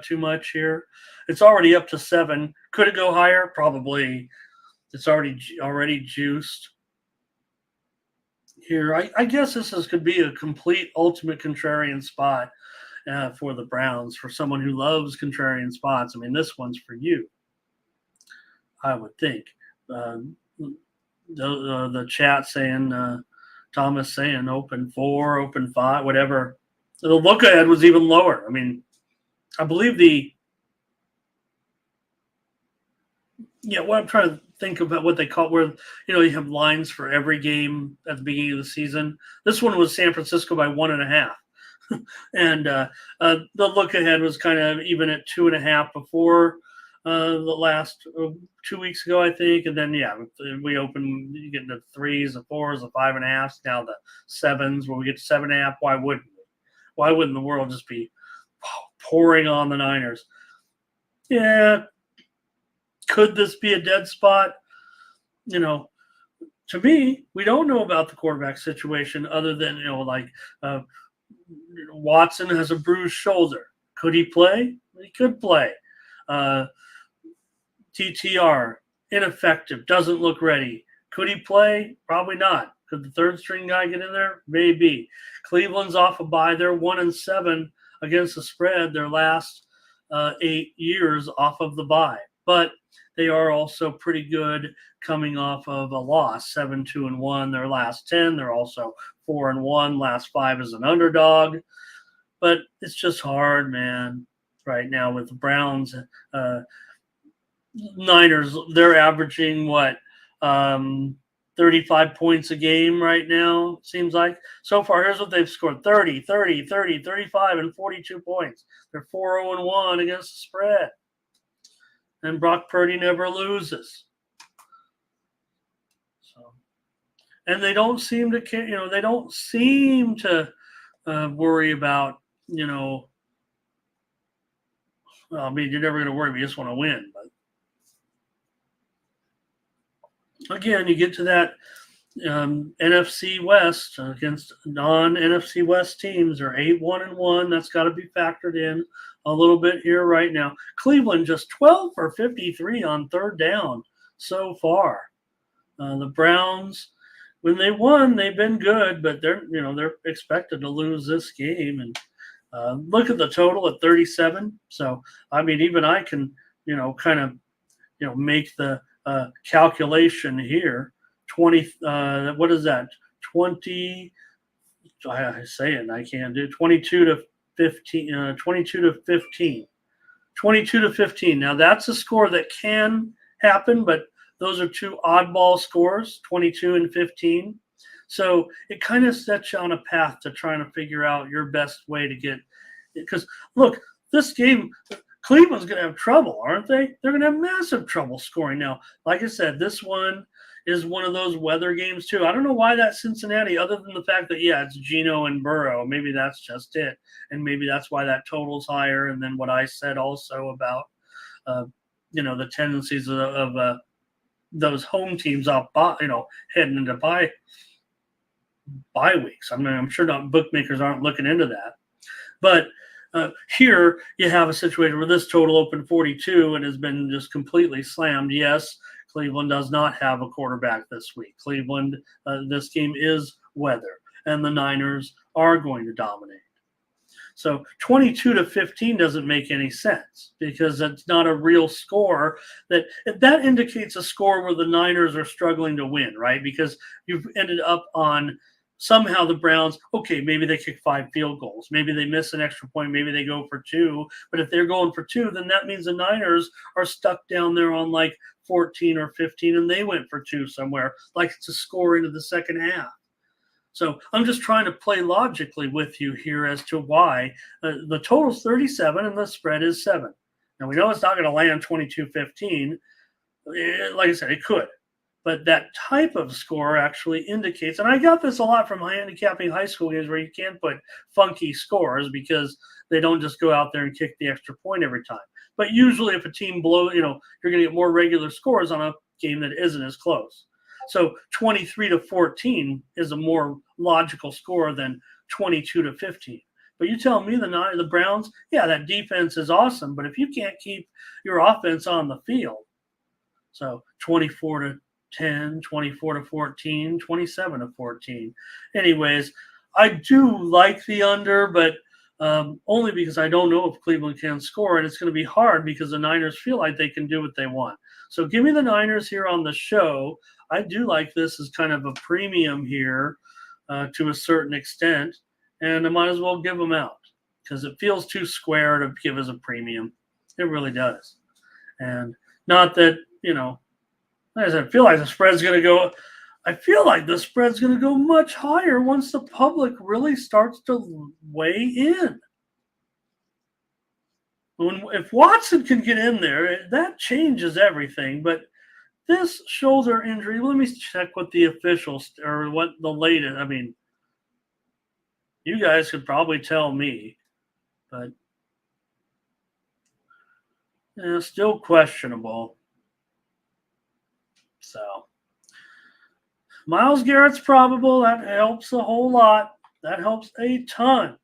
too much here? It's already up to 7. Could it go higher? Probably. It's already juiced here. I guess could be a complete ultimate contrarian spot for the Browns, for someone who loves contrarian spots. I mean, this one's for you, I would think. The chat saying, Thomas saying open 4, open 5, whatever. The look ahead was even lower. I mean, I believe what I'm trying to think about what they call where, you have lines for every game at the beginning of the season. This one was San Francisco by 1.5. And the look ahead was kind of even at 2.5 before the last 2 weeks ago, I think. And then, we open, you get into 3s, the 4s, the 5.5s, now the 7s, where we get to 7.5. Why wouldn't we? Why wouldn't the world just be pouring on the Niners? Yeah. Could this be a dead spot? To me, we don't know about the quarterback situation other than, uh, Watson has a bruised shoulder. Could he play? He could play. Uh, TTR, ineffective, doesn't look ready. Could he play? Probably not. Could the third string guy get in there? Maybe. Cleveland's off a bye. They're 1-7 against the spread their last 8 years off of the bye. But they are also pretty good coming off of a loss, 7-2-1 their last 10. They're also 4-1 last 5 as an underdog. But it's just hard, man, right now with the Browns. Niners, they're averaging what, 35 points a game right now, seems like. So far, here's what they've scored: 30, 30, 30, 35, and 42 points. They're 4-1 against the spread. And Brock Purdy never loses. So, and they don't seem to care, they don't seem to worry about, well, I mean, you're never going to worry, but you just want to win. But again, you get to that NFC West against non-NFC West teams are 8-1-1. That's got to be factored in a little bit here right now. Cleveland just 12 for 53 on third down so far. The Browns, when they won, they've been good, but they're expected to lose this game. And look at the total at 37. So I mean, even I can kind of make the calculation here. 20, what is that? 20, I say it and I can't do 22 to 15, 22 to 15. 22 to 15. Now that's a score that can happen, but those are two oddball scores, 22 and 15. So it kind of sets you on a path to trying to figure out your best way to get, because look, this game, Cleveland's going to have trouble, aren't they? They're going to have massive trouble scoring. Now, like I said, this one is one of those weather games too. I don't know why that's Cincinnati, other than the fact that, yeah, it's Geno and Burrow. Maybe that's just it. And maybe that's why that total's higher. And then what I said also about, the tendencies of those home teams off, heading into bye weeks. I mean, I'm sure not bookmakers aren't looking into that. But here you have a situation where this total opened 42 and has been just completely slammed. Yes, Cleveland does not have a quarterback this week. Cleveland, this game is weather, and the Niners are going to dominate. So 22 to 15 doesn't make any sense because it's not a real score. That indicates a score where the Niners are struggling to win, right? Because you've ended up on somehow the Browns, okay, maybe they kick 5 field goals. Maybe they miss an extra point. Maybe they go for 2. But if they're going for 2, then that means the Niners are stuck down there on like 14 or 15, and they went for 2 somewhere, like to score into the second half. So I'm just trying to play logically with you here as to why the total's 37 and the spread is 7. Now, we know it's not going to land 22-15. Like I said, it could. But that type of score actually indicates, and I got this a lot from handicapping high school games where you can't put funky scores because they don't just go out there and kick the extra point every time. But usually if a team blows, you're going to get more regular scores on a game that isn't as close. So 23 to 14 is a more logical score than 22 to 15. But you tell me the Browns, yeah, that defense is awesome, but if you can't keep your offense on the field, so 24 to 10, 24 to 14, 27 to 14. Anyways, I do like the under, but only because I don't know if Cleveland can score, and it's going to be hard because the Niners feel like they can do what they want. So give me the Niners here on the show. I do like this as kind of a premium here to a certain extent, and I might as well give them out because it feels too square to give as a premium. It really does. And not that, as I feel like the spread's going to go. I feel like the spread's going to go much higher once the public really starts to weigh in. If Watson can get in there, that changes everything. But this shoulder injury, let me check what the officials or what the latest. I mean, you guys could probably tell me, but still questionable. So Myles Garrett's probable. That helps a whole lot. That helps a ton.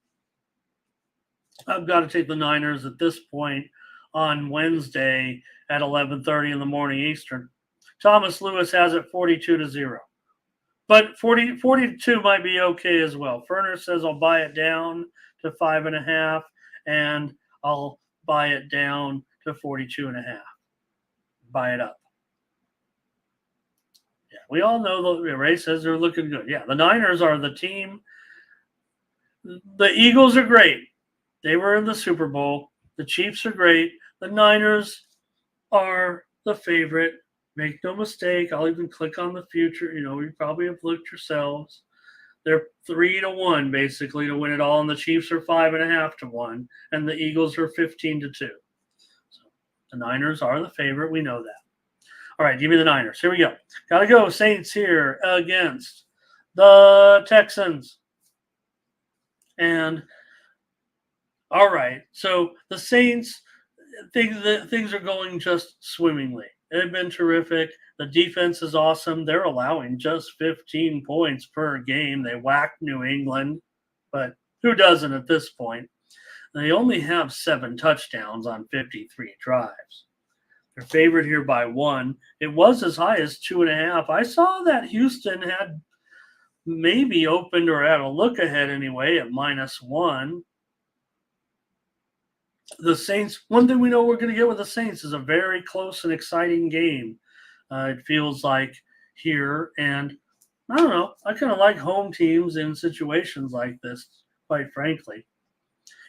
I've got to take the Niners at this point on Wednesday at 11:30 in the morning Eastern. Thomas Lewis has it 42-0. But 42 might be okay as well. Ferner says I'll buy it down to 5.5, and I'll buy it down to 42.5. Buy it up. Yeah, we all know the Ray says they're looking good. Yeah, the Niners are the team. The Eagles are great. They were in the Super Bowl. The Chiefs are great. The Niners are the favorite. Make no mistake. I'll even click on the future. You probably have looked yourselves. They're 3-1 basically to win it all, and the Chiefs are 5.5-1, and the Eagles are 15-2. So the Niners are the favorite. We know that. All right, give me the Niners. Here we go. Gotta go. Saints here against the Texans. And all right, so the Saints, things are going just swimmingly. They've been terrific. The defense is awesome. They're allowing just 15 points per game. They whacked New England, but who doesn't at this point? They only have 7 touchdowns on 53 drives. They're favored here by 1. It was as high as 2.5. I saw that Houston had maybe opened or had a look ahead anyway at -1. The Saints, one thing we know we're going to get with the Saints is a very close and exciting game. It feels like here. And I don't know. I kind of like home teams in situations like this, quite frankly.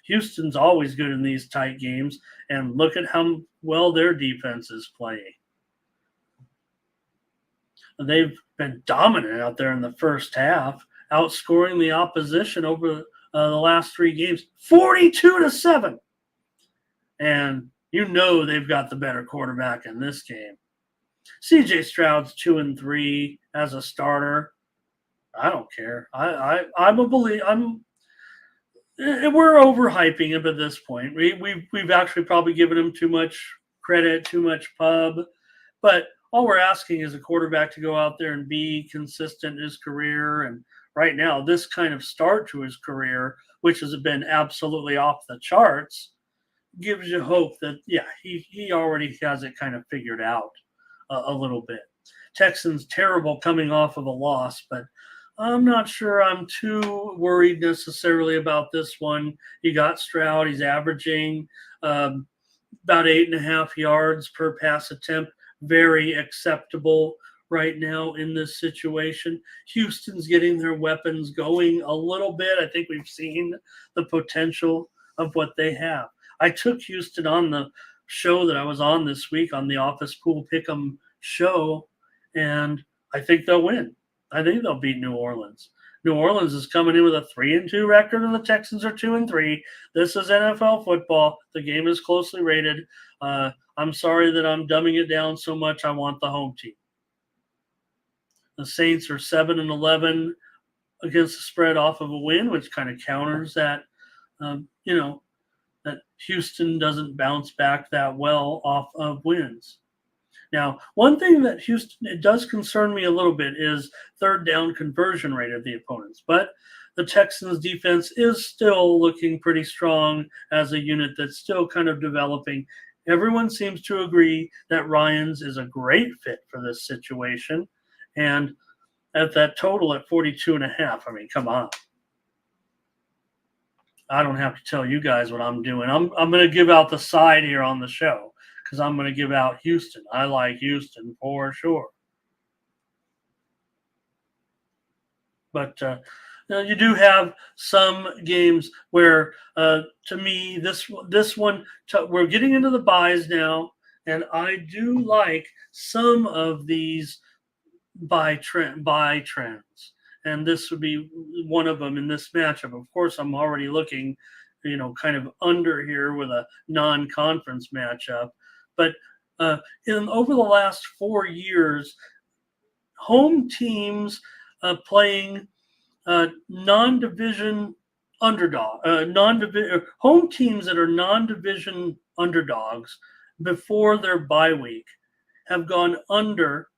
Houston's always good in these tight games, and look at how well their defense is playing. They've been dominant out there in the first half, outscoring the opposition over the last 3 games, 42-7. And they've got the better quarterback in this game. C.J. Stroud's 2-3 as a starter. I don't care. I'm a believer. We're overhyping him at this point. We've actually probably given him too much credit, too much pub. But all we're asking is a quarterback to go out there and be consistent in his career. And right now, this kind of start to his career, which has been absolutely off the charts, gives you hope that, he already has it kind of figured out a little bit. Texans terrible coming off of a loss, but I'm not sure I'm too worried necessarily about this one. You got Stroud. He's averaging about 8.5 yards per pass attempt. Very acceptable right now in this situation. Houston's getting their weapons going a little bit. I think we've seen the potential of what they have. I took Houston on the show that I was on this week on the Office Pool Pick'em show, and I think they'll win. I think they'll beat New Orleans. New Orleans is coming in with a 3-2 record, and the Texans are 2-3. This is NFL football. The game is closely rated. I'm sorry that I'm dumbing it down so much. I want the home team. The Saints are 7-11 against the spread off of a win, which kind of counters that, that Houston doesn't bounce back that well off of wins. Now, one thing that Houston, it does concern me a little bit is third down conversion rate of the opponents. But the Texans defense is still looking pretty strong as a unit that's still kind of developing. Everyone seems to agree that Ryans is a great fit for this situation. And at that total at 42.5, I mean, come on. I don't have to tell you guys what I'm doing. I'm going to give out the side here on the show because I'm going to give out Houston. I like Houston for sure. But you do have some games where, to me, this one, we're getting into the buys now, and I do like some of these buy trends. And this would be one of them in this matchup. Of course, I'm already looking, kind of under here with a non-conference matchup. But over the last 4 years, home teams playing non-division underdog, home teams that are non-division underdogs before their bye week have gone under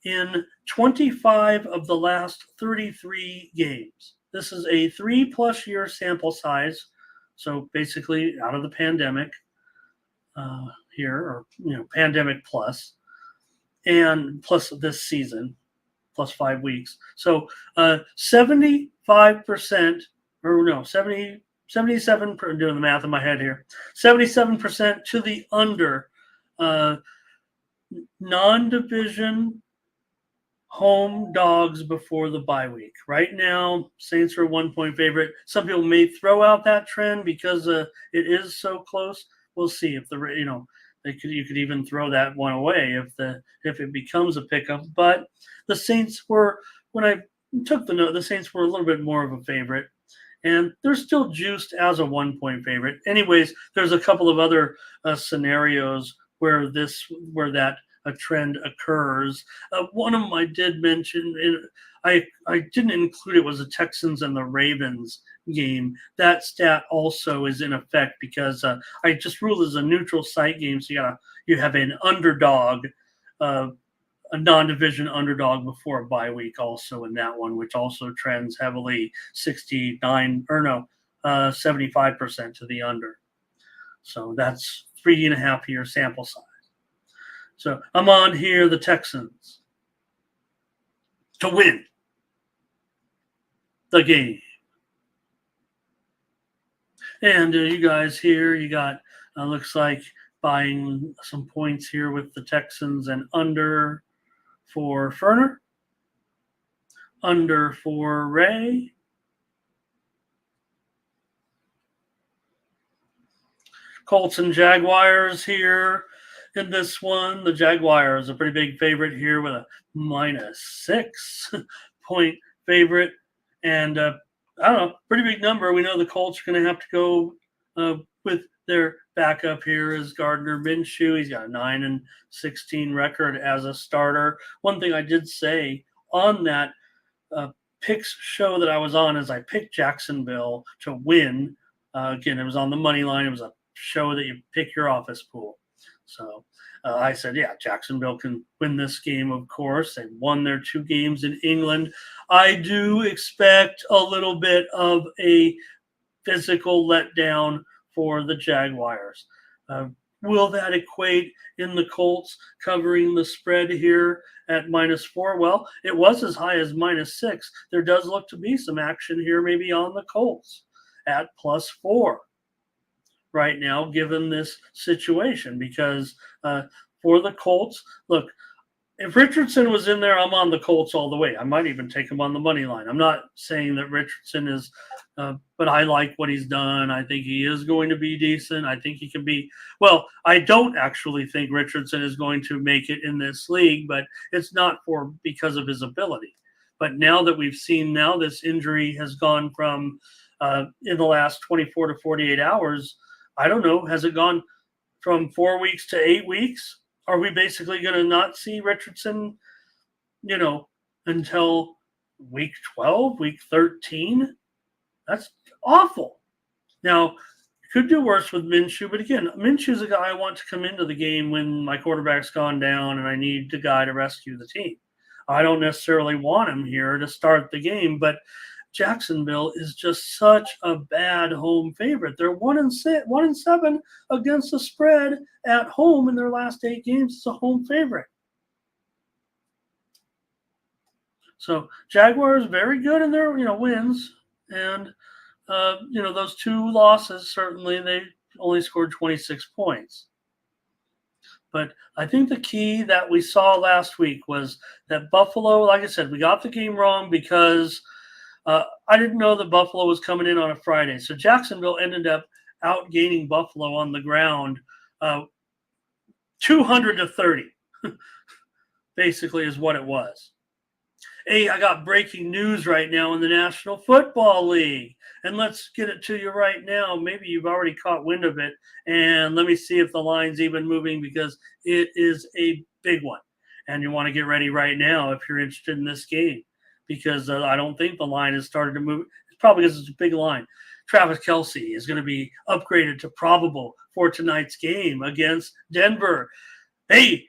in 25 of the last 33 games. This is a 3+ year sample size. So basically out of the pandemic here, or pandemic plus, and plus this season, plus 5 weeks. So 75%, or no, 77, doing the math in my head here, 77% to the under non-division home dogs before the bye week. Right now, Saints are a 1-point favorite. Some people may throw out that trend because it is so close. We'll see if you could even throw that one away if it becomes a pickup. But the Saints were, when I took the note, the Saints were a little bit more of a favorite, and they're still juiced as a 1-point favorite. Anyways, there's a couple of other scenarios where that a trend occurs. One of them I did mention, I didn't include it, was the Texans and the Ravens game. That stat also is in effect because I just ruled as a neutral site game, so you have an underdog, a non-division underdog before a bye week also in that one, which also trends heavily 75% to the under. So that's 3.5 year sample size. So I'm on here, the Texans to win the game. And you guys here, you got, looks like buying some points here with the Texans and under for Ferner, under for Ray. Colts and Jaguars here. In this one, the Jaguars a pretty big favorite here with a -6-point favorite. And I don't know, pretty big number. We know the Colts are going to have to go with their backup here is Gardner Minshew. He's got a 9-16 record as a starter. One thing I did say on that picks show that I was on is I picked Jacksonville to win. Again, it was on the money line. It was a show that you pick your office pool. So I said, yeah, Jacksonville can win this game, of course. They won their 2 games in England. I do expect a little bit of a physical letdown for the Jaguars. Will that equate in the Colts covering the spread here at -4? Well, it was as high as -6. There does look to be some action here maybe on the Colts at +4. Right now, given this situation, because for the Colts, look, if Richardson was in there, I'm on the Colts all the way. I might even take him on the money line. I'm not saying that Richardson is, but I like what he's done. I think he is going to be decent. I think he can be, well, I don't actually think Richardson is going to make it in this league, but it's not because of his ability. But now that we've seen this injury has gone from in the last 24 to 48 hours, I don't know. Has it gone from 4 weeks to 8 weeks? Are we basically going to not see Richardson, until week 12, week 13? That's awful. Now, could do worse with Minshew, but again, Minshew's a guy I want to come into the game when my quarterback's gone down and I need a guy to rescue the team. I don't necessarily want him here to start the game, but Jacksonville is just such a bad home favorite. They're 1-7 against the spread at home in their last 8 games. It's a home favorite. So Jaguars very good in their wins, and those 2 losses, certainly they only scored 26 points. But I think the key that we saw last week was that Buffalo, like I said, we got the game wrong because I didn't know that Buffalo was coming in on a Friday. So Jacksonville ended up outgaining Buffalo on the ground 200-30, basically is what it was. Hey, I got breaking news right now in the National Football League. And let's get it to you right now. Maybe you've already caught wind of it. And let me see if the line's even moving because it is a big one. And you want to get ready right now if you're interested in this game. Because I don't think the line has started to move. It's probably because it's a big line. Travis Kelce is going to be upgraded to probable for tonight's game against Denver. Hey,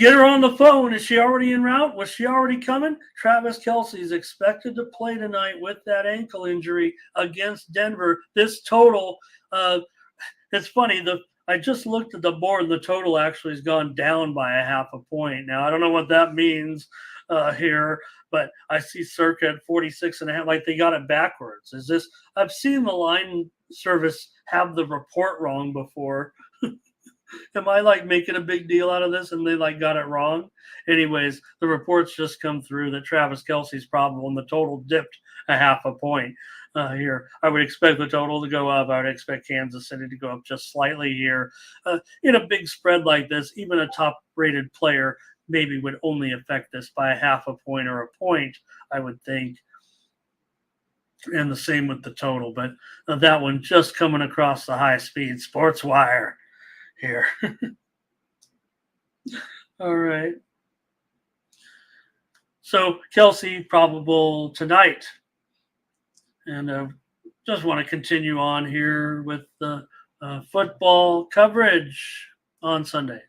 Get her on the phone. Is she already en route? Was she already coming? Travis Kelce is expected to play tonight with that ankle injury against Denver. This total, it's funny. I just looked at the board, and the total actually has gone down by a half a point. Now, I don't know what that means here, but I see circa at 46.5, like they got it backwards. Is this? I've seen the line service have the report wrong before. Am I like making a big deal out of this and they like got it wrong? Anyways, the reports just come through that Travis Kelce's probable and the total dipped a half a point here. I would expect the total to go up. I would expect Kansas City to go up just slightly here. In a big spread like this, even a top-rated player maybe would only affect this by a half a point or a point, I would think. And the same with the total. But that one just coming across the high-speed sports wire here. All right. So Kelce probable tonight. And just want to continue on here with the football coverage on Sunday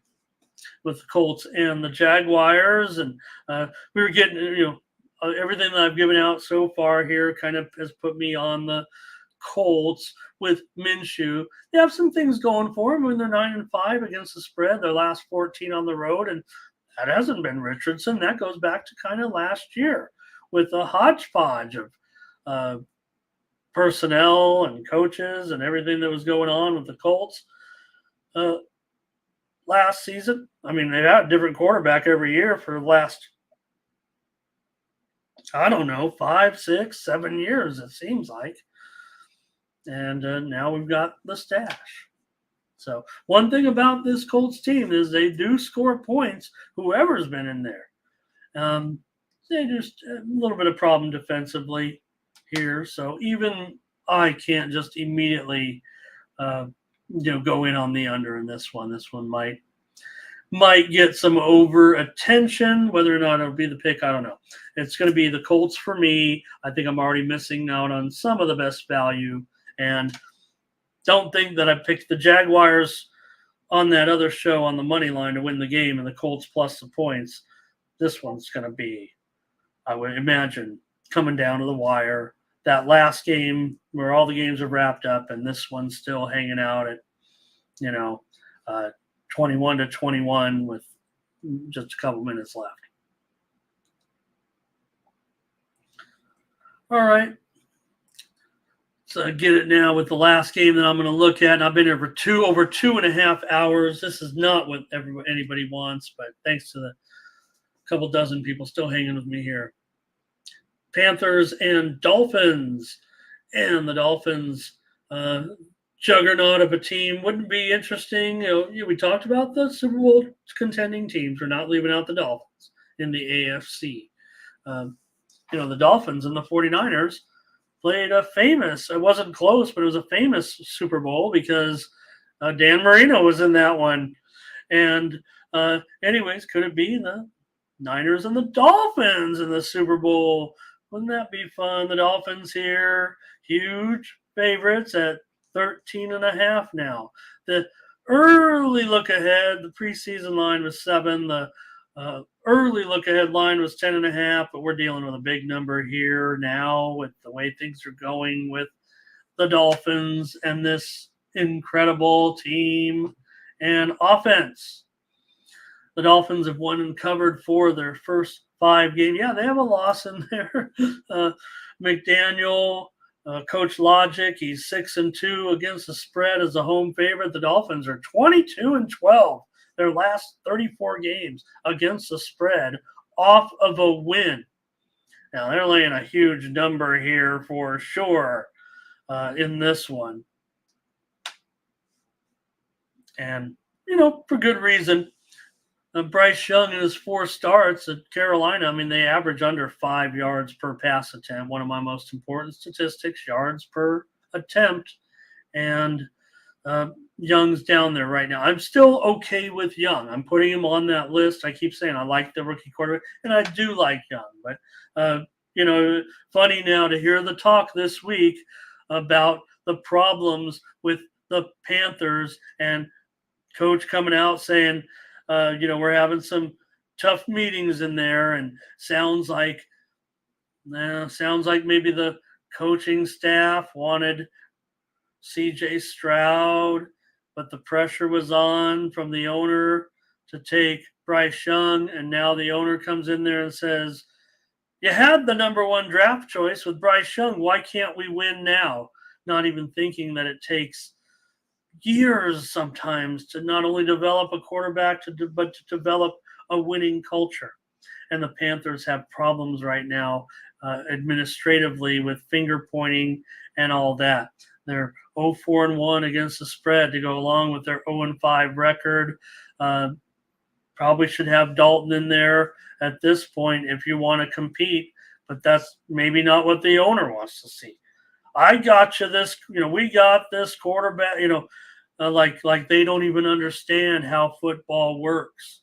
with the Colts and the Jaguars. And we were getting, everything that I've given out so far here kind of has put me on the Colts with Minshew. They have some things going for them when they're 9-5 against the spread. Their last 14 on the road, and that hasn't been Richardson. That goes back to kind of last year with a hodgepodge of personnel and coaches and everything that was going on with the Colts last season. I mean, they've had a different quarterback every year for the last, I don't know, 5, 6, 7 years, it seems like. And now we've got the stash. So one thing about this Colts team is they do score points, whoever's been in there. They just a little bit of problem defensively here. So even I can't just immediately go in on the under in this one. This one might get some over attention. Whether or not it'll be the pick, I don't know. It's going to be the Colts for me. I think I'm already missing out on some of the best value. And don't think that I picked the Jaguars on that other show on the money line to win the game and the Colts plus the points. This one's going to be, I would imagine, coming down to the wire. That last game where all the games are wrapped up and this one's still hanging out at, 21-21 with just a couple minutes left. All right. So I get it now with the last game that I'm going to look at. And I've been here for over 2.5 hours. This is not what anybody wants, but thanks to the couple dozen people still hanging with me here. Panthers and Dolphins. And the Dolphins juggernaut of a team wouldn't be interesting. We talked about the Super Bowl contending teams. We're not leaving out the Dolphins in the AFC. The Dolphins and the 49ers played a famous, it wasn't close, but it was a famous Super Bowl because Dan Marino was in that one. And anyways, could it be the Niners and the Dolphins in the Super Bowl? Wouldn't that be fun? The Dolphins here, huge favorites at 13.5 now. The early look ahead, the preseason line was 7. The early look ahead line was 10.5, but we're dealing with a big number here now with the way things are going with the Dolphins and this incredible team and offense. The Dolphins have won and covered 4 of their first 5 games. Yeah, they have a loss in there. McDaniel, Coach Logic, he's 6-2 against the spread as a home favorite. The Dolphins are 22-12. Their last 34 games against the spread off of a win. Now, they're laying a huge number here for sure in this one. And, for good reason. Bryce Young in his 4 starts at Carolina, they average under 5 yards per pass attempt. One of my most important statistics, yards per attempt. And Young's down there right now. I'm still okay with Young. I'm putting him on that list. I keep saying I like the rookie quarterback, and I do like Young. But, funny now to hear the talk this week about the problems with the Panthers and coach coming out saying, we're having some tough meetings in there, and sounds like maybe the coaching staff wanted CJ Stroud, but the pressure was on from the owner to take Bryce Young, and now the owner comes in there and says, you had the number one draft choice with Bryce Young. Why can't we win now? Not even thinking that it takes years sometimes to not only develop a quarterback, but to develop a winning culture. And the Panthers have problems right now administratively with finger pointing and all that. They're 0-4-1 against the spread to go along with their 0-5 record. Probably should have Dalton in there at this point if you want to compete, but that's maybe not what the owner wants to see. I got you this, we got this quarterback, like they don't even understand how football works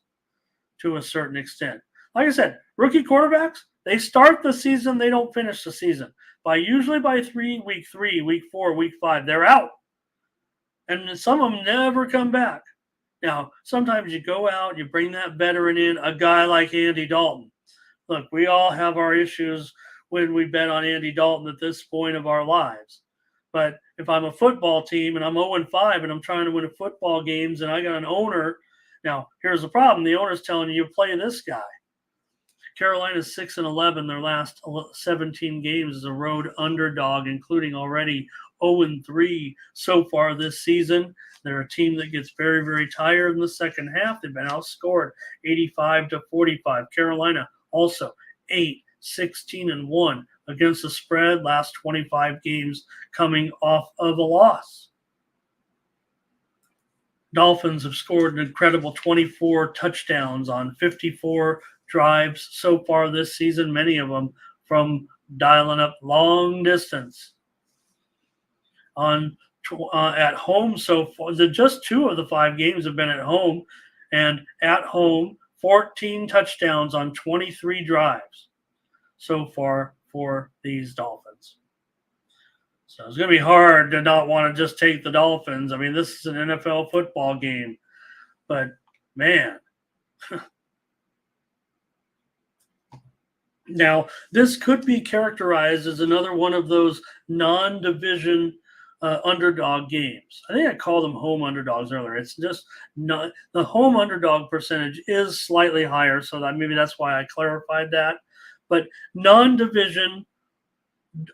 to a certain extent. Like I said, rookie quarterbacks, they start the season, they don't finish the season. Usually by week 3, week 4, week 5, they're out. And some of them never come back. Now, sometimes you go out, you bring that veteran in, a guy like Andy Dalton. Look, we all have our issues when we bet on Andy Dalton at this point of our lives. But if I'm a football team and I'm 0-5 and I'm trying to win a football games and I got an owner, now here's the problem. The owner's telling you play this guy. Carolina's 6-11, their last 17 games as a road underdog, including already 0-3 so far this season. They're a team that gets very, very tired in the second half. They've been outscored 85-45. Carolina also 8-16-1 against the spread, last 25 games coming off of a loss. Dolphins have scored an incredible 24 touchdowns on 54 drives so far this season, many of them from dialing up long distance. At home so far, just 2 of the 5 games have been at home, and at home, 14 touchdowns on 23 drives so far for these Dolphins. So it's going to be hard to not want to just take the Dolphins. I mean, this is an NFL football game, but man. Now, this could be characterized as another one of those non-division underdog games. I think I called them home underdogs earlier. It's just not the home underdog percentage is slightly higher, so that maybe that's why I clarified that. But non-division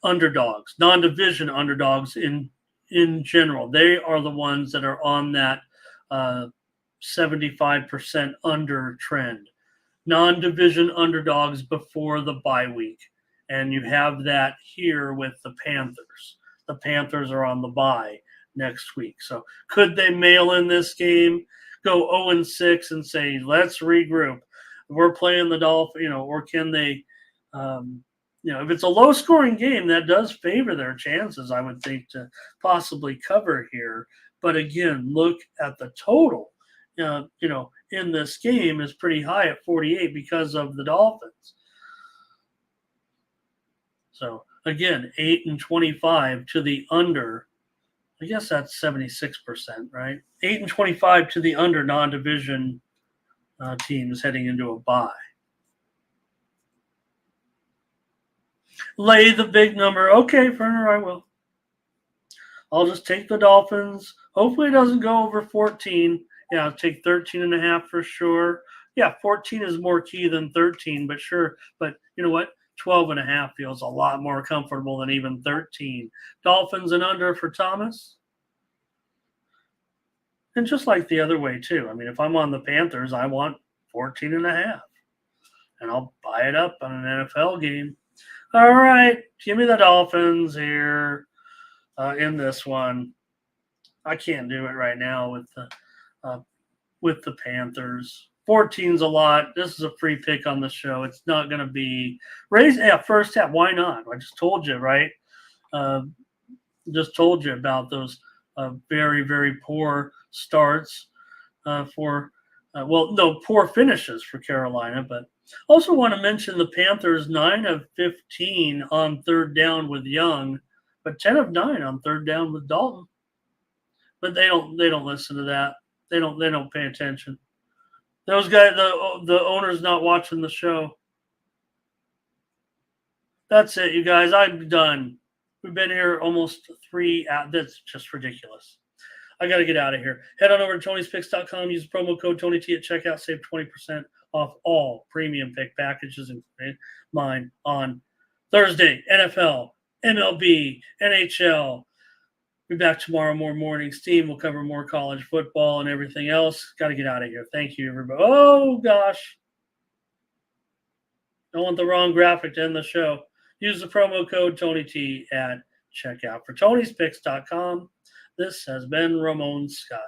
underdogs in general, they are the ones that are on that 75% under trend. Non-division underdogs before the bye week. And you have that here with the Panthers. The Panthers are on the bye next week. So could they mail in this game, go 0-6 and say, let's regroup? We're playing the Dolphins, or can they, if it's a low-scoring game, that does favor their chances, I would think, to possibly cover here. But again, look at the total. In this game is pretty high at 48 because of the Dolphins. So again, 8-25 to the under. I guess that's 76%, right? 8-25 to the under non-division teams heading into a bye. Lay the big number. Okay, Ferner, I will. I'll just take the Dolphins. Hopefully it doesn't go over 14. Yeah, I'll take 13.5 for sure. Yeah, 14 is more key than 13, but sure. But you know what? 12.5 feels a lot more comfortable than even 13. Dolphins and under for Thomas. And just like the other way, too. I mean, if I'm on the Panthers, I want 14.5. And I'll buy it up on an NFL game. All right, give me the Dolphins here in this one. I can't do it right now with the Panthers. 14's a lot. This is a free pick on the show. It's not going to be raised. Yeah, first half. Why not? I just told you, right? Just told you about those very, very poor starts poor finishes for Carolina. But also want to mention the Panthers 9 of 15 on third down with Young, but 10 of 9 on third down with Dalton. But they don't listen to that. They don't pay attention. Those guys, the owner's not watching the show. That's it, you guys. I'm done. We've been here almost 3 hours. That's just ridiculous. I got to get out of here. Head on over to Tony'sPicks.com. Use the promo code TonyT at checkout. Save 20% off all premium pick packages, including mine on Thursday. NFL, MLB, NHL. Be back tomorrow, more morning steam. We'll cover more college football and everything else. Got to get out of here. Thank you, everybody. Oh, gosh. Don't want the wrong graphic to end the show. Use the promo code TonyT at checkout. For Tony'sPicks.com, this has been Ramon Scott.